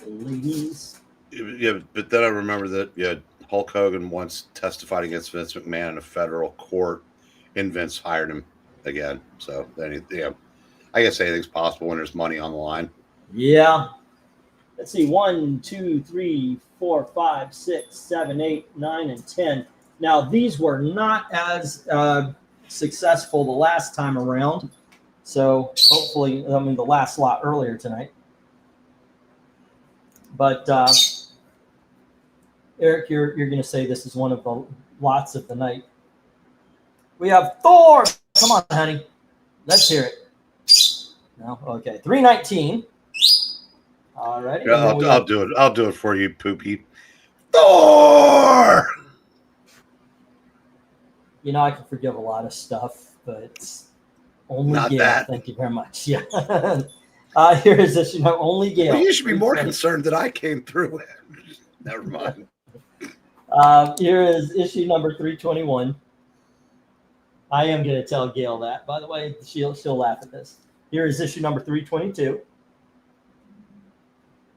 ladies. Yeah, but then I remember that Hulk Hogan once testified against Vince McMahon in a federal court, and Vince hired him again. So then, I guess anything's possible when there's money on the line. Yeah. Let's see, 1, 2, 3, 4, 5, 6, 7, 8, 9, and 10. Now, these were not as successful the last time around. So hopefully, the last lot earlier tonight. But Eric, you're going to say this is one of the lots of the night. We have Thor. Come on, honey. Let's hear it. No? Okay. 319. All right. Yeah, I'll do it. I'll do it for you, Poopy. Thor! You know, I can forgive a lot of stuff, but only Not Gail. that. Thank you very much. Yeah. Here is this. Only Gail. Well, you should be more concerned that I came through it. Never mind. Here is issue number 321. I am going to tell Gail that. By the way, she'll laugh at this. Here is issue number 322.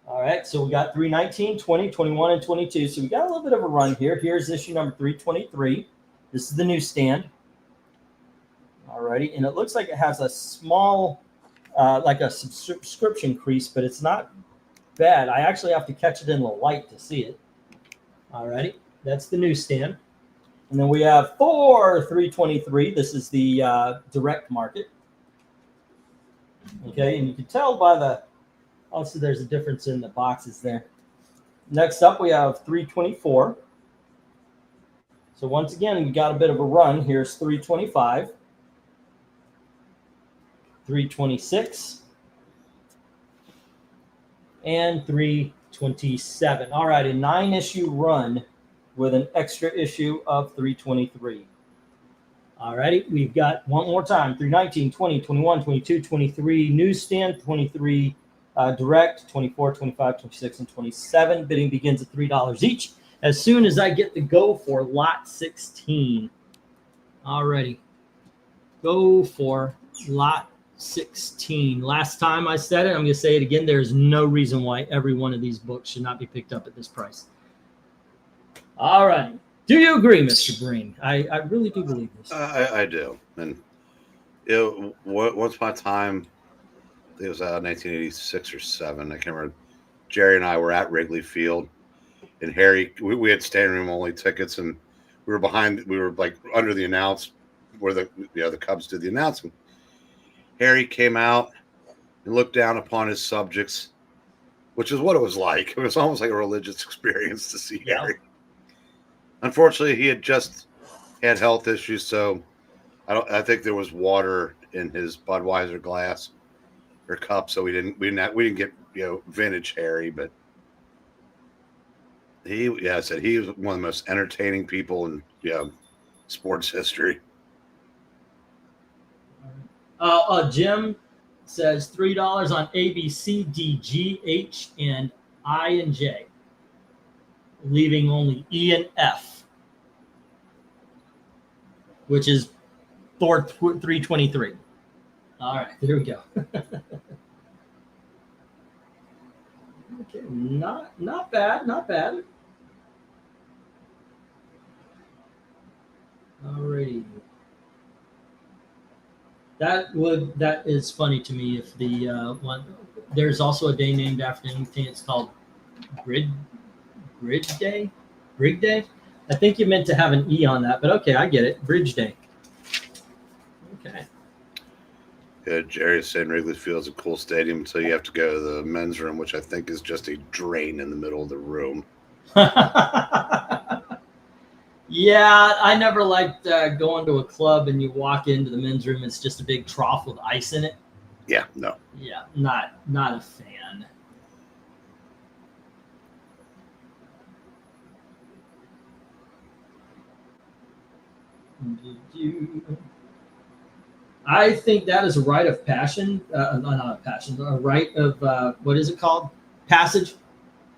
All right, so we got 319, 20, 21, and 22. So we got a little bit of a run here. Here's issue number 323. This is the newsstand. All righty, and it looks like it has a small, like a subscription crease, but it's not bad. I actually have to catch it in the light to see it. All righty, that's the newsstand. And then we have Thor 323. This is the direct market. Okay, and you can tell by the, also there's a difference in the boxes there. Next up, we have 324. So once again, we got a bit of a run. Here's 325, 326, and 327. All right, a 9-issue run with an extra issue of 323. All righty, we've got one more time, 319, 20, 21, 22, 23, newsstand, 23 direct, 24, 25, 26, and 27. Bidding begins at $3 each as soon as I get the go for lot 16. All righty, go for lot 16. Last time I said it, I'm going to say it again. There's no reason why every one of these books should not be picked up at this price. All right. Do you agree, Mr. Breen? I really do believe this. I do. And once upon a time, it was 1986 or 7. I can't remember. Jerry and I were at Wrigley Field, and Harry, we had standing room only tickets, and we were behind. We were like under the announce where the Cubs did the announcement. Harry came out and looked down upon his subjects, which is what it was like. It was almost like a religious experience to see Harry. Unfortunately, he had just had health issues, so I think there was water in his Budweiser glass or cup, so we didn't get vintage Harry, but he was one of the most entertaining people in sports history. Jim says $3 on A, B, C, D, G, H, and I and J, leaving only E and F, which is Thor 323. All right, here we go. Okay, not bad, not bad. All righty. That is funny to me. If the one, there's also a day named after anything. It's called Bridge Day. Brig Day. I think you meant to have an E on that, but okay, I get it. Bridge Day. Okay. Yeah, Jerry said Wrigley Field is a cool stadium until you have to go to the men's room, which I think is just a drain in the middle of the room. Yeah, I never liked going to a club and you walk into the men's room. It's just a big trough with ice in it. Yeah, no. Yeah, not a fan. I think that is a rite of passion, not a passion, a rite of what is it called? Passage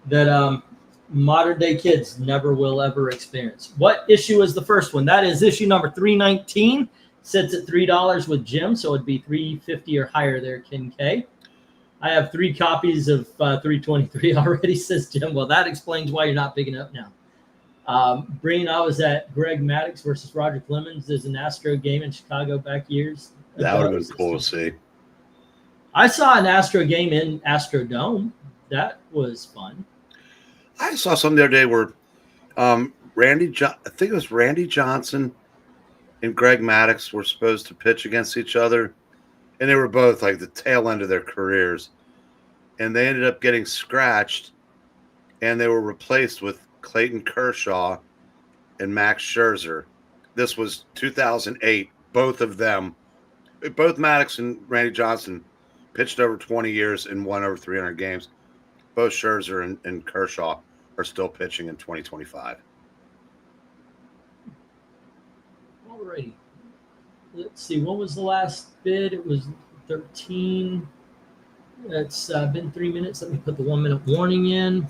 that modern day kids never will ever experience. What issue is the first one? That is issue number 319. Sits at $3 with Jim, so it'd be $3.50 or higher there, Ken K. I have 3 copies of 323 already, says Jim. Well, that explains why you're not picking it up now. Breen, I was at Greg Maddox versus Roger Clemens. There's an Astro game in Chicago back years. That would have been cool to see. I saw an Astro game in Astrodome. That was fun. I saw something the other day where I think it was Randy Johnson and Greg Maddux were supposed to pitch against each other, and they were both like the tail end of their careers, and they ended up getting scratched, and they were replaced with Clayton Kershaw and Max Scherzer. This was 2008. Both of them, both Maddux and Randy Johnson, pitched over 20 years and won over 300 games. Both Scherzer and Kershaw are still pitching in 2025. Alrighty. Let's see. What was the last bid? It was 13. It's been 3 minutes. Let me put the 1 minute warning in.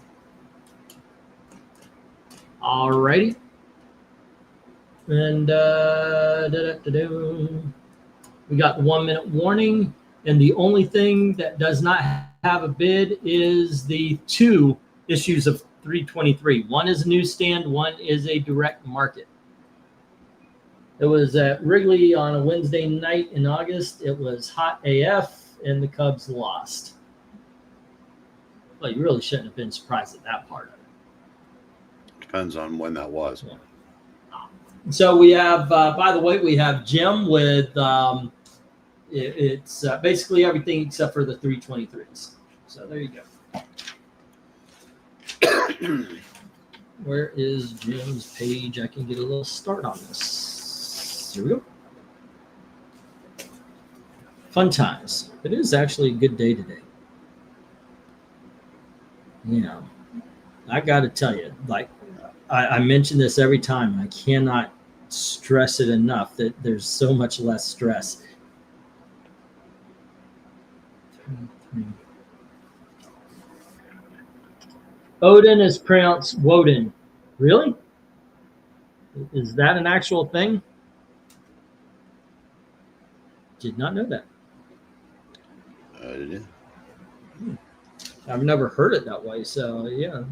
Alrighty. And we got the 1 minute warning. And the only thing that does not have a bid is the two issues of 323. One is a newsstand, one is a direct market. It was at Wrigley on a Wednesday night in August. It was hot AF, and the Cubs lost. Well, you really shouldn't have been surprised at that part of it. Depends on when that was. Yeah. So we have, by the way, we have Jim with it's basically everything except for the 323s. So there you go. Where is Jim's page? I can get a little start on this. Here we go. Fun times. It is actually a good day today. You know, I got to tell you, like I mention this every time. I cannot stress it enough that there's so much less stress. Odin is pronounced Woden. Really? Is that an actual thing? Did not know that. Yeah. I've never heard it that way, so yeah.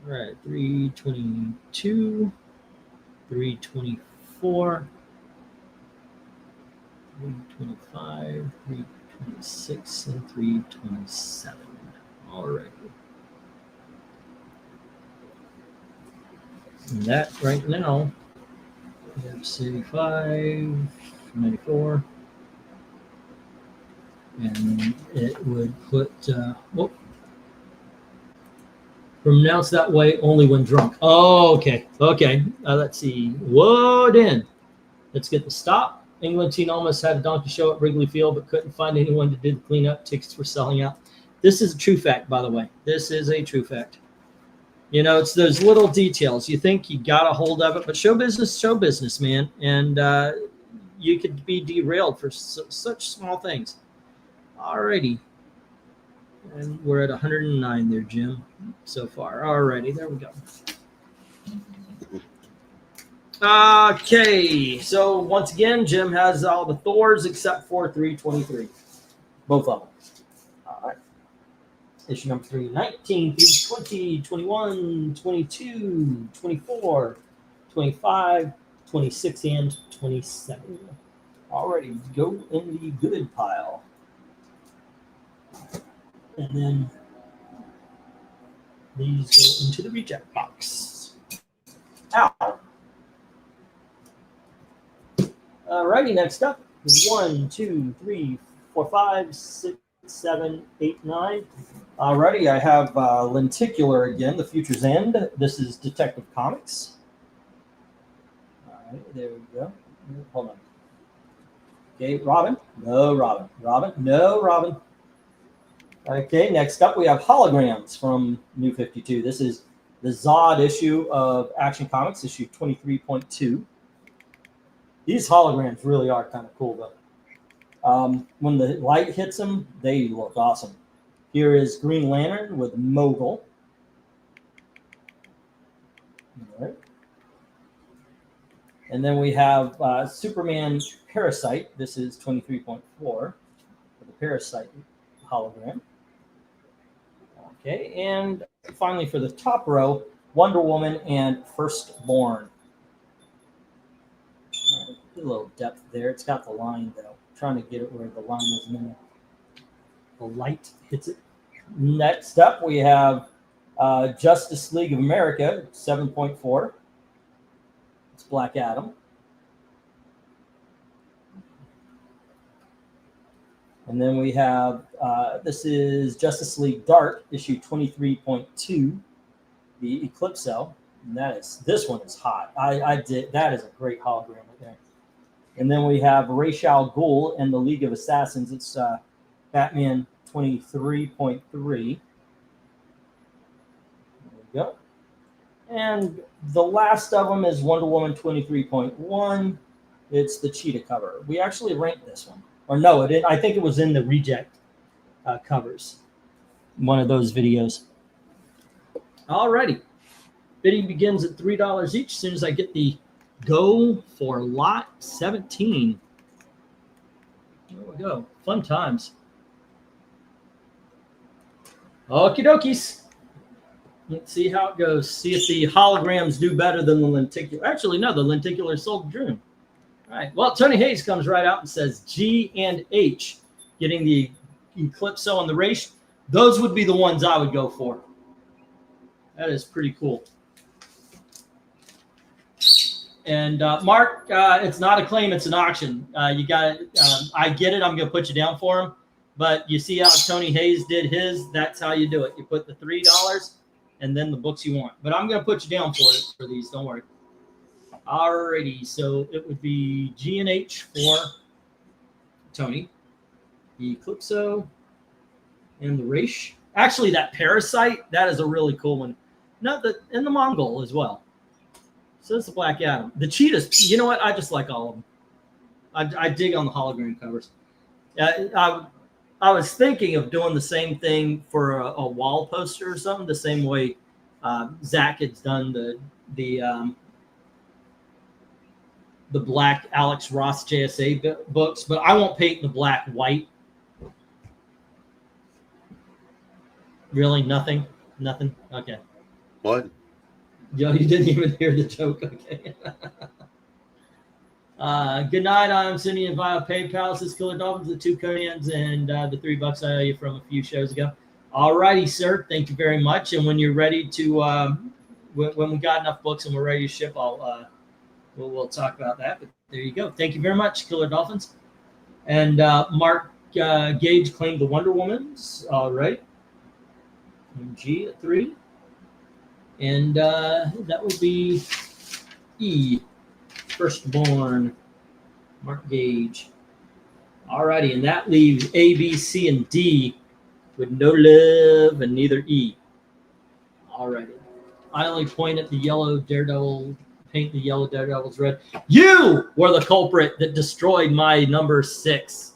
All right, 322, 324, 325, 326, and 327. All right. And that right now, we have 75, 94. And it would put, pronounced that way only when drunk. Oh, okay. Okay. Let's see. Woden. Let's get the stop. England team almost had a donkey show at Wrigley Field, but couldn't find anyone to do the cleanup. Tickets were selling out. This is a true fact, by the way. This is a true fact. You know, it's those little details. You think you got a hold of it, but show business, man. And you could be derailed for such small things. Alrighty. And we're at 109 there, Jim, so far. Alrighty, there we go. Okay, so once again, Jim has all the Thors except for 323. Both of them. All right. Issue number 319, 320, 21, 22, 24, 25, 26, and 27. Alrighty, go in the good pile. And then these go into the reject box. Ow. Alrighty, next up, 1, 2, 3, 4, 5, 6, 7, 8, 9. Alrighty, I have Lenticular again, The Future's End. This is Detective Comics. Alright, there we go. Hold on. Okay, Robin. No, Robin. Robin. No, Robin. Okay, next up we have Holograms from New 52. This is the Zod issue of Action Comics, issue 23.2. These holograms really are kind of cool, though. When the light hits them, they look awesome. Here is Green Lantern with Mogul. All right. And then we have Superman Parasite. This is 23.4 for the Parasite hologram. Okay, and finally for the top row, Wonder Woman and Firstborn. Right, a little depth there. It's got the line, though. I'm trying to get it where the line is minimal. The light hits it. Next up, we have Justice League of America, 7.4. Let's Black Adam. And then we have, this is Justice League Dark, issue 23.2, the Eclipso. And this one is hot. I did, that is a great hologram right there. And then we have Ra's al Ghul and the League of Assassins. It's Batman 23.3. There we go. And the last of them is Wonder Woman 23.1. It's the Cheetah cover. We actually ranked this one. Or no, it didn't. I think it was in the reject covers. One of those videos. Alrighty. Bidding begins at $3 each as soon as I get the go for lot 17. There we go. Fun times. Okie dokies. Let's see how it goes. See if the holograms do better than the lenticular. Actually, no, the lenticular sold Drew. All right. Well, Tony Hayes comes right out and says G and H, getting the Eclipso and the Race. Those would be the ones I would go for. That is pretty cool. And Mark, it's not a claim, it's an auction. You got it. I get it. I'm going to put you down for him. But you see how Tony Hayes did his? That's how you do it. You put the $3 and then the books you want. But I'm going to put you down for it for these. Don't worry. Alrighty. So it would be G and H for Tony, the Eclipso, and the Race. Actually, that Parasite, that is a really cool one. Not the and the Mongol as well. So it's the Black Adam. The Cheetahs, you know what? I just like all of them. I dig on the hologram covers. I was thinking of doing the same thing for a wall poster or something, the same way Zach had done the black Alex Ross JSA books, but I won't paint the black white. Really? Nothing? Okay. What? Joe, you didn't even hear the joke. Okay. Good night. I'm sending you via PayPal. Says Killer Dolphins, the 2 Conans, and the $3 I owe you from a few shows ago. All righty, sir. Thank you very much. And when you're ready to, when we got enough books and we're ready to ship, we'll talk about that. But there you go. Thank you very much, Killer Dolphins. And Mark Gage claimed the Wonder Woman's. All right. And G at 3. And that would be E, Firstborn, Mark Gage. All righty, and that leaves A, B, C, and D with no love and neither E. All righty. I only point at the yellow Daredevil, paint the yellow Daredevils red. You were the culprit that destroyed my number 6,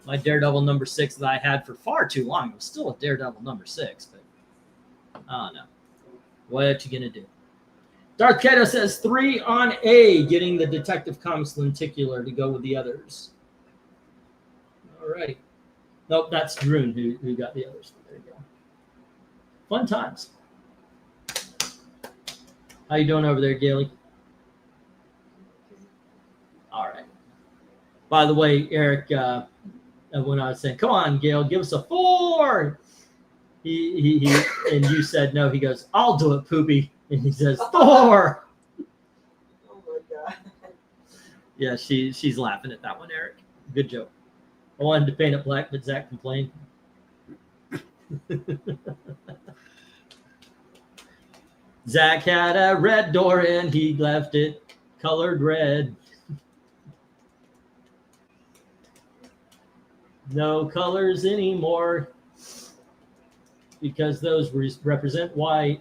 my Daredevil number 6 that I had for far too long. It was still a Daredevil number 6, but I don't know. What you gonna do? Darth Kato says 3 on A, getting the Detective Comics lenticular to go with the others. All right. Nope, that's Droon who got the others. There you go. Fun times. How you doing over there, Gailey? All right. By the way, Eric, when I was saying, come on, Gail, give us a 4. He and you said no. He goes, I'll do it, Poopy. And he says 4. Oh my God. Yeah, she's laughing at that one, Eric. Good joke. I wanted to paint it black, but Zach complained. Zach had a red door and he left it colored red. No colors anymore, because those represent white.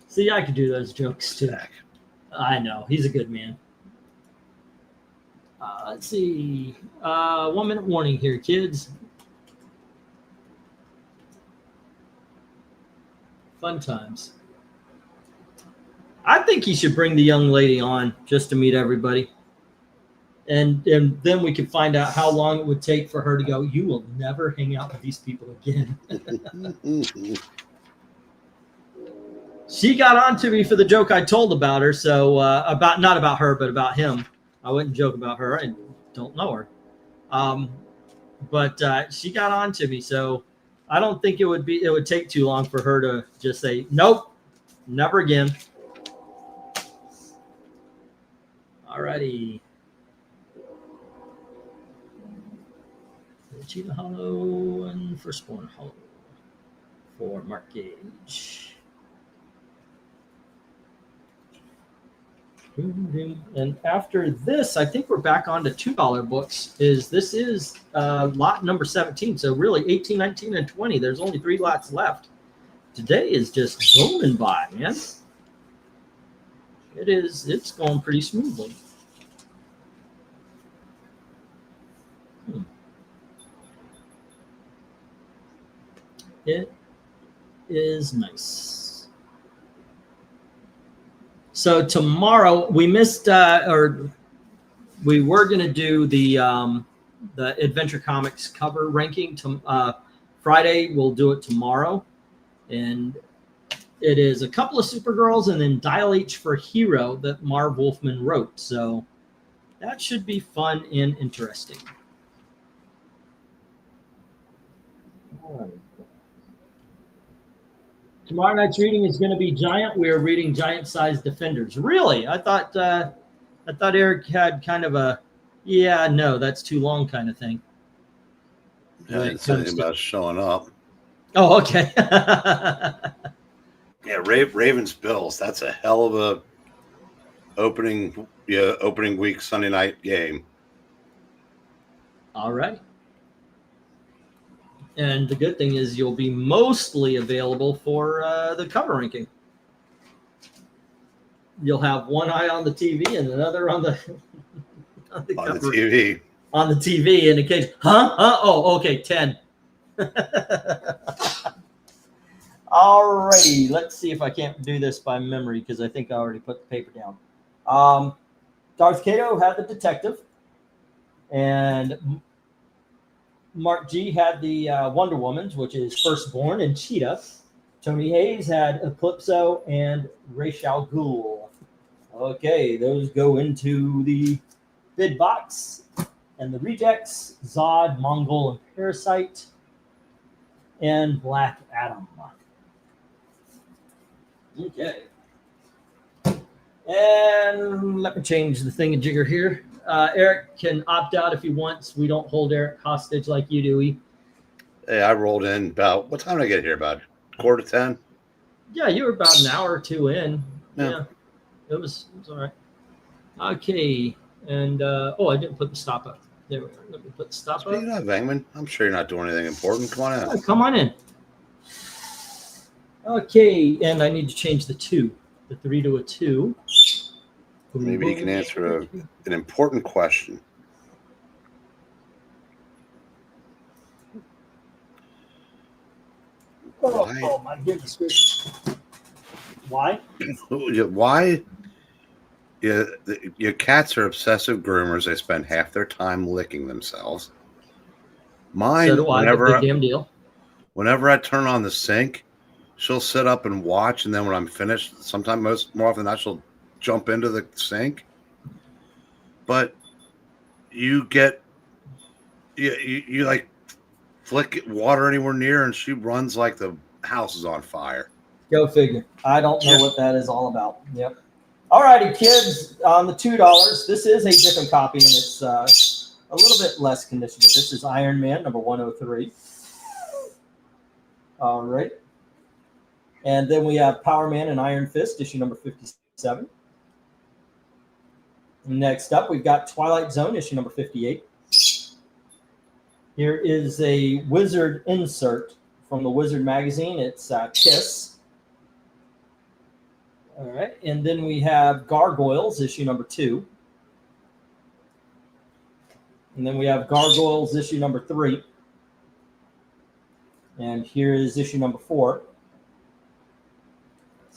See, I could do those jokes too. I know. He's a good man. Let's see. 1 minute warning here, kids. Fun times. I think you should bring the young lady on just to meet everybody. And then we could find out how long it would take for her to go, you will never hang out with these people again. She got on to me for the joke I told about her. So not about her, but about him. I wouldn't joke about her. I don't know her. But she got on to me. So I don't think it would take too long for her to just say, nope, never again. Alrighty. Cheetah Hollow and Firstborn Hollow for Mark Gage. And after this, I think we're back on to $2 books. This is lot number 17. So really 18, 19, and 20. There's only 3 lots left. Today is just booming by, man. It's going pretty smoothly. It is nice. So tomorrow we missed, or we were going to do the Adventure Comics cover ranking. Friday we'll do it tomorrow, and it is a couple of Supergirls and then Dial H for Hero that Marv Wolfman wrote. So that should be fun and interesting. All right. Tomorrow night's reading is going to be Giant. We are reading Giant-Sized Defenders. Really? I thought Eric had kind of a, yeah, no, that's too long kind of thing. Yeah, I didn't say anything about showing up. Oh, okay. Yeah, Ravens Bills. That's a hell of a opening week Sunday night game. All right. And the good thing is you'll be mostly available for the cover ranking. You'll have one eye on the TV and another on the on the TV. On the TV in a case. Huh? Oh, okay, 10. All righty. Let's see if I can't do this by memory because I think I already put the paper down. Darth Kato had the detective, and Mark G had the Wonder Woman's, which is Firstborn and Cheetah. Tony Hayes had Eclipso and Ra's al Ghul. Okay, those go into the bid box. And the rejects, Zod, Mongol, and Parasite, and Black Adam. Okay. And let me change the thingamajigger here. Eric can opt out if he wants. We don't hold Eric hostage like you do. Hey, I rolled in about, what time did I get here? About 9:45? Yeah, you were about an hour or two in. Yeah. It was all right. Okay. And, I didn't put the stop up. There we go. Let me put the stop Speaking up. of Vangman, I'm sure you're not doing anything important. Come on in. Oh, come on in. Okay, and I need to change the 3 to a 2. Maybe you can answer an important question. Oh my goodness. Why? Why? Your cats are obsessive groomers. They spend half their time licking themselves. Mine, So do I. Big damn deal. Whenever I turn on the sink, she'll sit up and watch, and then when I'm finished, sometimes more often than not, she'll jump into the sink. But you like flick water anywhere near, and she runs like the house is on fire. Go figure. I don't know what that is all about. Yep. All righty, kids. On the $2, this is a different copy, and it's a little bit less condition. But this is Iron Man number 103. All right. And then we have Power Man and Iron Fist, issue number 57. Next up, we've got Twilight Zone, issue number 58. Here is a Wizard insert from the Wizard magazine. It's Kiss. All right. And then we have Gargoyles, issue number 2. And then we have Gargoyles, issue number 3. And here is issue number 4.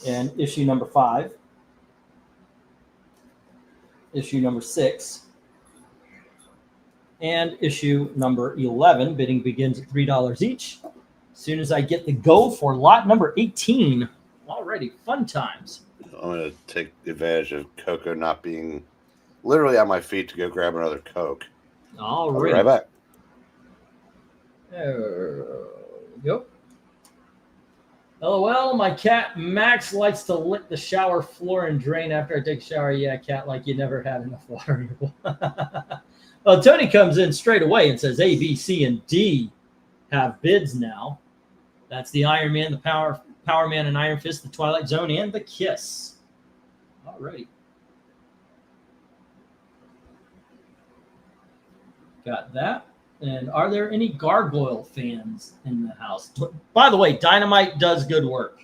And issue number 5. Issue number 6. And issue number 11. Bidding begins at $3 each. As soon as I get the go for lot number 18. Already fun times. I'm going to take advantage of Coco not being literally on my feet to go grab another Coke. All I'll right. be right back. There we go. LOL, my cat Max likes to lick the shower floor and drain after I take a shower. Yeah, cat, like you never had enough water in your bowl. Well, Tony comes in straight away and says A, B, C, and D have bids now. That's the Iron Man, the Power Man and Iron Fist, the Twilight Zone, and the Kiss. All right. Got that. And are there any Gargoyle fans in the house? By the way, Dynamite does good work.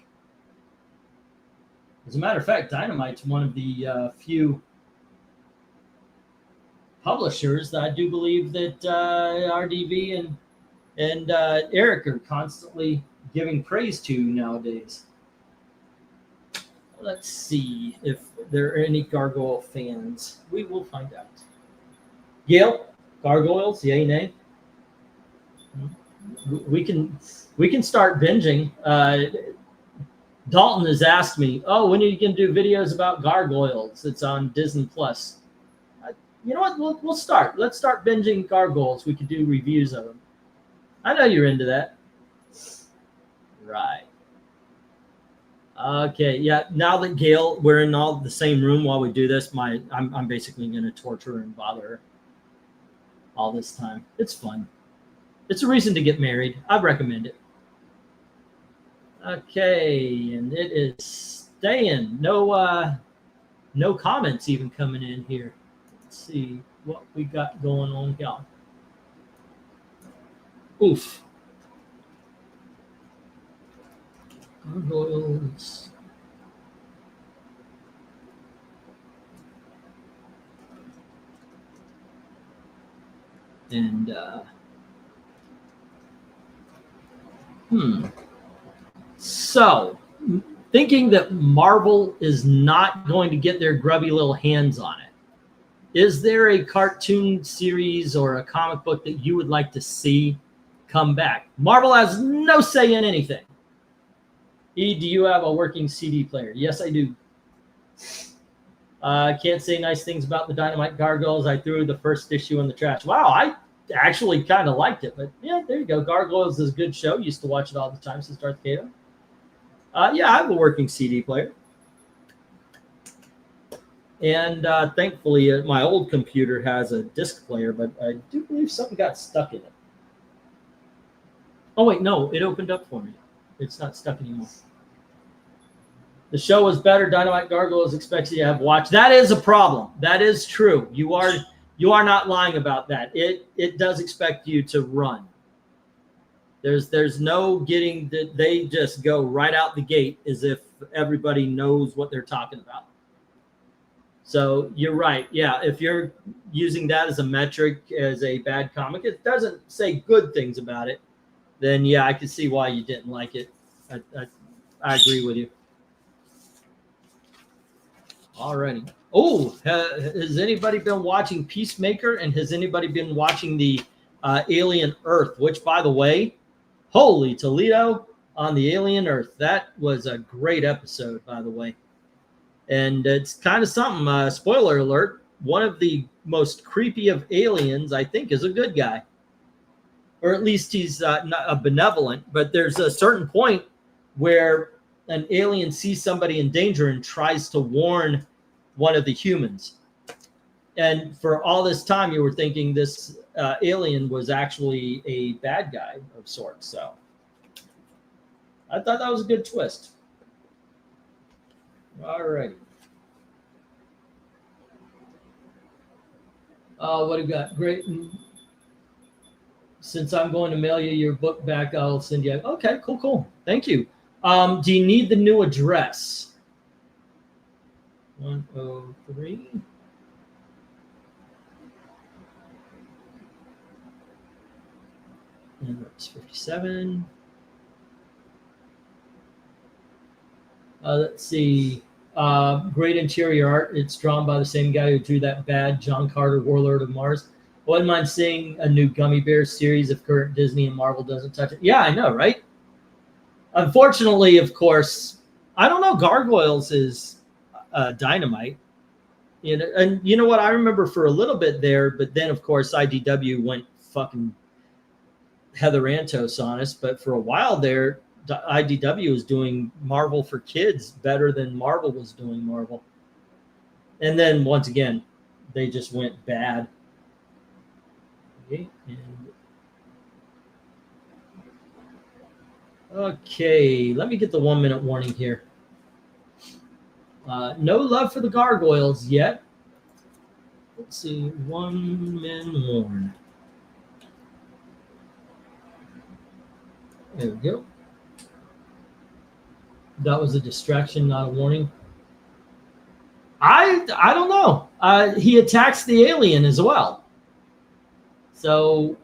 As a matter of fact, Dynamite's one of the few publishers that I do believe that RDV and Eric are constantly giving praise to nowadays. Let's see if there are any Gargoyle fans. We will find out. Gail, Gargoyles, yay, nay? We can start binging. Dalton has asked me, "Oh, when are you going to do videos about Gargoyles? It's on Disney Plus." You know what? We'll start. Let's start binging Gargoyles. We could do reviews of them. I know you're into that, right? Okay, yeah. Now that Gail, we're in all the same room while we do this. I'm basically going to torture her and bother her all this time. It's fun. It's a reason to get married. I recommend it. Okay, and it is staying. No comments even coming in here. Let's see what we got going on here. Oof. Gargoyles. And So, thinking that Marvel is not going to get their grubby little hands on it, is there a cartoon series or a comic book that you would like to see come back? Marvel has no say in anything. E, do you have a working CD player? Yes, I do. Can't say nice things about the Dynamite Gargoyles. I threw the first issue in the trash. Wow, I actually kind of liked it. But yeah, there you go. Gargoyles is a good show. Used to watch it all the time since Darth Vader. Yeah, I have a working CD player. And thankfully, my old computer has a disc player, but I do believe something got stuck in it. Oh, wait, no, it opened up for me. It's not stuck anymore. The show was better. Dynamite Gargoyles expects you to have watched. That is a problem. That is true. You are not lying about that. It does expect you to run. There's no getting that. They just go right out the gate as if everybody knows what they're talking about. So you're right. Yeah, if you're using that as a metric as a bad comic, it doesn't say good things about it, then yeah, I can see why you didn't like it. I agree with you. Alrighty. Oh, has anybody been watching Peacemaker, and has anybody been watching the Alien Earth? Which, by the way, holy Toledo on the Alien Earth. That was a great episode, by the way. And it's kind of something, spoiler alert, one of the most creepy of aliens, I think, is a good guy. Or at least he's not a benevolent. But there's a certain point where an alien sees somebody in danger and tries to warn one of the humans. And for all this time, you were thinking this alien was actually a bad guy of sorts. So I thought that was a good twist. All right. What do we got? Great. Since I'm going to mail you your book back, I'll send you. Okay, cool. Thank you. Do you need the new address? 103. And it's 57. Let's see. Great interior art. It's drawn by the same guy who drew that bad John Carter Warlord of Mars. Wouldn't mind seeing a new Gummy Bears series if current Disney and Marvel doesn't touch it. Yeah, I know, right? Unfortunately, of course, I don't know. Gargoyles is Dynamite. You know, and you know what? I remember for a little bit there, but then, of course, IDW went fucking Heather Antos on us. But for a while there, IDW is doing Marvel for kids better than Marvel was doing Marvel. And then once again, they just went bad. Okay, let me get the 1 minute warning here. No love for the gargoyles yet. Let's see, 1 min warn. There we go. That was a distraction, not a warning. I don't know. He attacks the alien as well. So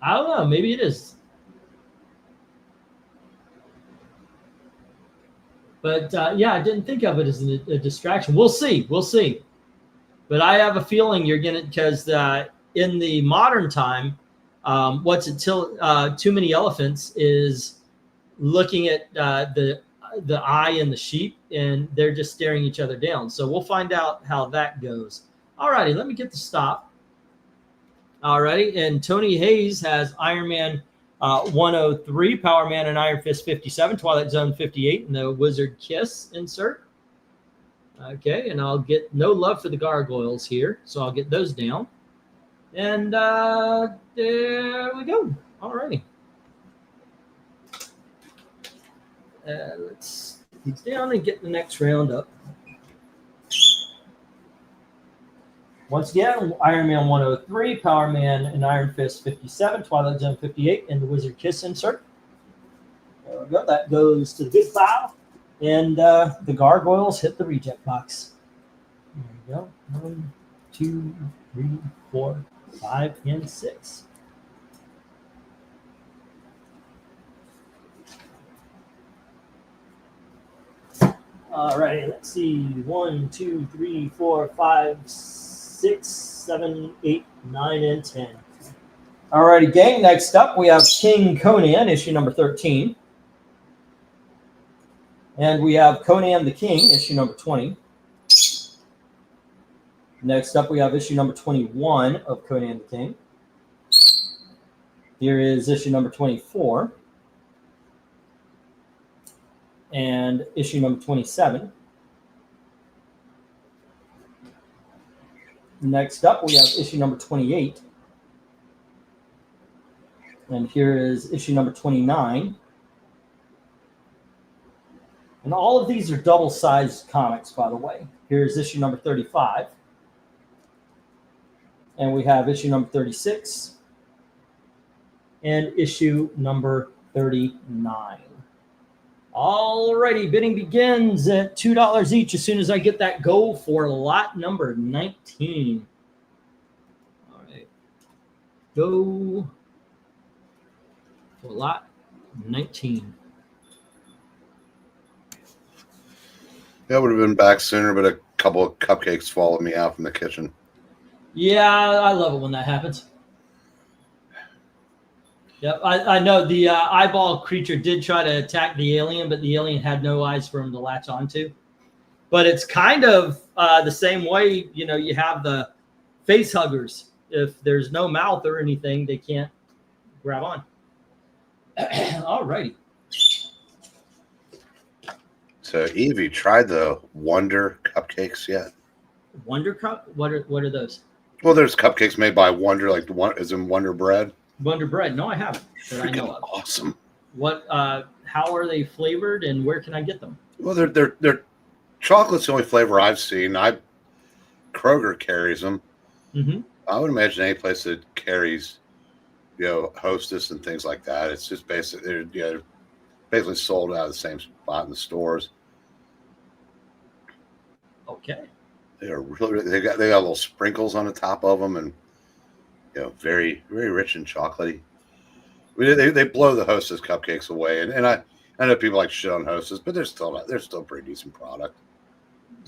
I don't know. Maybe it is. But yeah, I didn't think of it as a distraction. We'll see. We'll see. But I have a feeling you're going to, because in the modern time, what's until Too Many Elephants is looking at the eye and the sheep, and they're just staring each other down. So we'll find out how that goes. All righty, let me get the stop. All righty, and Tony Hayes has Iron Man 103, Power Man and Iron Fist 57, Twilight Zone 58, and the Wizard Kiss insert. Okay, and I'll get no love for the gargoyles here, so I'll get those down. And there we go. All righty. Let's get these down and get the next round up. Once again, Iron Man 103, Power Man and Iron Fist 57, Twilight Zone 58, and the Wizard Kiss insert. There we go. That goes to the big pile. And the gargoyles hit the reject box. There we go. 1, 2, 3, 4, 5, and 6. All right, let's see. 1, 2, 3, 4, 5, 6, 7, 8, 9, and 10. All righty, gang. Next up, we have King Conan, issue number 13. And we have Conan the King, issue number 20. Next up, we have issue number 21 of Conan the King. Here is issue number 24. And issue number 27. Next up, we have issue number 28. And here is issue number 29. And all of these are double-sized comics, by the way. Here's issue number 35. And we have issue number 36. And issue number 39. Alrighty, bidding begins at $2 each as soon as I get that goal for lot number 19. All right. Go for lot 19. I would have been back sooner, but a couple of cupcakes followed me out from the kitchen. Yeah, I love it when that happens. Yep, I know the eyeball creature did try to attack the alien, but the alien had no eyes for him to latch onto. But it's kind of the same way, you know, you have the face huggers. If there's no mouth or anything, they can't grab on. All righty. So, Eve, you tried the Wonder cupcakes yet? Wonder Cup? What are those? Well, there's cupcakes made by Wonder, like the one is in Wonder Bread. Wonder Bread? No, I haven't. That I know of. Awesome. What? How are they flavored, and where can I get them? Well, they're chocolate's the only flavor I've seen. Kroger carries them. Mm-hmm. I would imagine any place that carries, you know, Hostess and things like that. It's just basically they're basically sold out of the same spot in the stores. Okay. They're really they got little sprinkles on the top of them, and you know, very very rich and chocolatey. I mean, they blow the Hostess cupcakes away, and I know people like shit on Hostess, but they're still a pretty decent product.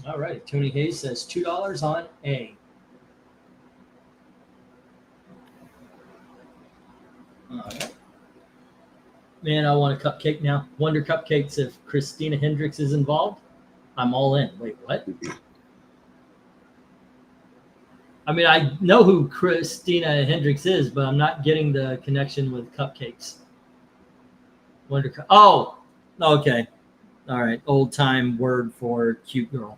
All right. Tony Hayes says $2 on A. All right. Man, I want a cupcake now. Wonder Cupcakes. If Christina Hendricks is involved, I'm all in. Wait, what? I mean, I know who Christina Hendricks is, but I'm not getting the connection with cupcakes. Wonder. Oh, okay. All right. Old time word for cute girl.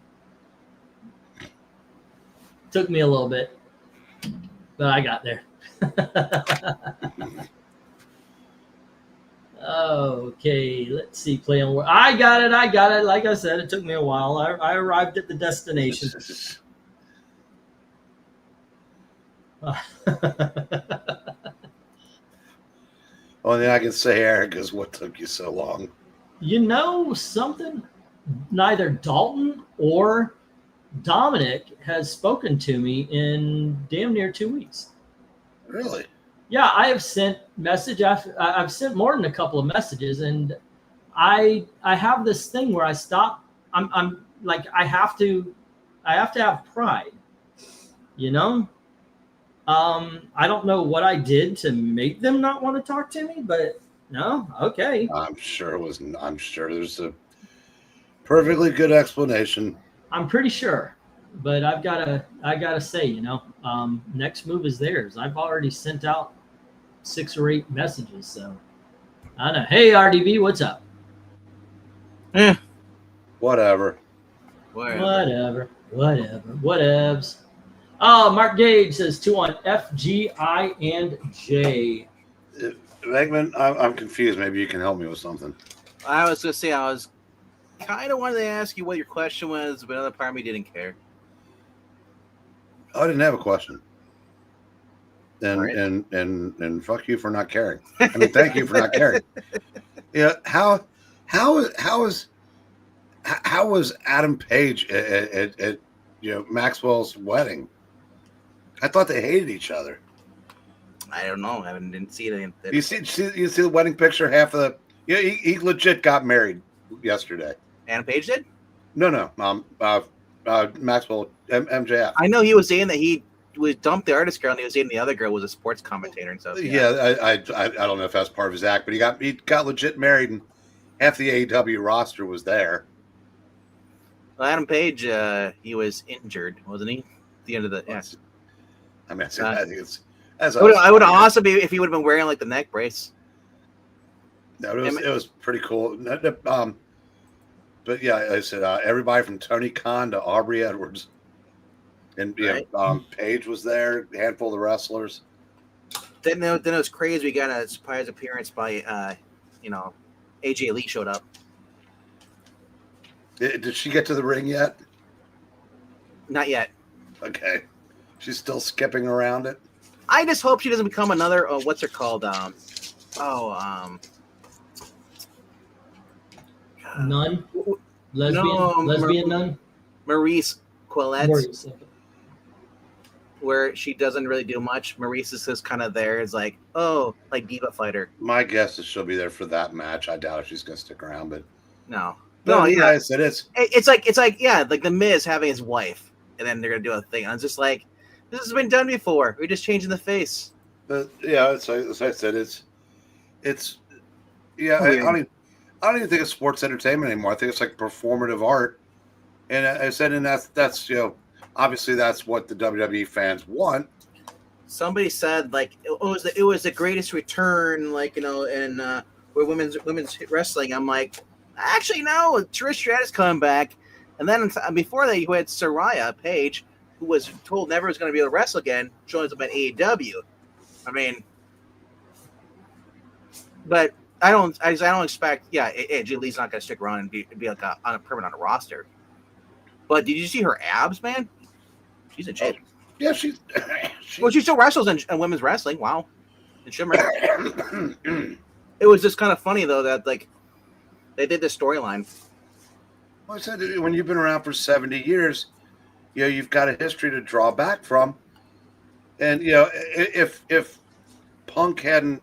Took me a little bit, but I got there. Okay, let's see. Play on word. I got it. Like I said, it took me a while. I arrived at the destination. Only I can say, Eric, is what took you so long. You know something? Neither Dalton or Dominic has spoken to me in damn near 2 weeks. Really? Yeah, I have sent message after I've sent more than a couple of messages, and I have this thing where I stop. I'm like I have to have pride, you know. I don't know what I did to make them not want to talk to me, but no, okay. I'm sure there's a perfectly good explanation. I'm pretty sure, but I gotta say, you know, next move is theirs. I've already sent out 6 or 8 messages, so I know. Hey, RDB, what's up? Whatever. Whatevs. Oh, Mark Gage says 2 on F, G, I, and J. Eggman, I'm confused. Maybe you can help me with something. I was going to say, I was kind of wanted to ask you what your question was, but another part of me didn't care. I didn't have a question. And Right. and fuck you for not caring. I mean, thank you for not caring. Yeah, how was Adam Page at Maxwell's wedding? I thought they hated each other. I don't know. I didn't see it. You see the wedding picture? Half of the he legit got married yesterday. Adam Page did? No. Maxwell MJF. I know he was saying that he was dumped the artist girl and he was saying the other girl was a sports commentator and stuff. Yeah, I don't know if that's part of his act, but he got legit married and half the AEW roster was there. Well, Adam Page, he was injured, wasn't he? At the end of the yes. I mean, I think it's as I would have also be if he would have been wearing like the neck brace. No, it was pretty cool. But yeah, I said everybody from Tony Khan to Aubrey Edwards, and Right. Paige was there. A handful of wrestlers. Then it was crazy. We got a surprise appearance by AJ Lee showed up. Did she get to the ring yet? Not yet. Okay, she's still skipping around it. I just hope she doesn't become another. What's her called? Nun? Lesbian nun? Maurice Quillette, Maurice, okay. where she doesn't really do much. Maurice is just kind of there. It's like, like Diva Fighter. My guess is she'll be there for that match. I doubt if she's going to stick around, but No, yeah, I said it's like the Miz having his wife, and then they're gonna do a thing. And it's just like this has been done before. We're just changing the face. But yeah, as I said, it's yeah. I don't even think it's sports entertainment anymore. I think it's like performative art. And I said, and that's obviously that's what the WWE fans want. Somebody said like it was the greatest return, like in where women's wrestling. I'm like, actually no, Trish Stratus coming back, and then before that you had Saraya Page, who was told never was going to be able to wrestle again, joins up at AEW. I mean, but I don't expect. Yeah, AJ Lee's not going to stick around and be like on a permanent on a roster. But did you see her abs, man? She's in shape. Yeah, she still wrestles in women's wrestling. Wow, in Shimmer. It was just kind of funny though that like they did this storyline. Well, I said when you've been around for 70 years, you've got a history to draw back from, and if Punk hadn't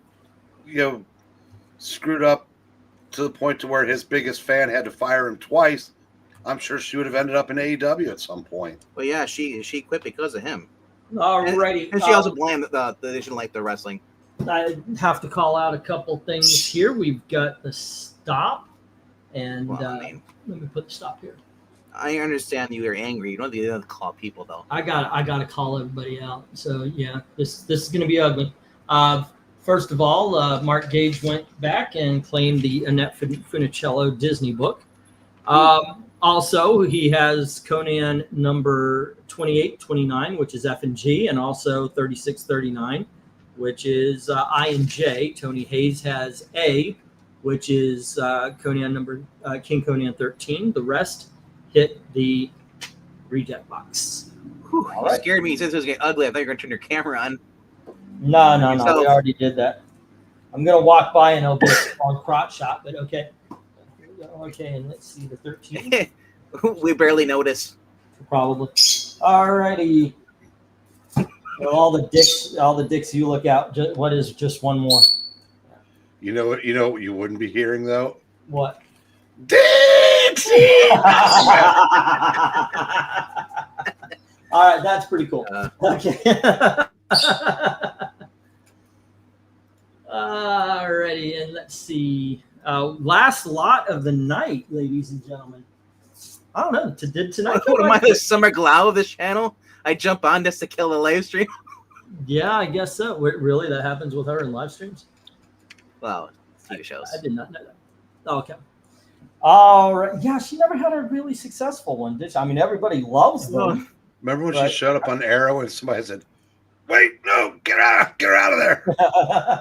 screwed up to the point to where his biggest fan had to fire him twice, I'm sure she would have ended up in AEW at some point. Well, yeah, she quit because of him. Alrighty. And she also blamed that they didn't like the wrestling. I have to call out a couple things here. We've got the stop, and Well, let me put the stop here. I understand you are angry. You don't have to call people though. I got to call everybody out. So yeah, this is going to be ugly. first of all, Mark Gage went back and claimed the Annette Funicello Disney book. Also, he has Conan number 2829, which is F and G, and also 3639, which is I and J. Tony Hayes has A, which is Conan number King Conan 13. The rest hit the reject box. Whew, you scared me. Since it was getting ugly, I thought you were going to turn your camera on. No. We already did that. I'm going to walk by and it'll be a long crotch shot, but okay. Okay, and let's see the 13. We barely notice. Probably. Alrighty. Well, all the dicks you look out. What is just one more? You know what you wouldn't be hearing though? What? Dicks! All right, that's pretty cool. Okay. Alrighty, and let's see. Last lot of the night, ladies and gentlemen. I don't know. Did tonight? What am I, the Summer Glau of this channel? I jump on just to kill the live stream. Yeah, I guess so. Really, that happens with her in live streams? Wow, TV shows. I did not know that. Okay. All right. Yeah, she never had a really successful one, did she? I mean, everybody loves them. Remember when she showed up on Arrow and somebody said, "Wait, no, get out of there,"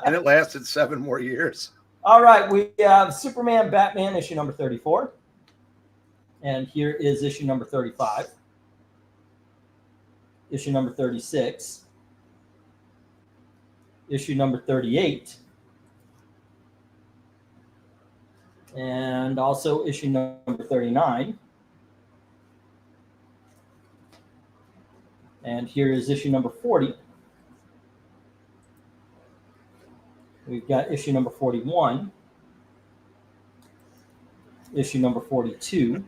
and it lasted 7 more years. All right, we have Superman, Batman, issue number 34. And here is issue number 35. Issue number 36. Issue number 38. And also issue number 39. And here is issue number 40. We've got issue number 41. Issue number 42,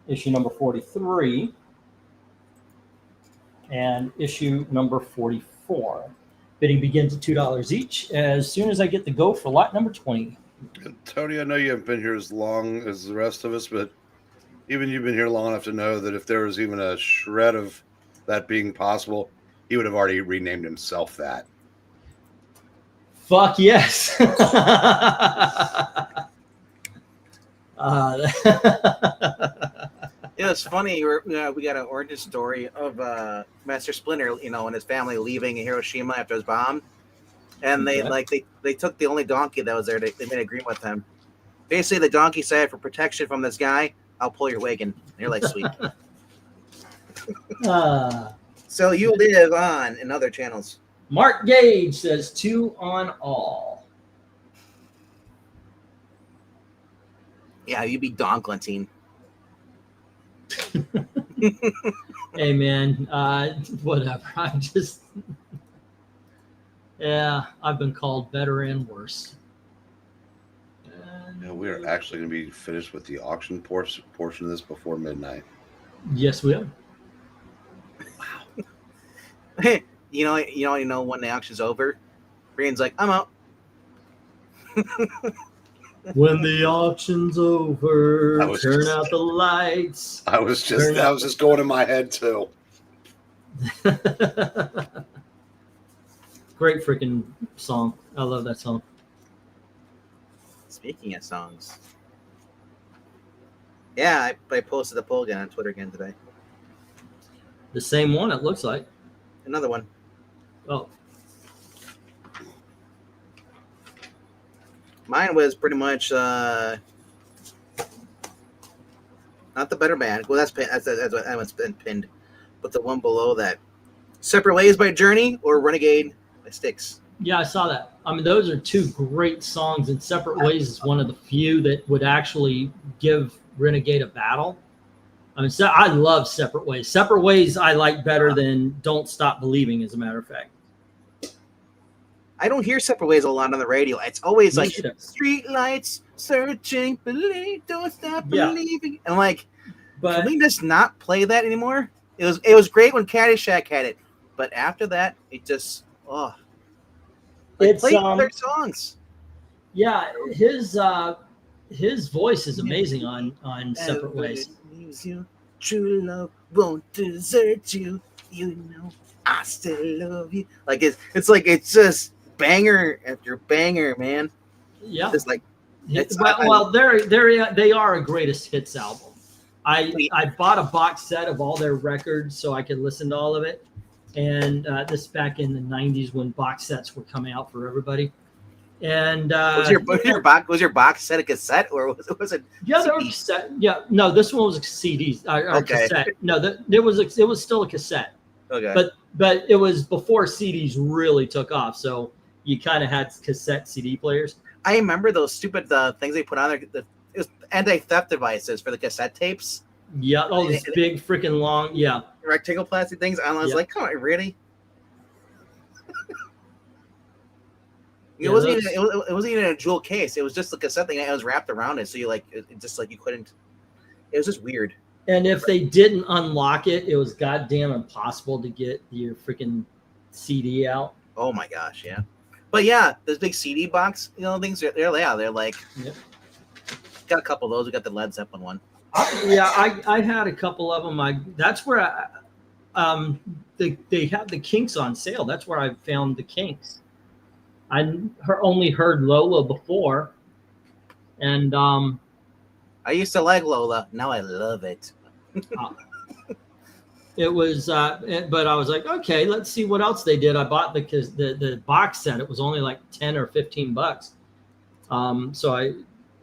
issue number 43, and issue number 44. Bidding begins at $2 each as soon as I get the go for lot number 20. Tony, I know you haven't been here as long as the rest of us, but even you've been here long enough to know that if there was even a shred of that being possible, he would have already renamed himself that. Fuck yes. It was funny. We got an origin story of Master Splinter, and his family leaving Hiroshima after it was bombed, and they took the only donkey that was there. They made an agreement with him. Basically, the donkey said, "For protection from this guy, I'll pull your wagon." And you're like, "Sweet." So you live on in other channels. Mark Gage says 2 on all. Yeah, you be Donklantine. Hey man, whatever. I've been called better and worse. Yeah, we are actually going to be finished with the auction portion of this before midnight. Yes, we are. Hey, you know when the auction's over, Brian's like, "I'm out." When the auction's over, turn out the lights. I was just going in my head too. Great freaking song. I love that song. Speaking of songs, yeah, I posted the poll again on Twitter again today. The same one, it looks like. Another one. Oh. Mine was pretty much not the Better Band. Well, that's that one's been pinned, but the one below that, "Separate Ways" by Journey or "Renegade" by Styx. Yeah, I saw that. I mean, those are 2 great songs, and "Separate Ways" is one of the few that would actually give Renegade a battle. I mean, I love "Separate Ways." "Separate Ways" I like better than "Don't Stop Believing," as a matter of fact. I don't hear "Separate Ways" a lot on the radio. It's always Me like either. "Street lights, searching, believe, don't stop Yeah. believing." And like, But can we just not play that anymore? It was great when Caddyshack had it, but after that, it just it's play other songs. Yeah, his voice is amazing on "Separate Ways." Leaves you, true love won't desert you. you know I still love you. Like it's just banger after banger, man. Yeah. It's like Well, they are a greatest hits album. I bought a box set of all their records so I could listen to all of it. And this back in the 90s when box sets were coming out for everybody. And was your box set a cassette or was it? Yeah, there CD? was cassette. Yeah, no, this one was a CD or Okay. cassette. No, it was still a cassette, Okay. but it was before CDs really took off. So you kind of had cassette CD players. I remember those stupid things they put on there. It was anti-theft devices for the cassette tapes. Yeah, all these big freaking long. Yeah, Rectangle plastic things. I was like, come on, really? It wasn't even a jewel case. It was just a cassette thing that was wrapped around it. So you like it just like you couldn't. It was just weird. and if they didn't unlock it, it was goddamn impossible to get your freaking CD out. Oh my gosh, yeah. But yeah, those big CD box, things. They're like. Yep. Got a couple of those. We got the Led Zeppelin one. Yeah, I had a couple of them. That's where they have the Kinks on sale. That's where I found the Kinks. I only heard Lola before, and I used to like Lola. Now I love it. it was. But I was like, okay, let's see what else they did. I bought the box set. It was only like $10 or $15. So I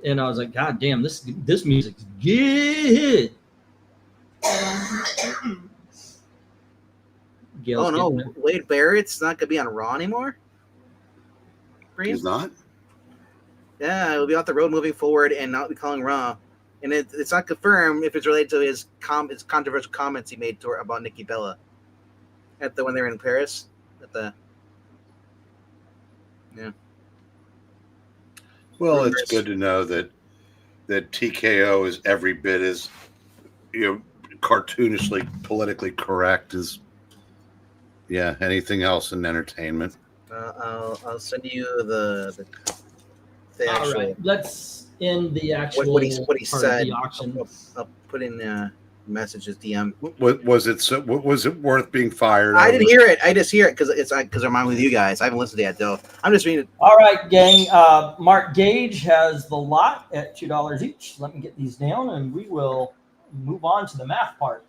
was like, God damn, this music's good. Oh no, Wade Barrett's not gonna be on Raw anymore. He's not? Yeah, it'll be off the road moving forward and not be calling Raw. And it's not confirmed if it's related to his controversial comments he made about Nikki Bella when they were in Paris. Well, it's good to know that TKO is every bit as cartoonishly politically correct as anything else in entertainment. I'll send you the actual. All right, let's end the actual what he part said. of the auction. I'll put in messages DM. Was it worth being fired? I didn't hear it. I just hear it because I'm on with you guys. I haven't listened to it yet, though. I'm just reading it. All right, gang. Mark Gage has the lot at $2 each. Let me get these down, and we will move on to the math part.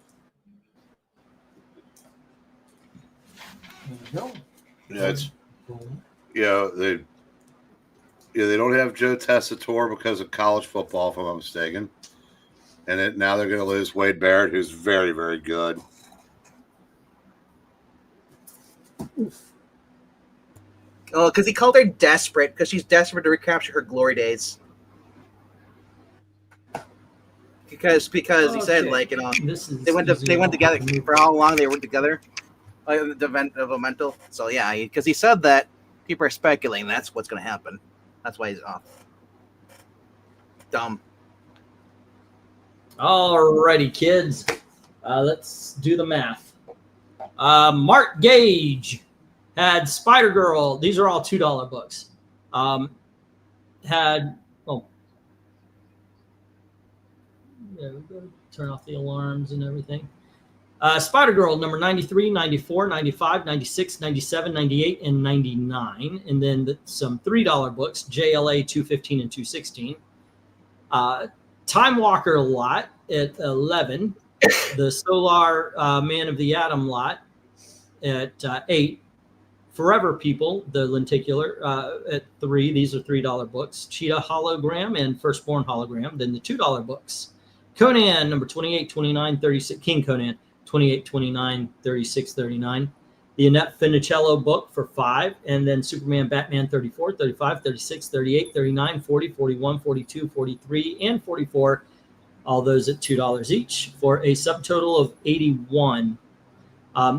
There we go. Yeah, they don't have Joe Tessitore because of college football, if I'm not mistaken. And now they're going to lose Wade Barrett, who's very, very good. Oh, because he called her desperate because she's desperate to recapture her glory days. Because he said they went together for how long they were together, the mental. So yeah, because he said that people are speculating that's what's going to happen. That's why he's off. Dumb. All righty, kids. Let's do the math. Mark Gage had Spider Girl. These are all $2 books. There we go. Turn off the alarms and everything. Spider Girl, number 93, 94, 95, 96, 97, 98, and 99. And then some $3 books, JLA 215 and 216. Time Walker lot at 11. The Solar Man of the Atom lot at 8. Forever People, the lenticular, at 3. These are $3 books. Cheetah Hologram and Firstborn Hologram. Then the $2 books. Conan, number 28, 29, 36. King Conan, 28, 29, 36, 39. The Annette Funicello book for 5. And then Superman, Batman, 34, 35, 36, 38, 39, 40, 41, 42, 43, and 44. All those at $2 each for a subtotal of 81.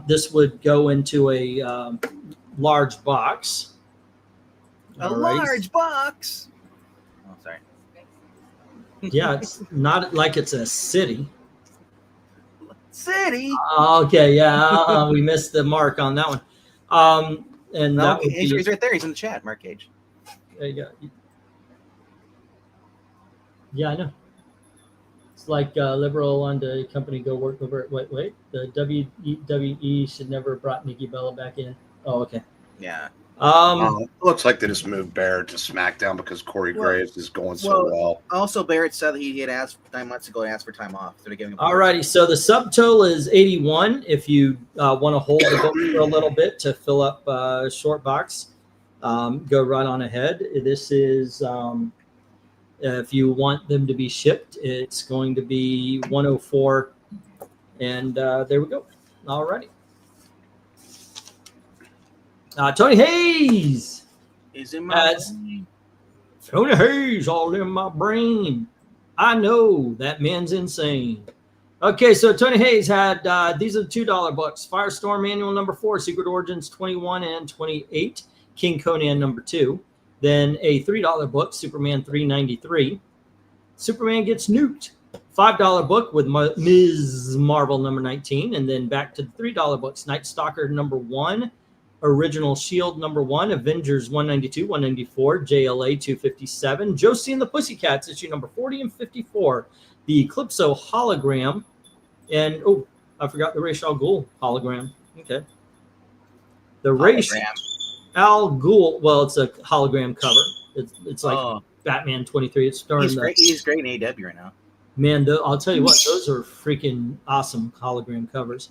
This would go into a large box. Large box. Oh, sorry. Yeah, it's not like it's a city. City. Okay, yeah, we missed the mark on that one. And no, that would he's be, right there. He's in the chat, Mark Gage. there you go. Yeah, I know. It's like liberal on the company go work over it. Wait. The WWE should never have brought Nikki Bella back in. Oh, okay. Yeah. It looks like they just moved Barrett to SmackDown because Corey Graves is going so well. Also, Barrett said that he had asked 9 months ago, asked for time off. So they're giving him Alrighty, so the subtotal is 81. If you want to hold the book for a little bit to fill up a short box, go right on ahead. This is, if you want them to be shipped, it's going to be 104. And there we go. Alrighty. Tony Hayes. Is in my Tony Hayes all in my brain. I know that man's insane. Okay, so Tony Hayes had these are the $2 books: Firestorm Manual number 4, Secret Origins 21 and 28, King Conan number 2. Then a $3 book, Superman 393. Superman Gets Nuked. $5 book with Ms. Marvel number 19, and then back to the $3 books: Night Stalker number 1. Original Shield number 1, Avengers 192, 194, JLA 257, Josie and the Pussycats issue number 40 and 54, the Eclipso hologram, and I forgot the Ra's al Ghul hologram. Okay, the Ra's al Ghul. Well, it's a hologram cover. It's like Batman 23. It's starring he's great in AEW right now. Man, I'll tell you what, those are freaking awesome hologram covers.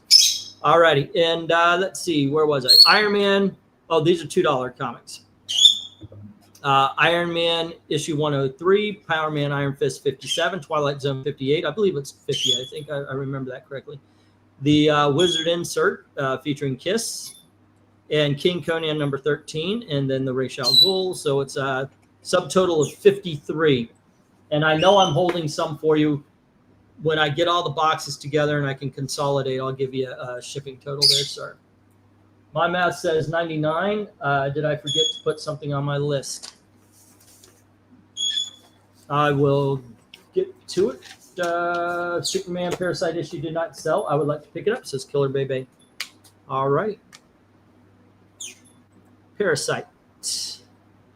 Alrighty, and let's see, where was I? Iron Man. Oh, these are $2 comics. Iron Man issue 103, Power Man Iron Fist 57, Twilight Zone 58. I believe it's 50. I think I remember that correctly. The Wizard insert featuring Kiss, and King Conan number 13, and then the Ra's al Ghul. So it's a subtotal of 53. And I know I'm holding some for you. When I get all the boxes together and I can consolidate, I'll give you a shipping total there, sir. My math says 99. Did I forget to put something on my list? I will get to it. Superman Parasite issue did not sell. I would like to pick it up, says Killer Bebe. All right. Parasite.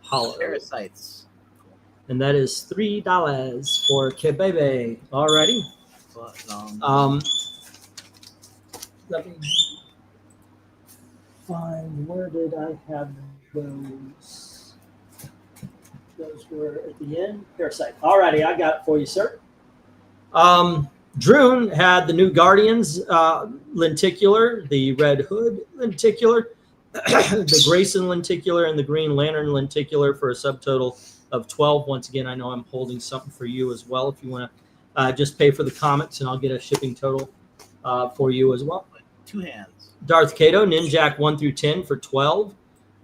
Hollow. Parasites. And that is $3 for Kebebe. Alrighty. Let me find, where did I have those? Those were at the end. Parasite. Alrighty, I got it for you, sir. Droon had the new Guardians lenticular, the Red Hood lenticular, the Grayson lenticular, and the Green Lantern lenticular for a subtotal of 12. Once again, I know I'm holding something for you as well. If you want to just pay for the comics, and I'll get a shipping total for you as well. 2 hands. Darth Kato, Ninjak 1 through 10 for 12,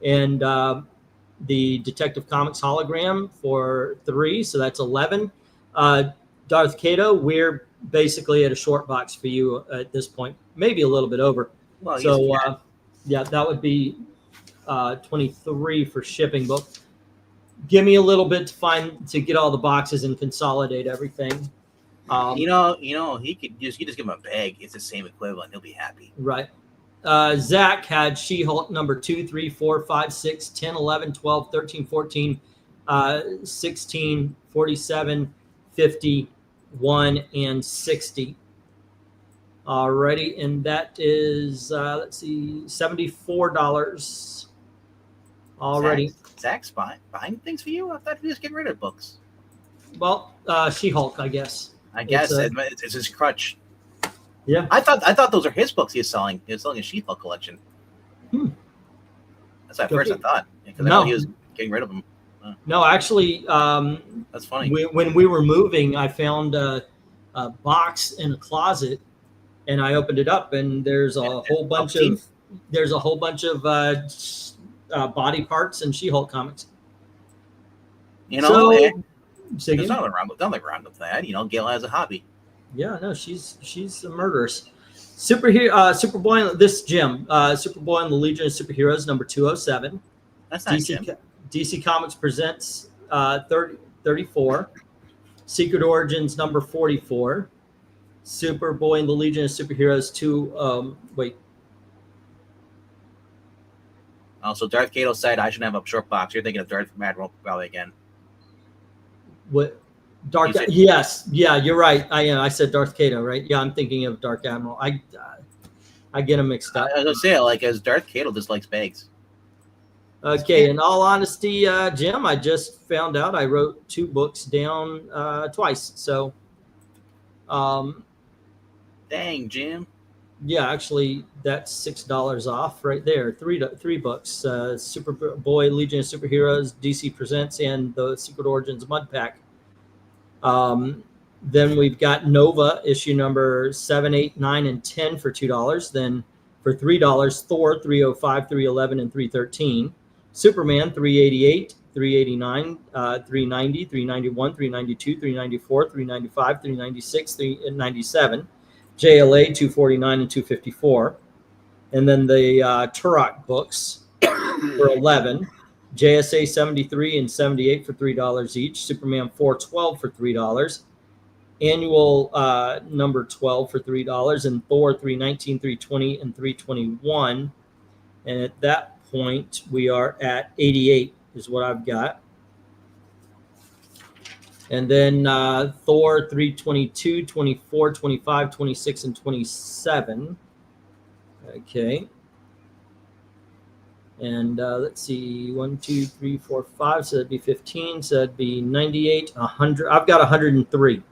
and the Detective Comics hologram for 3, so that's 11. Darth Kato, we're basically at a short box for you at this point, maybe a little bit over. Well, so yeah, that would be 23 for shipping, but give me a little bit to get all the boxes and consolidate everything. He could just give him a bag. It's the same equivalent. He'll be happy. Right. Zach had She-Hulk number 2, 3, 4, 5, 6, 10, 11, 12, 13, 14, 16, 47, 51, and 60. Alrighty, and that is let's see, $74 already. Zach's buying things for you? I thought he was getting rid of books. Well, She-Hulk, I guess. It's his crutch. Yeah, I thought those are his books he was selling. He was selling a She-Hulk collection. That's at first I thought. Because I know he was getting rid of them. No, actually, that's funny. When we were moving, I found a box in a closet, and I opened it up, and there's a whole bunch of body parts and She-Hulk comics. You know, there's nothing wrong with that. You know, Gail has a hobby. Yeah, no, she's a murderess. Superboy. This Jim. Superboy and the Legion of Superheroes number 207. That's not Jim. DC Comics presents 34. Secret Origins number 44. Superboy and the Legion of Superheroes 2. Also, Darth Kato said I should have a short box. You're thinking of Darth Admiral probably again. What? Dark. You said- Yes, yeah, you're right. I said Darth Cato, right? Yeah, I'm thinking of Dark Admiral. I get them mixed I up. was gonna say, like, as Darth Cato dislikes bags. Okay, in all honesty, Jim, I just found out I wrote 2 books down twice. So, Dang, Jim. yeah, actually, that's $6 off right there. Three books: Superboy, Legion of Superheroes, DC Presents, and the Secret Origins Mud Pack. Then we've got Nova issue number 7, 8, 9, and 10 for $2. Then for $3, Thor 305, 311, and 313. Superman 388, 389, 390, 391, 392, 394, 395, 396, 397. JLA 249 and 254. And then the Turok books for 11. JSA 73 and 78 for $3 each. Superman 412 for $3. Annual number 12 for $3. And Thor 319, 320, and 321. And at that point, we are at 88 is what I've got. And then Thor 322, 24, 25, 26, and 27. Okay. And let's see, 1, 2, 3, 4, 5. So that'd be 15. So that'd be 98, 100. I've got 103.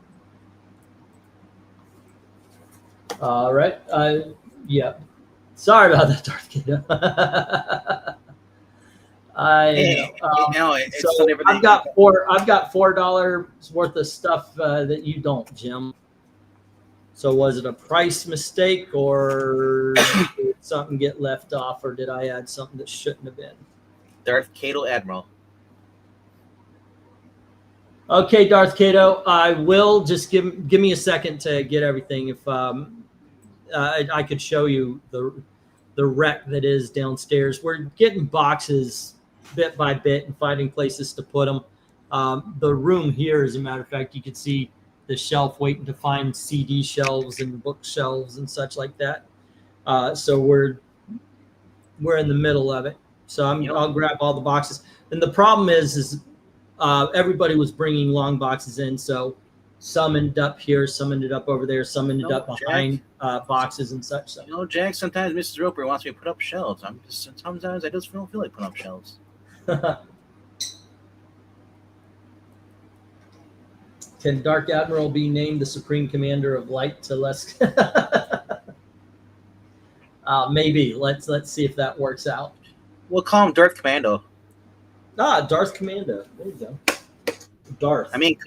All right. Yeah. Sorry about that, Darth Cato. So I've got $4 worth of stuff that you don't, Jim. So was it a price mistake, or did something get left off, or did I add something that shouldn't have been? Darth Cato Admiral. Okay, Darth Cato, I will just give me a second to get everything. If I could show you the wreck that is downstairs. We're getting boxes bit by bit and finding places to put them. The room here, as a matter of fact, you can see the shelf waiting to find CD shelves and bookshelves and such like that. So we're in the middle of it. So I'll grab all the boxes. And the problem is everybody was bringing long boxes in. So some ended up here, some ended up over there, some ended up behind boxes and such. So. You know, Jack, sometimes Mrs. Roper wants me to put up shelves. Sometimes I just don't feel like putting up shelves. Can Dark Admiral be named the Supreme Commander of Light to less? Maybe. Let's see if that works out. We'll call him Darth Commando. Darth Commando. There you go. Darth. I mean,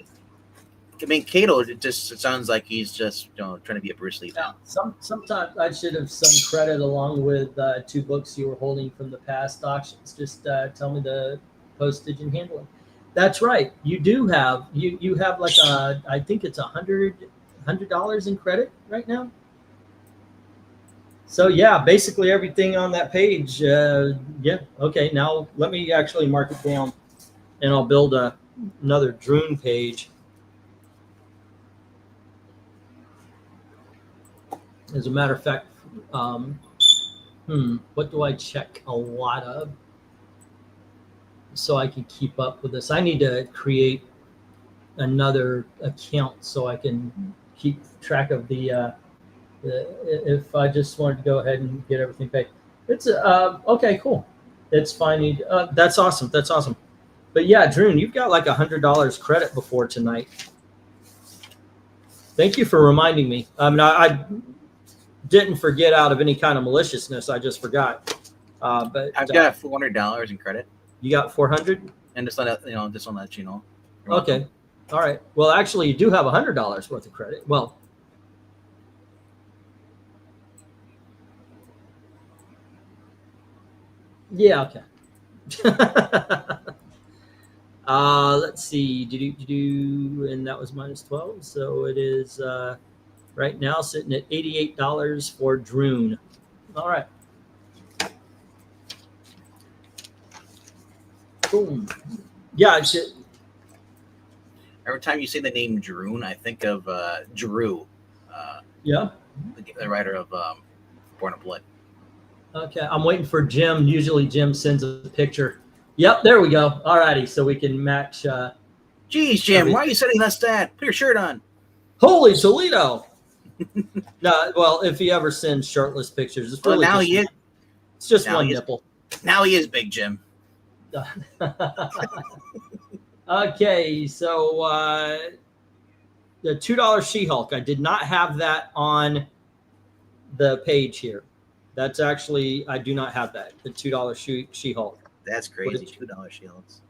Cato. It sounds like he's just trying to be a Bruce Lee. Yeah, sometimes I should have some credit along with 2 books you were holding from the past auctions. Just tell me the postage and handling. That's right. You do have you have like I think it's $100 in credit right now. So yeah, basically everything on that page. Yeah. Okay. Now let me actually mark it down, and I'll build another Droon page. As a matter of fact, what do I check a lot of so I can keep up with this? I need to create another account so I can keep track of the if I just wanted to go ahead and get everything paid. It's okay, cool. It's fine. That's awesome. That's awesome. But yeah, Droon, you've got like $100 credit before tonight. Thank you for reminding me. I didn't forget out of any kind of maliciousness. I just forgot. But I've got $400 in credit. You got 400, and just let you know. Okay, all right. Well, actually, you do have $100 worth of credit. Well, yeah. Okay. Let's see. And that was minus 12, so it is. Right now, sitting at $88 for Droon. All right. Boom. Yeah. Every time you say the name Droon, I think of Drew. Yeah. The writer of Born of Blood. Okay. I'm waiting for Jim. Usually Jim sends a picture. Yep. There we go. All righty. So we can match Geez, Jim, why are you setting that stat? Put your shirt on. Holy Toledo! No, well, if he ever sends shirtless pictures, it's Well, really now just, he is. it's just now one he is- nipple. Now he is Big Jim. Okay, so the $2 She-Hulk. I did not have that on the page here. That's actually, I do not have that. The $2 She-Hulk. That's What crazy. is- $2 shields.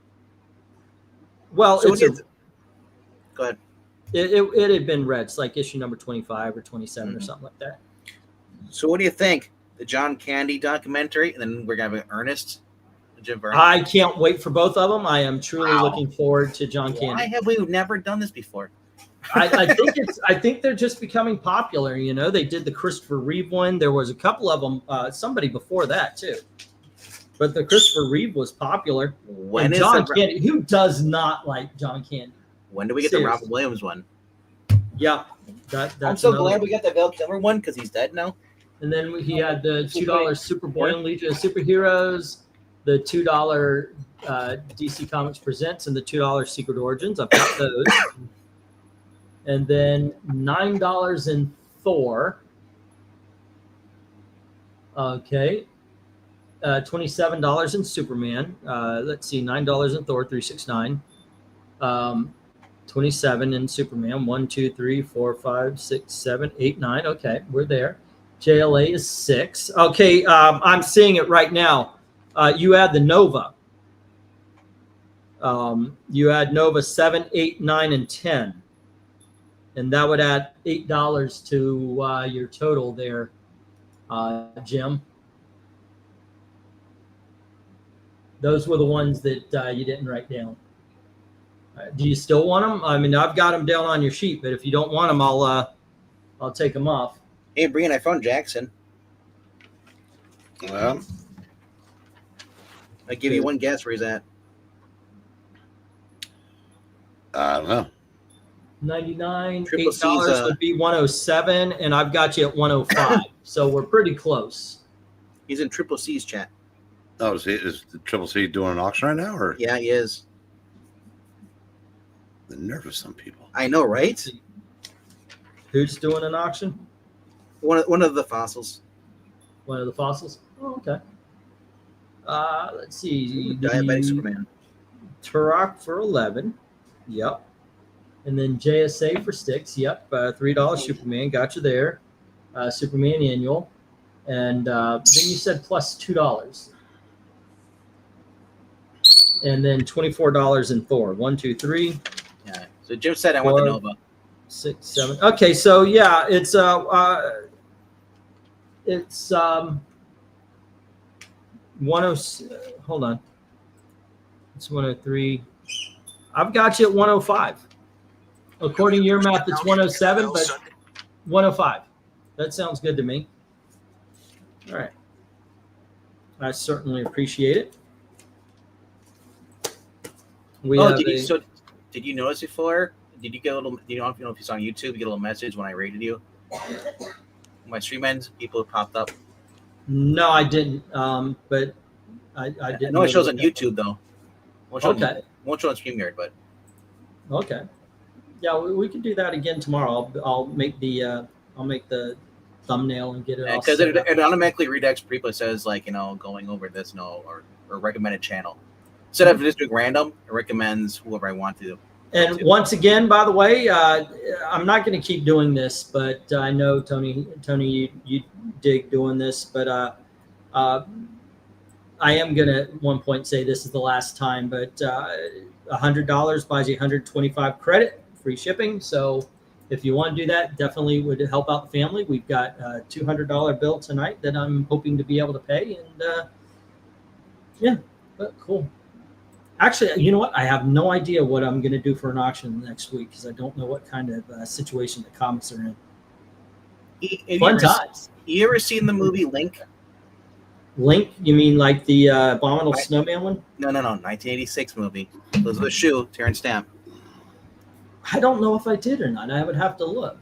Well, So it's go ahead. it had been read. It's like issue number 25 or 27 or Mhm. something like that. So what do you think? The John Candy documentary, and then we're gonna have Ernest, Jim Vernon. I can't wait for both of them. I am truly Wow. looking forward to John Why Candy. have we never done this before? I think they're just becoming popular. You know, they did the Christopher Reeve one. There was a couple of them. Somebody before that too. But the Christopher Reeve was popular. When And is John the, Candy? Who does not like John Candy? when do we get the Seriously. Robin Williams one? Yeah, that's I'm so another glad one. we got the Val Kilmer one because he's dead now. And then he had the $2 Superboy and Legion of Superheroes, the $2 DC Comics Presents, and the $2 Secret Origins. I've got those. And then $9 in Thor. Okay. $27 in Superman. Let's see, $9 in Thor, 369. 27 in Superman. 1, 2, 3, 4, 5, 6, 7, 8, 9. Okay, we're there. JLA is 6. Okay, I'm seeing it right now. You add the Nova. You add Nova 7, 8, 9, and 10. And that would add $8 to your total there, Jim. Those were the ones that you didn't write down. Do you still want them? I mean, I've got them down on your sheet, but if you don't want them, I'll take them off. Hey, Brian, I found Jackson. Well, I give you one guess where he's at. I don't know. 99, Triple $8 C's, would be 107, and I've got you at 105. So we're pretty close. He's in Triple C's chat. Oh, is the Triple C doing an auction right now, or Yeah, he is. the nerve of some people? I know, right? Who's doing an auction? One of the fossils. One of the fossils? Oh, okay. Let's see. Diabetic Superman. Turok for 11. Yep. And then JSA for 6. Yep. $3 Superman. Got you there. Superman annual. And then you said plus $2. And then $24 in Thor. 1, 2, 3, Yeah. So Jim said I want the 4, Nova. 6, 7. Okay, so yeah, it's 100. Hold on. It's 103. I've got you at 105. According to your math, it's 107, but 105. That sounds good to me. All right. I certainly appreciate it. We have Did you notice before? Did you get a little? You know if you saw on YouTube, you get a little message when I rated you. My stream ends, people popped up. No, I didn't. But I didn't. I know it shows on that. YouTube though. Won't show Okay. won't show on StreamYard, but Okay. Yeah, we can do that again tomorrow. I'll make the thumbnail and get it all because set up. it automatically redirects people. It says like going over this or recommended channel instead of just doing random. It recommends whoever I want to. And once again, by the way, I'm not going to keep doing this, but I know Tony, you dig doing this, but I am going to at one point say this is the last time. But $100 buys you 125 credit, free shipping. So if you want to do that, definitely would help out the family. We've got a $200 bill tonight that I'm hoping to be able to pay, and yeah, but cool. Actually, you know what? I have no idea what I'm going to do for an auction next week because I don't know what kind of situation the comics are in. Fun times. You ever seen the movie Link? Link? You mean like the Abominable Snowman one? No, 1986 movie. Those are the shoe, Terrence Stamp. I don't know if I did or not. I would have to look.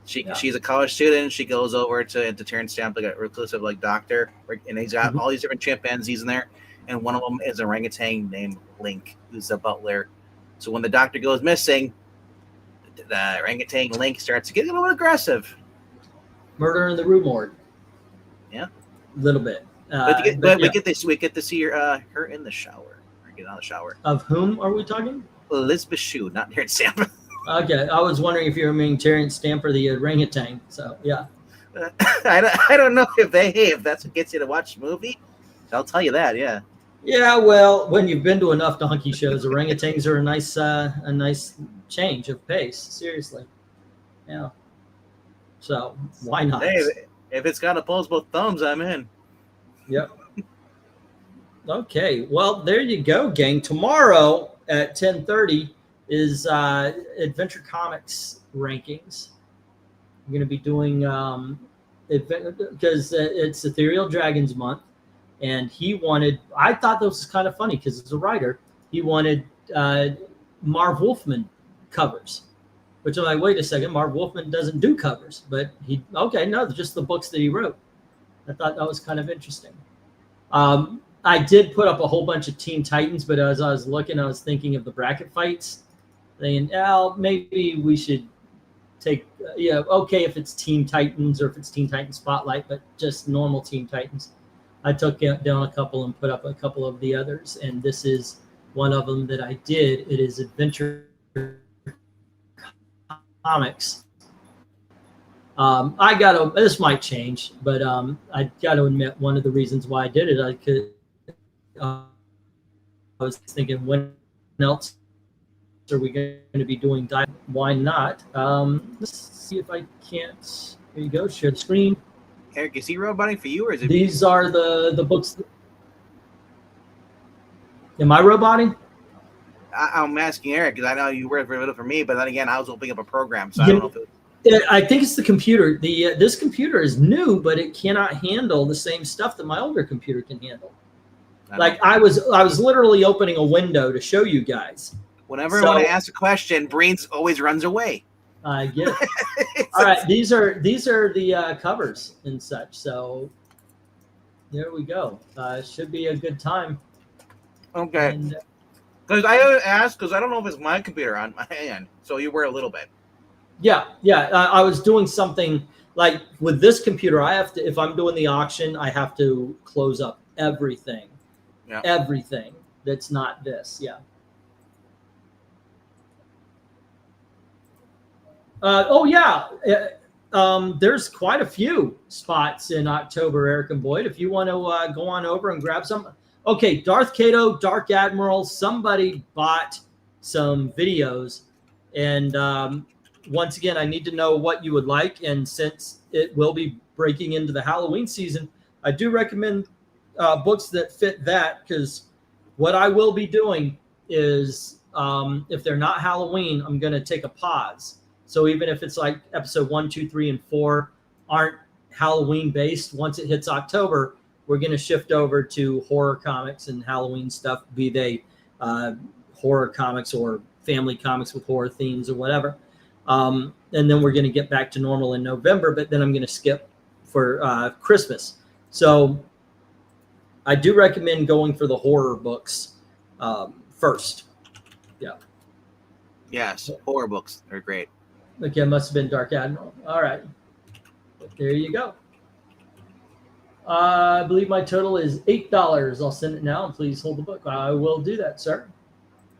She's a college student. She goes over to Terrence Stamp, like a reclusive doctor, and he's got all these different chimpanzees in there. And one of them is an orangutan named Link, who's a butler So when the doctor goes missing, the orangutan Link starts to get a little aggressive. Murder in the Rue Morgue. Yeah. A little bit. But yeah. we get to see her in the shower. Or get out of the shower. Of whom are we talking? Elizabeth Shue, not Terrence Stamp. Okay, I was wondering if you were meaning Terrence Stamp or the orangutan. So yeah. I don't know if that's what gets you to watch the movie. I'll tell you that, yeah. Yeah, well, when you've been to enough donkey shows, orangutans are a nice change of pace. Seriously, yeah. So why not? Hey, if it's got to pulls both thumbs, I'm in. Yep. Okay, well, there you go, gang. Tomorrow at 10:30 is Adventure Comics rankings. I'm going to be doing because it's Ethereal Dragons month, and I thought this was kind of funny because as a writer, he wanted Marv Wolfman covers, which I'm like, wait a second, Marv Wolfman doesn't do covers, but just the books that he wrote. I thought that was kind of interesting. I did put up a whole bunch of Teen Titans, but as I was looking, I was thinking of the bracket fights, thinking, maybe we should take, okay, if it's Teen Titans or if it's Teen Titans Spotlight, but just normal Teen Titans. I took down a couple and put up a couple of the others, and this is one of them that I did. It is Adventure Comics. This might change, but I got to admit, one of the reasons why I did it, I was thinking, when else are we going to be doing dive? Why not? Let's see if I can't. Here you go. Share the screen. Eric, is he roboting for you, or is it? These are the books. Am I roboting? I'm asking Eric because I know you work for me, but then again, I was opening up a program, so I don't know if it. I think it's the computer. This computer is new, but it cannot handle the same stuff that my older computer can handle. Like I was literally opening a window to show you guys. Whenever I want to ask a question, Brains always runs away. I get it. All right, these are the covers and such. So there we go. Should be a good time. Okay. Because I asked because I don't know if it's my computer on my hand, so you were a little bit. Yeah. I was doing something like with this computer. I have to, if I'm doing the auction, I have to close up everything. Yeah. Everything that's not this. Yeah. There's quite a few spots in October, Eric and Boyd. If you want to go on over and grab some. Okay, Darth Cato, Dark Admiral. Somebody bought some videos, and once again, I need to know what you would like. And since it will be breaking into the Halloween season, I do recommend books that fit that, because what I will be doing is if they're not Halloween, I'm going to take a pause. So even if it's like episode 1, 2, 3, and 4 aren't Halloween based, once it hits October, we're going to shift over to horror comics and Halloween stuff, be they horror comics or family comics with horror themes or whatever. And then we're going to get back to normal in November, but then I'm going to skip for Christmas. So I do recommend going for the horror books first. Yeah. Yes, horror books are great. Okay, it must have been Dark Admiral. All right. There you go. I believe my total is $8. I'll send it now, and please hold the book. I will do that, sir.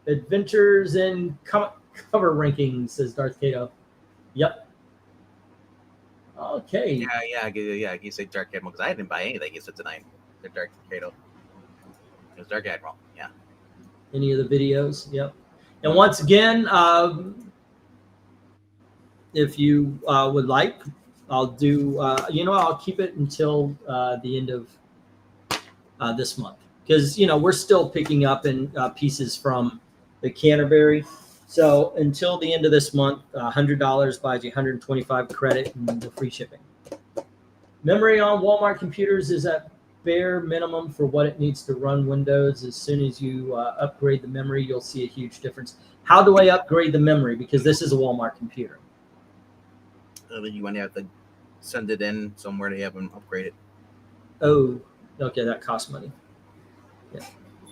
Adventures in cover rankings, says Darth Cato. Yep. Okay. Yeah. You say Dark Admiral because I didn't buy anything. You said tonight. The Dark Cato. It was Dark Admiral. Yeah. Any of the videos? Yep. And once again, if you would like, I'll do. I'll keep it until the end of this month, because we're still picking up in pieces from the Canterbury. So until the end of this month, $100 buys you 125 credit and the free shipping. Memory on Walmart computers is at bare minimum for what it needs to run Windows. As soon as you upgrade the memory, you'll see a huge difference. How do I upgrade the memory? Because this is a Walmart computer. You want to have to send it in somewhere to have them upgrade it. Oh, okay, that costs money. Yeah.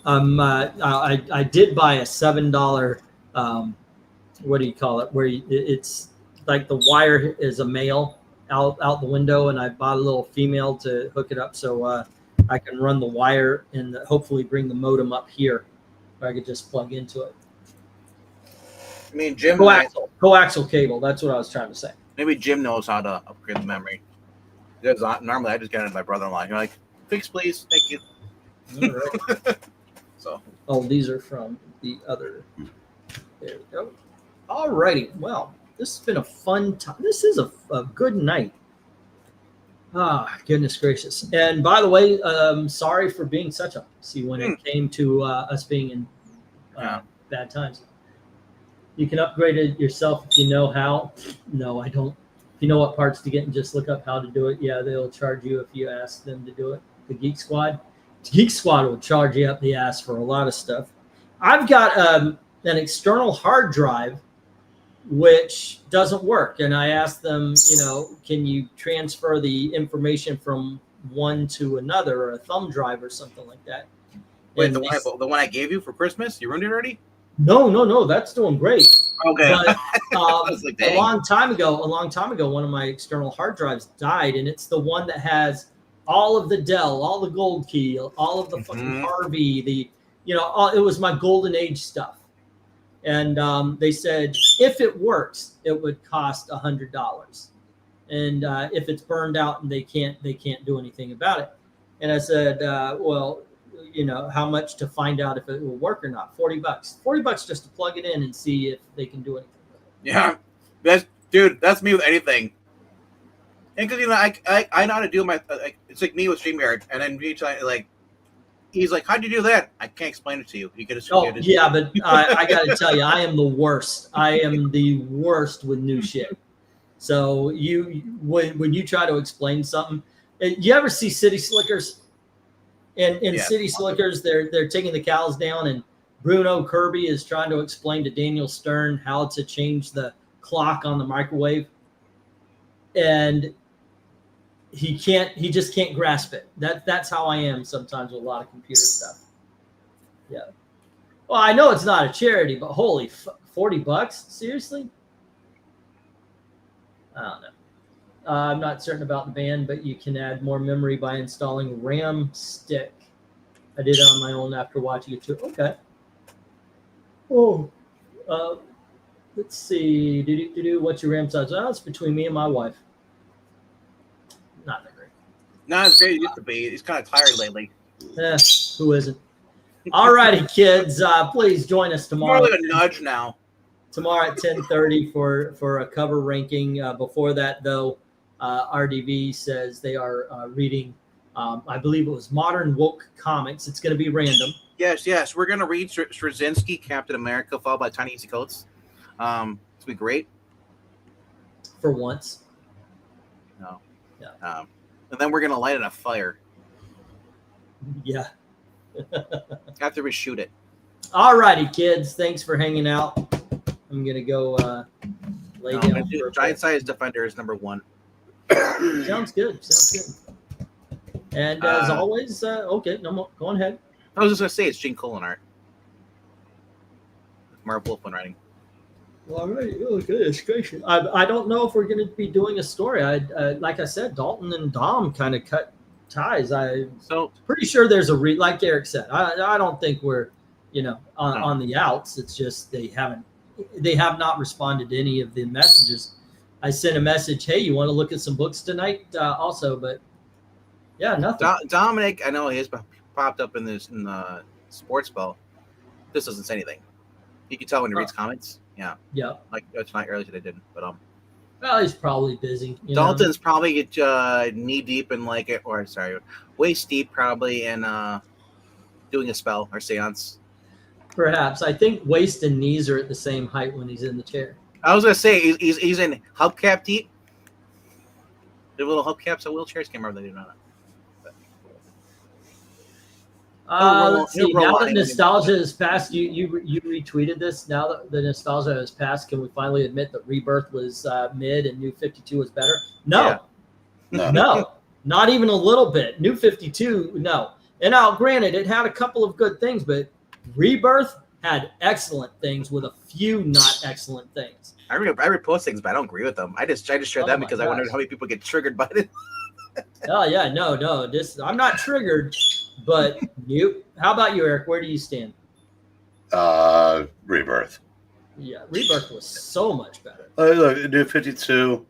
I did buy a $7 what do you call it? Where it's like the wire is a male out the window, and I bought a little female to hook it up so I can run the wire and hopefully bring the modem up here, where I could just plug into it. I mean, Jim. Coaxial cable. That's what I was trying to say. Maybe Jim knows how to upgrade the memory. Normally, I just get it to my brother-in-law. You're like, fix, please. Thank you. All right. So. Oh, these are from the other. There we go. All righty. Well, this has been a fun time. This is a good night. Ah, goodness gracious. And by the way, sorry for being such a see when it came to us being in bad times. You can upgrade it yourself if you know how. No, I don't. If you know what parts to get and just look up how to do it, yeah, they'll charge you if you ask them to do it. The Geek Squad will charge you up the ass for a lot of stuff. I've got an external hard drive which doesn't work, and I asked them, can you transfer the information from one to another, or a thumb drive or something like that? Wait, the one I gave you for Christmas? You ruined it already? No, that's doing great. Okay. But like, a long time ago, one of my external hard drives died, and it's the one that has all of the Dell, all the Gold Key, all of the fucking Harvey, it was my golden age stuff. And they said if it works, it would cost $100, and if it's burned out and they can't do anything about it. And I said, well, how much to find out if it will work or not? $40 just to plug it in and see if they can do anything with it. Yeah, that's me with anything. And because I know how to do my it's like me with StreamYard, and then he's like, how'd you do that? I can't explain it to you. You can just yeah, but I got to tell you, I am the worst. I am the worst with new shit. So when you try to explain something, you ever see City Slickers? In City Slickers, they're taking the cows down, and Bruno Kirby is trying to explain to Daniel Stern how to change the clock on the microwave, and he just can't grasp it. That's how I am sometimes with a lot of computer stuff. Yeah. Well, I know it's not a charity, but holy $40? Seriously? I don't know. I'm not certain about the band, but you can add more memory by installing RAM stick. I did it on my own after watching it too. Okay. Oh, let's see. What's your RAM size? Oh, it's between me and my wife. Not that great. Not as great as it used to be. He's kind of tired lately. Who isn't? All righty, kids. Please join us tomorrow. More like a nudge now. Tomorrow at 10:30 for a cover ranking. Before that, though, RDV says they are reading, I believe it was Modern Woke Comics. It's going to be random. Yes. We're going to read Straczynski, Captain America, followed by Tiny Easy Coats. It's going to be great. For once. No. Yeah. And then we're going to light it on fire. Yeah. After we shoot it. All righty, kids. Thanks for hanging out. I'm going to go lay down. Giant Size Defender is number 1. Sounds good. And as always, okay, no more. Go on ahead. I was just going to say it's Gene Colan art. Marv Wolfman writing. Well, all right. Oh, goodness gracious. I don't know if we're going to be doing a story. Like I said, Dalton and Dom kind of cut ties. So pretty sure there's like Eric said. I don't think we're, on the outs. It's just they have not responded to any of the messages. I sent a message, hey, you want to look at some books tonight? Also, but yeah, nothing. Dominic, I know he has popped up in the sports ball. This doesn't say anything. You can tell when he reads comments. Yeah. Yeah. Like tonight earlier today didn't, but well, he's probably busy. Dalton's probably knee deep in waist deep probably in doing a spell or seance. Perhaps. I think waist and knees are at the same height when he's in the chair. I was gonna say he's in hubcap deep. The little hubcaps on wheelchairs came over. They do not. Let's see. Now that nostalgia is past, you retweeted this. Now that the nostalgia has passed, can we finally admit that Rebirth was mid and New 52 was better? No, not even a little bit. New 52, no. And now, granted, it had a couple of good things, but Rebirth, had excellent things with a few not excellent things. I repost things, but I don't agree with them. I just shared Oh that my because I wondered gosh. how many people get triggered by it. Oh yeah, no. I'm not triggered, but you. How about you, Eric? Where do you stand? Rebirth. Yeah, Rebirth was so much better. Look, New 52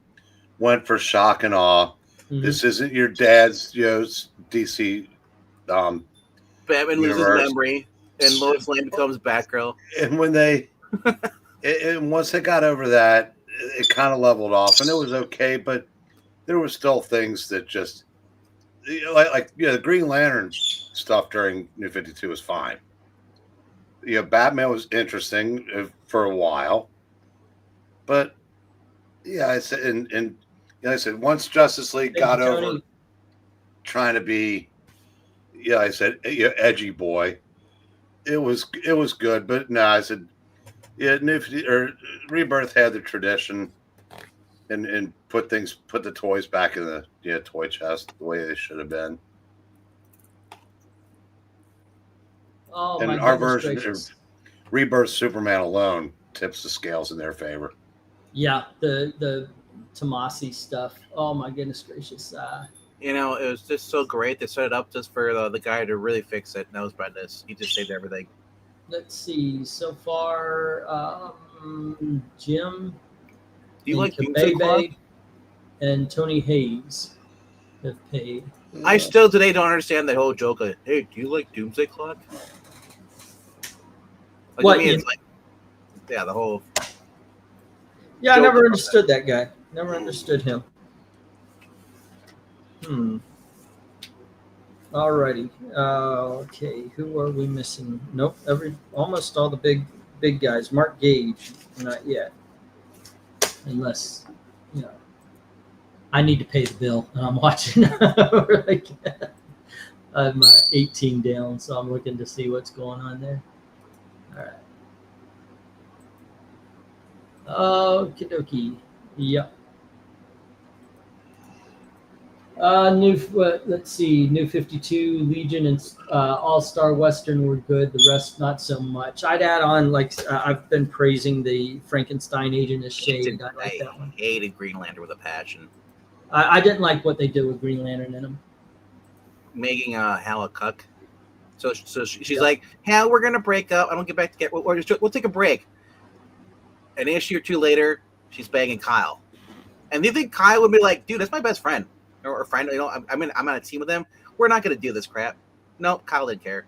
went for shock and awe. Mhm. This isn't your dad's, DC Batman loses universe. memory, and Lois Lane becomes Batgirl. And when and once they got over that, it kind of leveled off, and it was okay. But there were still things that just the Green Lantern stuff during New 52 was fine. Batman was interesting for a while, but I said, and I said once Justice League Thank got you, over Tony. trying to be, I said edgy boy, it was good, but no, I said Rebirth had the tradition and put the toys back in the toy chest the way they should have been. Oh And my our goodness version gracious. of Rebirth Superman alone tips the scales in their favor. Yeah, the Tomasi stuff. Oh my goodness gracious. It was just so great. They set it up just for the guy to really fix it. And that was Bendis. He just saved everything. Let's see. So far, Jim, Do you and like Doomsday Clock? Kabebe and Tony Hayes have paid. I still today don't understand that whole joke of, hey, do you like Doomsday Clock? Like, What, to me, you- it's like, yeah, the whole. Yeah, I Joke never about understood that guy. Never understood him. Alrighty. Okay, who are we missing? Nope. Almost all the big guys. Mark Gage, not yet. Unless, I need to pay the bill, and I'm watching. I'm 18 down, so I'm looking to see what's going on there. All right. Okie dokie. Yep. Let's see. New 52, Legion, and All-Star Western were good. The rest, not so much. I'd add on, I've been praising the Frankenstein Agent of Shade. I like that one. Hated Green Lantern with a passion. I didn't like what they did with Green Lantern in them. Making Hal a cuck. So she's like, Hal, we're gonna break up. I don't get back to we'll take a break. An issue or two later, she's banging Kyle. And do you think Kyle would be like, dude, that's my best friend or friend? I'm on a team with him. We're not gonna do this crap. No, Kyle didn't care.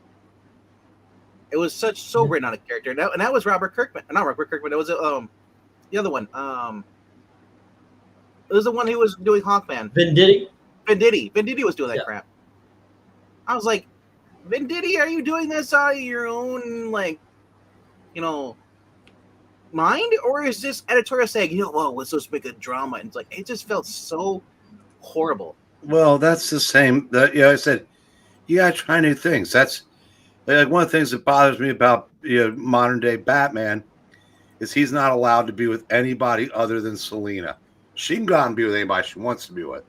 It was so written on a character, and that was Robert Kirkman. Not Robert Kirkman. It was the other one. It was the one who was doing Hawkman. Venditti was doing that crap. I was like, Venditti, are you doing this out of your own, mind? Or is this editorial saying, well, let's just make a drama? And it's like, it just felt so horrible. Well, that's the same. I said, you got to try new things. That's like one of the things that bothers me about modern day Batman is he's not allowed to be with anybody other than Selina. She can go out and be with anybody she wants to be with,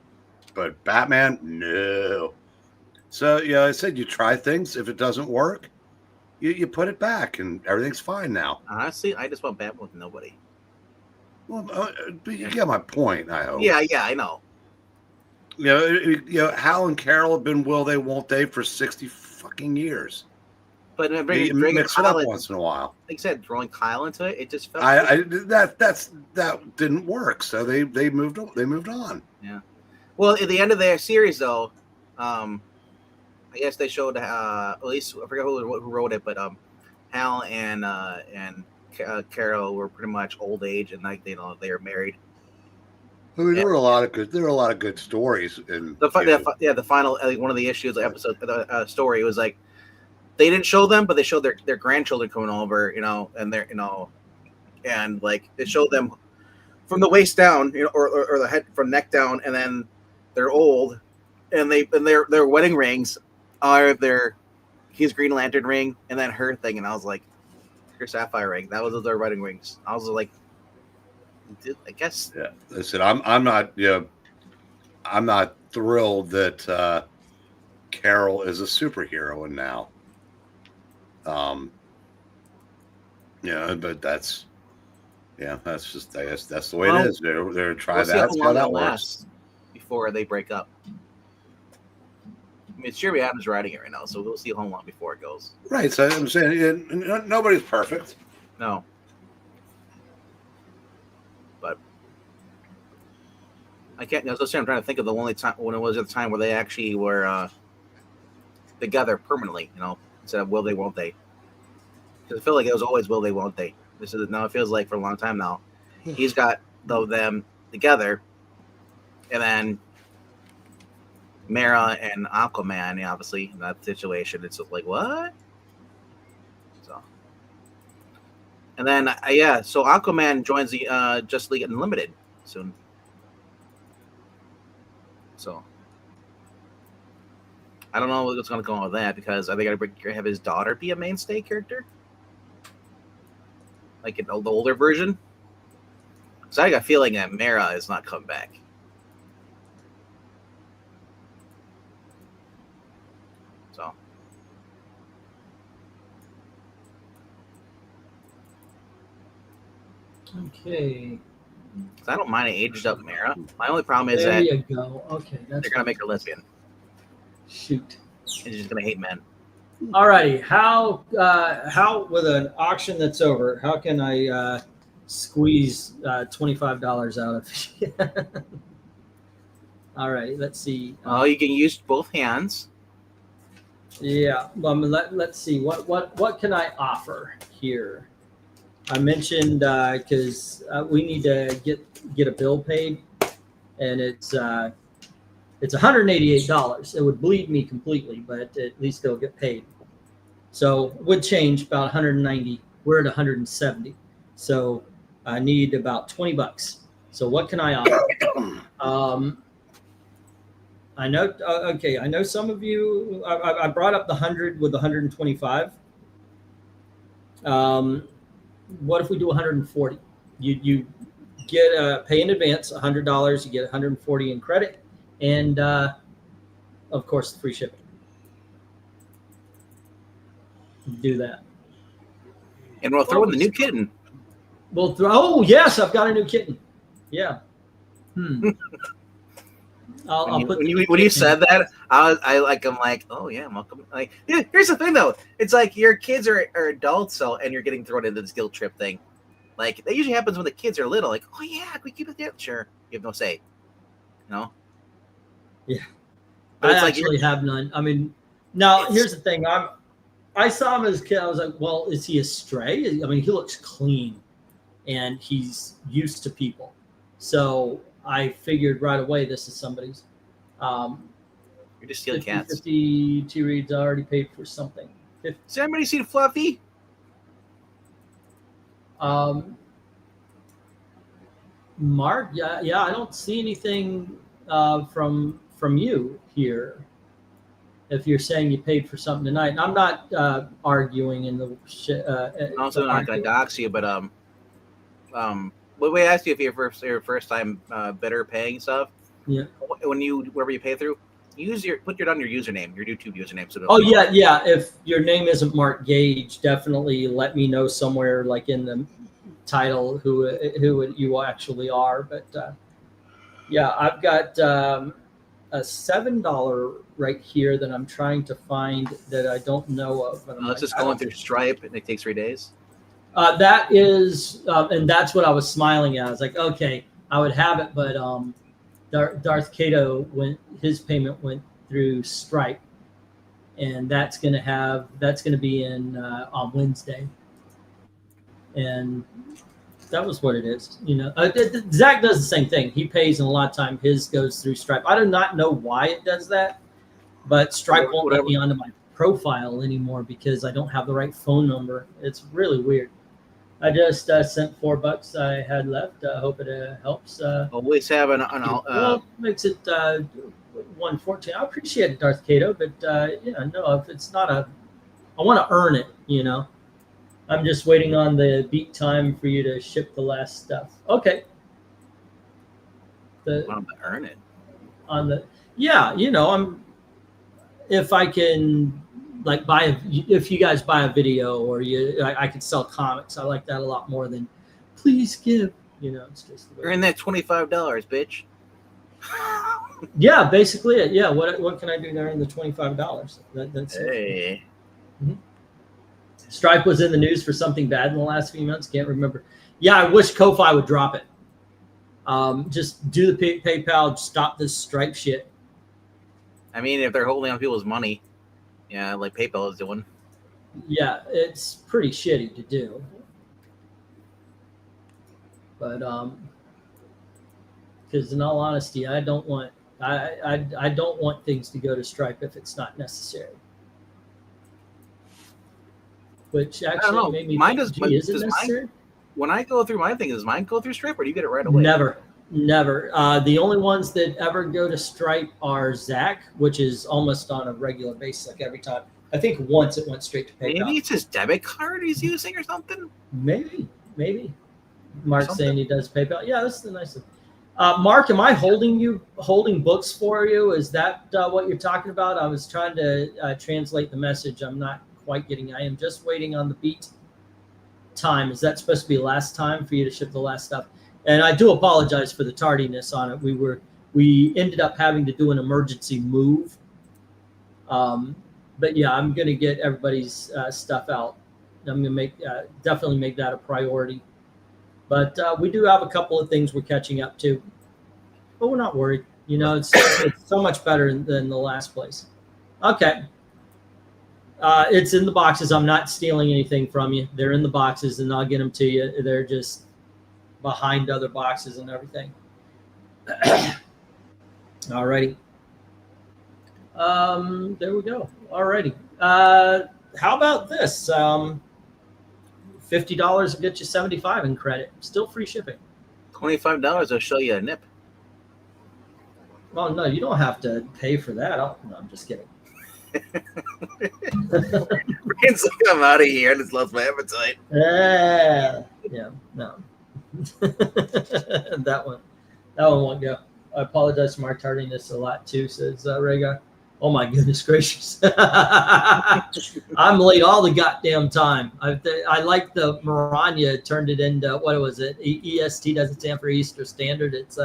but Batman, no. So I said you try things. If it doesn't work, you put it back, and everything's fine now. Honestly, I just want Batman with nobody. Well, but you get my point. I hope. Yeah, I know. Hal and Carol have been will they, won't they for 60 fucking years. But You mix it up once in a while. Like I said, throwing Kyle into it, it just felt. That didn't work. So they moved on. They moved on. Yeah. Well, at the end of their series, though, I guess they showed at least I forget who wrote it, but Hal and Carol were pretty much old age, and they were married. I mean, there were a lot of good stories in The final one of the issues, the episode, the story was like they didn't show them, but they showed their grandchildren coming over, and they're and like it showed them from the waist down, or the head from neck down, and then they're old, and their wedding rings are his Green Lantern ring and then her thing, and I was like, her sapphire ring. That was their wedding rings. I was like, I guess. Yeah, listen, I'm not thrilled that Carol is a superhero now. Yeah, but that's just, I guess that's the way Well, it is. They're try We'll see that, how see how long that it works. lasts before they break up. I mean, Jeremy Adams writing it right now, so we'll see how long before it goes. Right. So I'm saying nobody's perfect. No. But I can't. I'm trying to think of the only time when it was at the time where they actually were together permanently. Instead of will they, won't they? Because I feel like it was always will they, won't they. Now it feels like for a long time now. He's got them together, and then Mara and Aquaman, obviously in that situation, it's just like what? So, and then so Aquaman joins the Justice League Unlimited soon. So I don't know what's going to go on with that because are they going to have his daughter be a mainstay character, like in the older version? Because I got a feeling that Mara is not coming back. So Okay. I don't mind an aged up Mara. My only problem is There that you go. Okay, that's they're going to make her lesbian shoot. and she's going to hate men. Alrighty, how with an auction that's over, how can I squeeze $25 out of you? All right, let's see. Oh, you can use both hands. Yeah, let's see what can I offer here. I mentioned because we need to get a bill paid, and it's $188. It would bleed me completely, but at least they'll get paid. So it would change about 190. We're at 170. So I need about $20. So what can I offer? I know. Okay, I know some of you. I brought up the 100 with 125. What if we do 140? You get pay in advance $100. You get 140 in credit, and of course the free shipping. Do that. And we'll throw in the new kitten. Well, oh yes, I've got a new kitten. Yeah. I'll put when you said that, I'm like, oh yeah, I'm welcome. Like, yeah, here's the thing though, it's like your kids are adults, so and you're getting thrown into this guilt trip thing. Like that usually happens when the kids are little. Like, oh yeah, can we keep it there? Sure, you have no say. Yeah. But I actually have none. I mean, now here's the thing. I saw him as a kid. I was like, well, is he a stray? I mean, he looks clean, and he's used to people. So I figured right away this is somebody's. You're just stealing cats. 50 T-Reads already paid for something. Has anybody seen Fluffy? Mark, yeah, I don't see anything from you here. If you're saying you paid for something tonight, and I'm not arguing in the. Also, not going to dox you, but we asked you if you're your first time bidder paying stuff. Yeah. Whenever you pay through, put it on your username, your YouTube username. So yeah. If your name isn't Mark Gage, definitely let me know somewhere, like in the title, who you actually are. But yeah, I've got a $7 right here that I'm trying to find that I don't know of. Let's just go through Stripe, and it takes 3 days. That is, and that's what I was smiling at. I was like, okay, I would have it, but Darth Kato his payment went through Stripe, and that's going to be in on Wednesday, and that was what it is. Zach does the same thing. He pays, and a lot of time his goes through Stripe. I do not know why it does that, but Stripe won't let me onto my profile anymore because I don't have the right phone number. It's really weird. I just sent $4 I had left. I hope it helps. Always have Makes it 114. I appreciate it, Darth Kato, but no, if it's not I want to earn it. I'm just waiting on the beat time for you to ship the last stuff. Okay. Want to earn it I'm. If I can like if you guys buy a video or I could sell comics. I like that a lot more than please give. It's just the way. Earn that $25, bitch. Yeah, basically it. Yeah, what can I do there in the $25? That's Hey. Stripe was in the news for something bad in the last few months. Can't remember. Yeah, I wish Ko-Fi would drop it. Just do the PayPal. Stop this Stripe shit. I mean, if they're holding on people's money, yeah, like PayPal is doing. Yeah, it's pretty shitty to do. But because in all honesty, I don't want things to go to Stripe if it's not necessary. Which actually made me mine think, does. is it necessary? When I go through my thing, does mine go through Stripe, or do you get it right away? Never. The only ones that ever go to Stripe are Zach, which is almost on a regular basis, like every time. I think once it went straight to PayPal. Maybe it's his debit card he's using or something. Maybe. Mark's saying he does PayPal. Yeah, that's the nice thing. Mark, am I holding books for you? Is that what you're talking about? I was trying to translate the message. I'm not quite getting. I am just waiting on the beat time. Is that supposed to be last time for you to ship the last stuff? And I do apologize for the tardiness on it. We ended up having to do an emergency move. But yeah, I'm going to get everybody's stuff out. I'm going to definitely make that a priority. But we do have a couple of things we're catching up to. But we're not worried. It's so much better than the last place. Okay. It's in the boxes. I'm not stealing anything from you. They're in the boxes, and I'll get them to you. They're just behind other boxes and everything. All righty. There we go. All righty. How about this? $50 will get you $75 in credit. Still free shipping. $25 will show you a nip. Oh, no, you don't have to pay for that. No, I'm just kidding. It's like I'm out of here. I just lost my appetite. Yeah, no. that one won't go. I apologize for my tardiness a lot too, says Rhaegar. Oh my goodness gracious. I'm late all the goddamn time. I like the Maranya turned it into, what was it? EST doesn't stand for Easter Standard. It's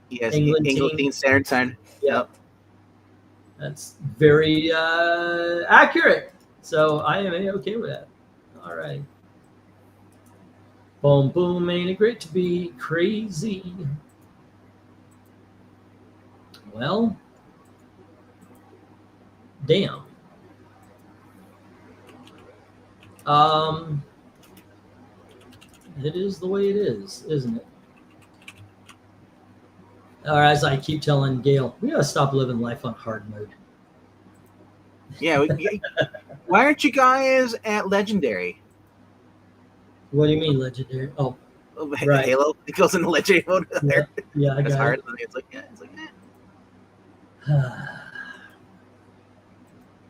England Standard Time. Yep. That's very accurate. So I am okay with that. All right. Boom, boom, ain't it great to be crazy? Well, damn. It is the way it is, isn't it? Or as I keep telling Gail, we gotta stop living life on hard mode. Yeah. Why aren't you guys at Legendary? What do you mean, legendary? Oh, right. Halo. It goes into Legendary mode there. Yeah, I It's got hard. it. It's like, yeah.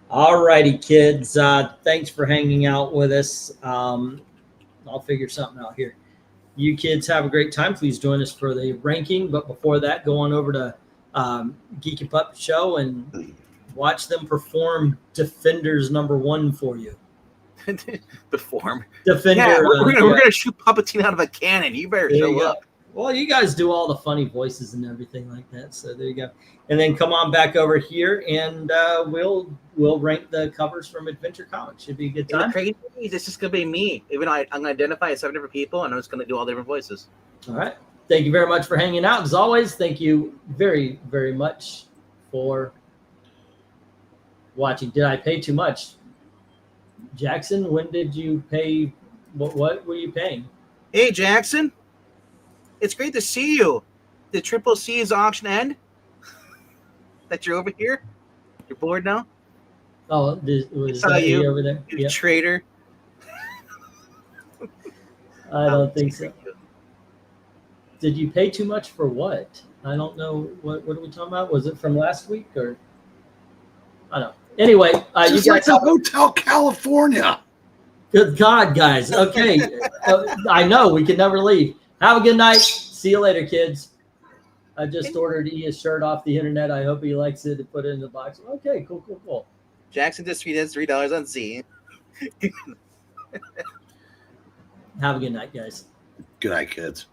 All righty, kids. Thanks for hanging out with us. I'll figure something out here. You kids have a great time. Please join us for the ranking. But before that, go on over to Geeky Pup Show and watch them perform Defenders #1 for you. The form. Defender. Yeah, we're gonna shoot Palpatine out of a cannon. You better show up. Well, you guys do all the funny voices and everything like that, so there you go. And then come on back over here, and we'll rank the covers from Adventure Comics. Should be a good time. Crazy. It's just gonna be me. Even though I'm gonna identify as 7 different people, and I'm just gonna do all different voices. All right. Thank you very much for hanging out. As always, thank you very, very much for watching. Did I pay too much? Jackson, when did you pay? What were you paying? Hey, Jackson. It's great to see you. Did Triple C's auction end? That you're over here? You're bored now? Oh, was saw that you. over there? You Yep. traitor. I don't think so. Did you pay too much for what? I don't know. What are we talking about? Was it from last week or? I don't know. Anyway, you Just guys. like the Hotel California. Good God, guys. Okay. I know we can never leave. Have a good night. See you later, kids. I just ordered E a shirt off the internet. I hope he likes it and put it in the box. Okay, cool. Jackson just tweeted $3 on Z. Have a good night, guys. Good night, kids.